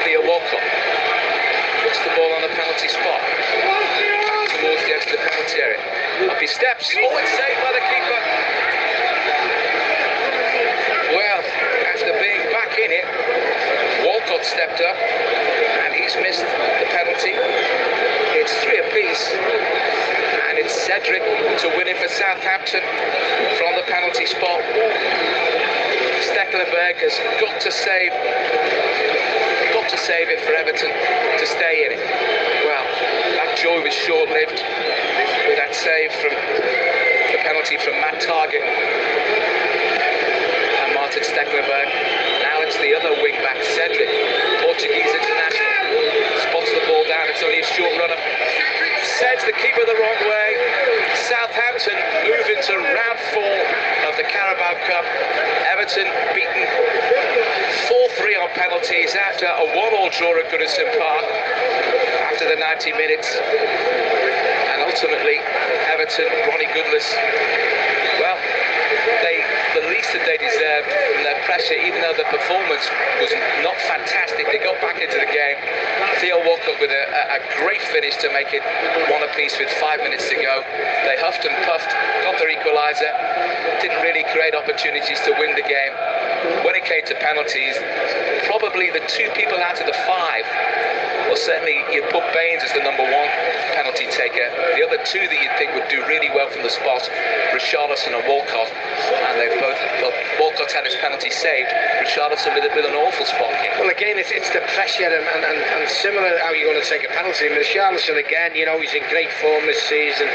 [SPEAKER 2] Theo Walcott puts the ball on the penalty spot. Back towards the edge of the penalty area. Up he steps. Oh, it's saved by the keeper. Well, after being back in it, Walcott stepped up and he's missed the penalty. It's 3 apiece, and it's Cedric to win it for Southampton from the penalty spot. Stekelenburg has got to save it for Everton to stay in it. Well, that joy was short-lived with that save from the penalty from Matt Targett and Martin Stekelenburg. Now it's the other wing-back, Cedric, Portuguese international. Spots the ball down, it's only a short runner. Sends the keeper the wrong way. Southampton move into round 4 of the Carabao Cup. Everton beaten 4-3 on penalties after a 1-1 draw at Goodison Park after the 90 minutes. And ultimately, Everton, Ronnie Goodless, well, the least that they deserved from their pressure, even though the performance was not fantastic. They got back into the game. Theo Walcott with a great finish to make it 1 apiece with 5 minutes to go. They huffed and puffed, got their equaliser, didn't really create opportunities to win the game. When it came to penalties, probably the 2 people out of the 5, well, certainly you'd put Baines as the number 1 penalty taker. The other 2 that you'd think would do really well from the spot, Richarlison and Walcott, and they've both, well, Walcott's had his penalty saved, Richarlison with an awful spot kick.
[SPEAKER 3] Well, again, it's the pressure and similar how you're going to take a penalty. I mean, Richarlison, again, you know, he's in great form this season.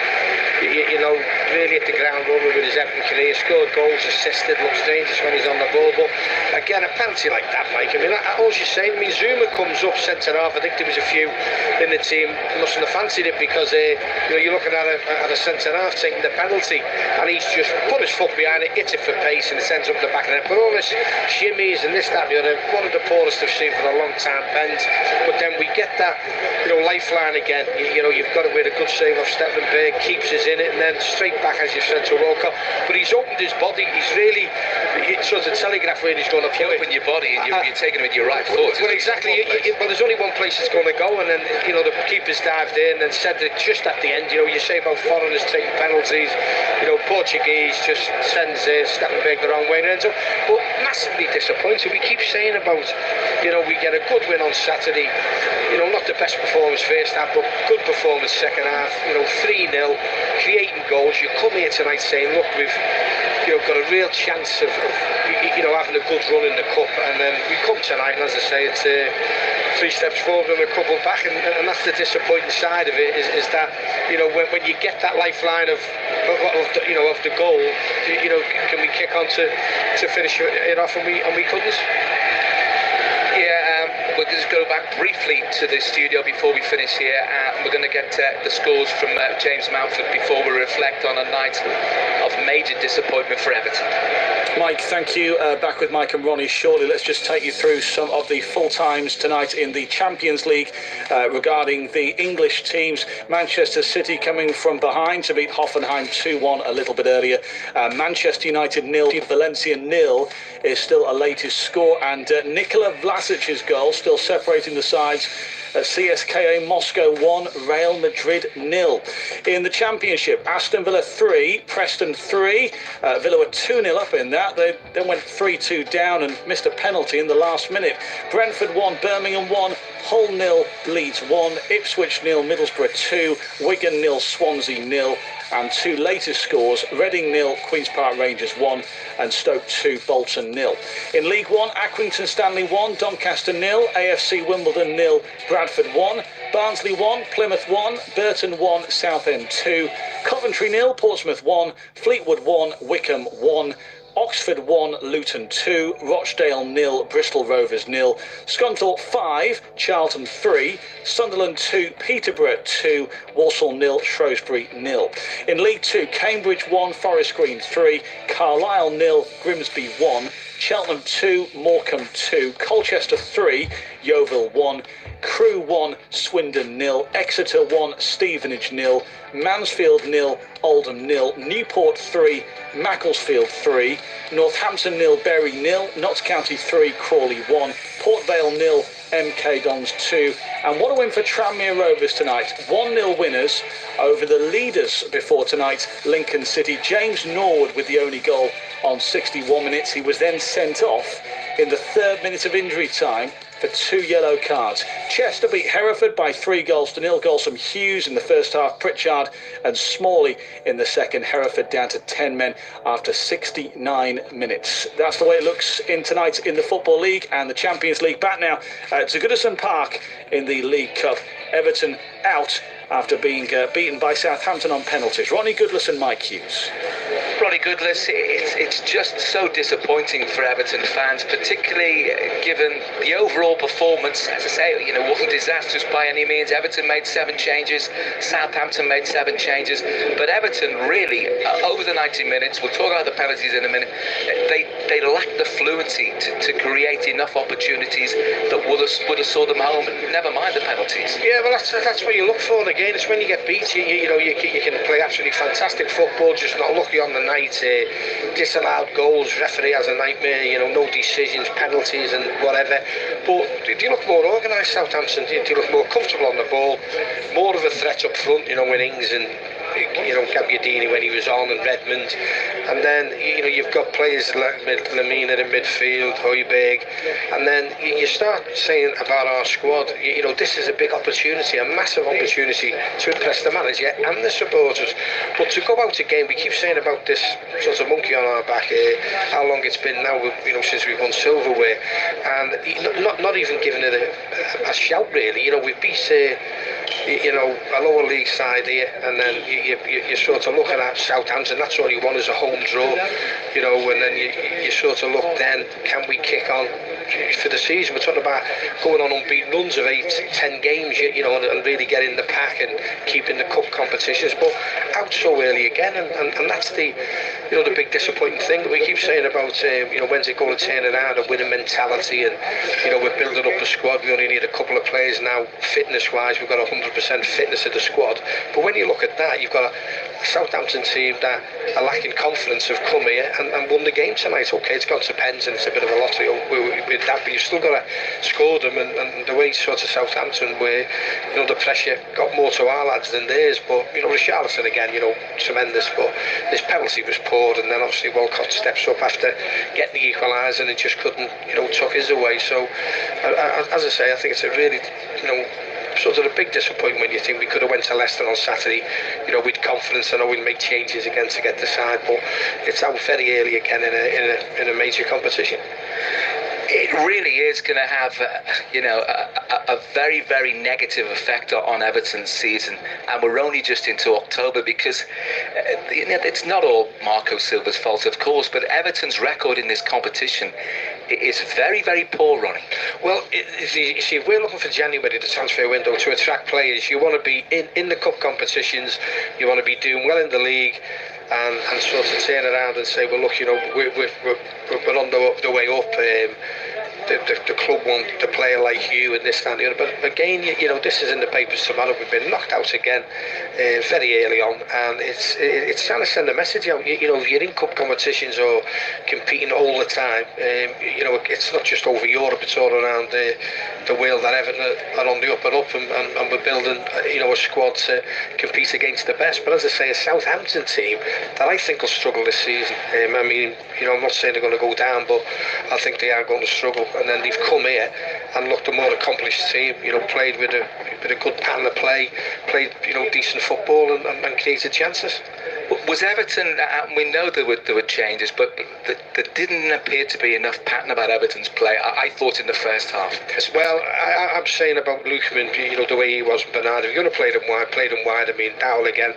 [SPEAKER 3] You know, really at the ground running with his Everton career, scored goals, assisted, looks dangerous when he's on the ball. But again, a penalty like that, Mike, I mean, all you're saying, I mean, Zuma comes up centre half. I think there was a few in the team mustn't have fancied it because you know, you're looking at a centre half taking the penalty, and he's just put his foot behind it, hits it for pace, and it sends up the back of it. But all this shimmies and this, that, and the other, one of the poorest I've seen for a long time, Pens. But then we get that, you know, lifeline again. You know, you've got to win a good save off Stekelenburg, keeps us in it, and then straight back, as you said, to Walcott. But he's opened his body. He's really, it shows a telegraph where he's going to
[SPEAKER 2] open your body and you're taking it with your right foot.
[SPEAKER 3] Well, exactly. Well, there's only one place it's going to go, and then, you know, the keeper's dived in and said that just at the end, you know, you say about foreigners taking penalties, you know, Portuguese just sends Stekelenburg the wrong way and ends up, but massively disappointed. We keep saying about, you know, we get a good win on Saturday, you know, not the best performance first half, but good performance second half, you know, 3-0, creating goals. You come here tonight saying, look, we've, you know, got a real chance of you know, having a good run in the cup, and then we come tonight, and as I say, it's 3 steps forward and a couple back, and that's the disappointing side of it, is that, you know, when you get that lifeline of the goal, you know, can we kick on to finish it off, and we couldn't.
[SPEAKER 2] Yeah, we're going to go back briefly to the studio before we finish here, and we're going to get the scores from James Mountford before we reflect on a night of major disappointment for Everton.
[SPEAKER 7] Mike, thank you. Back with Mike and Ronnie shortly. Let's just take you through some of the full times tonight in the Champions League regarding the English teams. Manchester City coming from behind to beat Hoffenheim 2-1 a little bit earlier. Manchester United 0, Valencia 0 is still a latest score, and Nikola Vlasic's goal still separating the sides. CSKA Moscow 1, Real Madrid 0. In the Championship, Aston Villa 3, Preston 3. Villa were 2-0 up in that. They then went 3-2 down and missed a penalty in the last minute. Brentford 1, Birmingham 1, Hull 0, Leeds 1, Ipswich 0, Middlesbrough 2, Wigan 0, Swansea 0. And two latest scores, Reading 0, Queen's Park Rangers 1 and Stoke 2, Bolton 0. In League 1, Accrington Stanley 1, Doncaster 0, AFC Wimbledon 0, Bradford 1, Barnsley 1, Plymouth 1, Burton 1, Southend 2, Coventry 0, Portsmouth 1, Fleetwood 1, Wickham 1, Oxford 1, Luton 2, Rochdale 0, Bristol Rovers 0, Scunthorpe 5, Charlton 3, Sunderland 2, Peterborough 2, Walsall 0, Shrewsbury 0. In League 2, Cambridge 1, Forest Green 3, Carlisle 0, Grimsby 1, Cheltenham 2, Morecambe 2, Colchester 3, Yeovil 1, Crewe 1, Swindon 0, Exeter 1, Stevenage 0, Mansfield 0, Oldham 0, Newport 3, Macclesfield 3, Northampton 0, Bury 0, Notts County 3, Crawley 1, Port Vale 0, MK Dons 2. And what a win for Tranmere Rovers tonight. 1-0 winners over the leaders before tonight, Lincoln City. James Norwood with the only goal on 61 minutes. He was then sent off in the 3rd minute of injury time for 2 yellow cards. Chester beat Hereford by 3-0. Goals from Hughes in the first half, Pritchard and Smalley in the second. Hereford down to 10 men after 69 minutes. That's the way it looks in tonight in the Football League and the Champions League. Back now to Goodison Park in the League Cup. Everton out after being beaten by Southampton on penalties. Ronnie Goodless and Mike Hughes.
[SPEAKER 2] Ronnie Goodless, it's just so disappointing for Everton fans, particularly given the overall performance. As I say, wasn't disastrous by any means. Everton made 7 changes, Southampton made 7 changes, but Everton really, over the 90 minutes, we'll talk about the penalties in a minute, they lacked the fluency to create enough opportunities that would have saw them home, never mind the penalties.
[SPEAKER 3] Yeah, well, that's what you look for again. It's when you get beat, you can play absolutely fantastic football, just not lucky on the night. Disallowed goals, referee has a nightmare, no decisions, penalties and whatever. But do you look more organised, Southampton? Do you look more comfortable on the ball, more of a threat up front, with Ings and Gabbiadini when he was on, and Redmond, and then you've got players like Lamina in midfield, Højbjerg, and then you start saying about our squad, this is a big opportunity, a massive opportunity to impress the manager and the supporters. But to go out again, we keep saying about this sort of monkey on our back here, how long it's been now, since we've won silverware, and not even giving it a shout really. We beat a lower league side here, and then you're sort of looking at Southampton. That's all you want is a home draw, and then you sort of look, then can we kick on for the season? We're talking about going on unbeaten runs of 8-10 games, and really getting the pack and keeping the cup competitions, but out so early again, and that's the big disappointing thing that we keep saying about when's it going to turn around, a winning mentality, and we're building up the squad. We only need a couple of players now, fitness wise. We've got 100% fitness of the squad, but when you look at that, you've got a Southampton team that are lacking confidence, have come here and won the game tonight. Okay, it's gone to pens and it's a bit of a lottery with that, but you've still got to score them, and the way sort of Southampton where the pressure got more to our lads than theirs. But Richarlison again, tremendous, but this penalty was poor, and then obviously Walcott steps up after getting the equaliser and just couldn't took his away. So as I say, I think it's a really sort of a big disappointment. You think we could have went to Leicester on Saturday, with confidence. I know we'll make changes again to get the side, but it's out very early again in a major competition.
[SPEAKER 2] It really is going to have, a very, very negative effect on Everton's season, and we're only just into October because it's not all Marco Silva's fault, of course, but Everton's record in this competition it is very, very poor, Ronnie.
[SPEAKER 3] Well, you see, if we're looking for January, the transfer window, to attract players, you want to be in the cup competitions, you want to be doing well in the league, and sort of turn around and say, well, look, you know, we're on the way up. The club want a player like you and this, that, and the other. But again, you know, this is in the papers tomorrow. We've been knocked out again very early on, and it's trying to send a message out. You know, if you're in cup competitions or competing all the time, you know, it's not just over Europe, it's all around the world that Everton are on the up and up, and we're building, you know, a squad to compete against the best. But as I say, a Southampton team that I think will struggle this season. I mean, you know, I'm not saying they're going to go down, but I think they are going to struggle. And then they've come here and looked a more accomplished team, you know, played with a good pattern of play, played, you know, decent football and created chances.
[SPEAKER 2] Was Everton, we know there were changes, but there didn't appear to be enough pattern about Everton's play, I thought, in the first half.
[SPEAKER 3] Well, I'm saying about Lukeman, you know, the way he was, Bernard, if you're going to play them wide, I mean, Dowell again,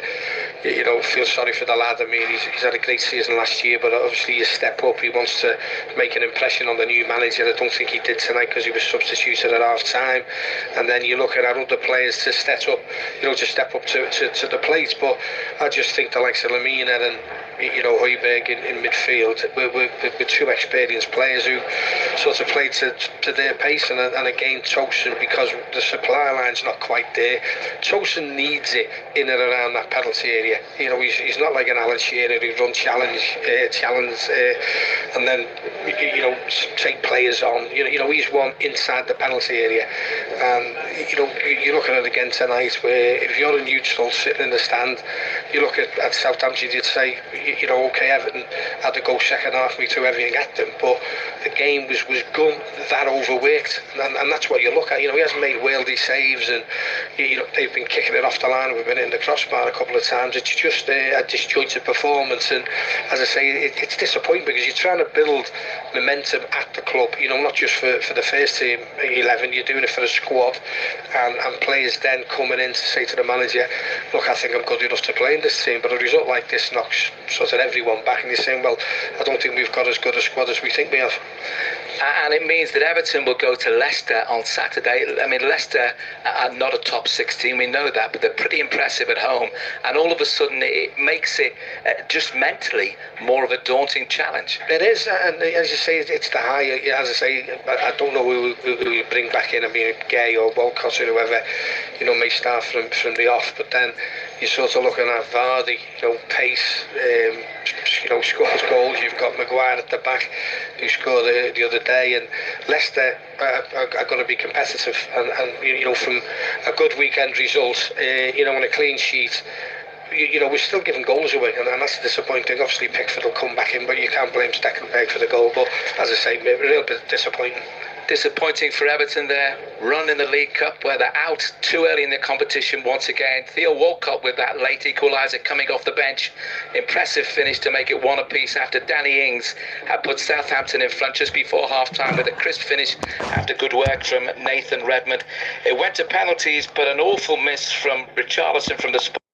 [SPEAKER 3] you know, feel sorry for the lad. I mean, he's had a great season last year, but obviously you step up, he wants to make an impression on the new manager. I don't think he did tonight because he was substituted at half time. And then you look at our other players to step up, you know, to the plate. But I just think the likes of Lamina and, you know, Højbjerg in midfield, we're two experienced players who sort of played to their pace, and again Tosun, because the supply line's not quite there. Tosun needs it in and around that penalty area. You know, he's not like an Alan Shearer who run challenge, and then, you know, take players on. You know, he's one inside the penalty area, and you know, you look at it again tonight, where if you're a neutral sitting in the stand, you look at Southampton, you'd say, you know, okay, Everton had to go second half, me to everything at them, but the game was gone that overworked, and that's what you look at. You know, he hasn't made worldy saves, and you know, they've been kicking it off the line. We've been in the crossbar a couple of times. It's just a disjointed performance, and as I say, it's disappointing because you're trying to build momentum at the club. You know, not just for the first team 11. You're doing it for the squad, and players then coming in to say to the manager, look, I think I'm good enough to play in this team. But a result like this knocks sort of everyone back, and you're saying, well, I don't think we've got as good a squad as we think we have.
[SPEAKER 2] And it means that Everton will go to Leicester on Saturday. I mean, Leicester are not a top 6 team, we know that, but they're pretty impressive at home. And all of a sudden, it makes it just mentally more of a daunting challenge.
[SPEAKER 3] It is, and as you say, it's the high. As I say, I don't know who we bring back in. I mean, Gay or Walcott or whoever, you know, may start from the off, but then you're sort of looking at Vardy, you know, pace, you know, scores goals. You've got Maguire at the back, who scored the other day, and Leicester are going to be competitive, and you know, from a good weekend result, you know, on a clean sheet, you know, we're still giving goals away, and that's disappointing. Obviously Pickford will come back in, but you can't blame Stekelenburg for the goal. But as I say, a real bit disappointing.
[SPEAKER 2] Disappointing for Everton there, run in the League Cup where they're out too early in the competition once again. Theo Walcott with that late equaliser coming off the bench. Impressive finish to make it 1 apiece after Danny Ings had put Southampton in front just before half-time with a crisp finish after good work from Nathan Redmond. It went to penalties, but an awful miss from Richarlison from the spot.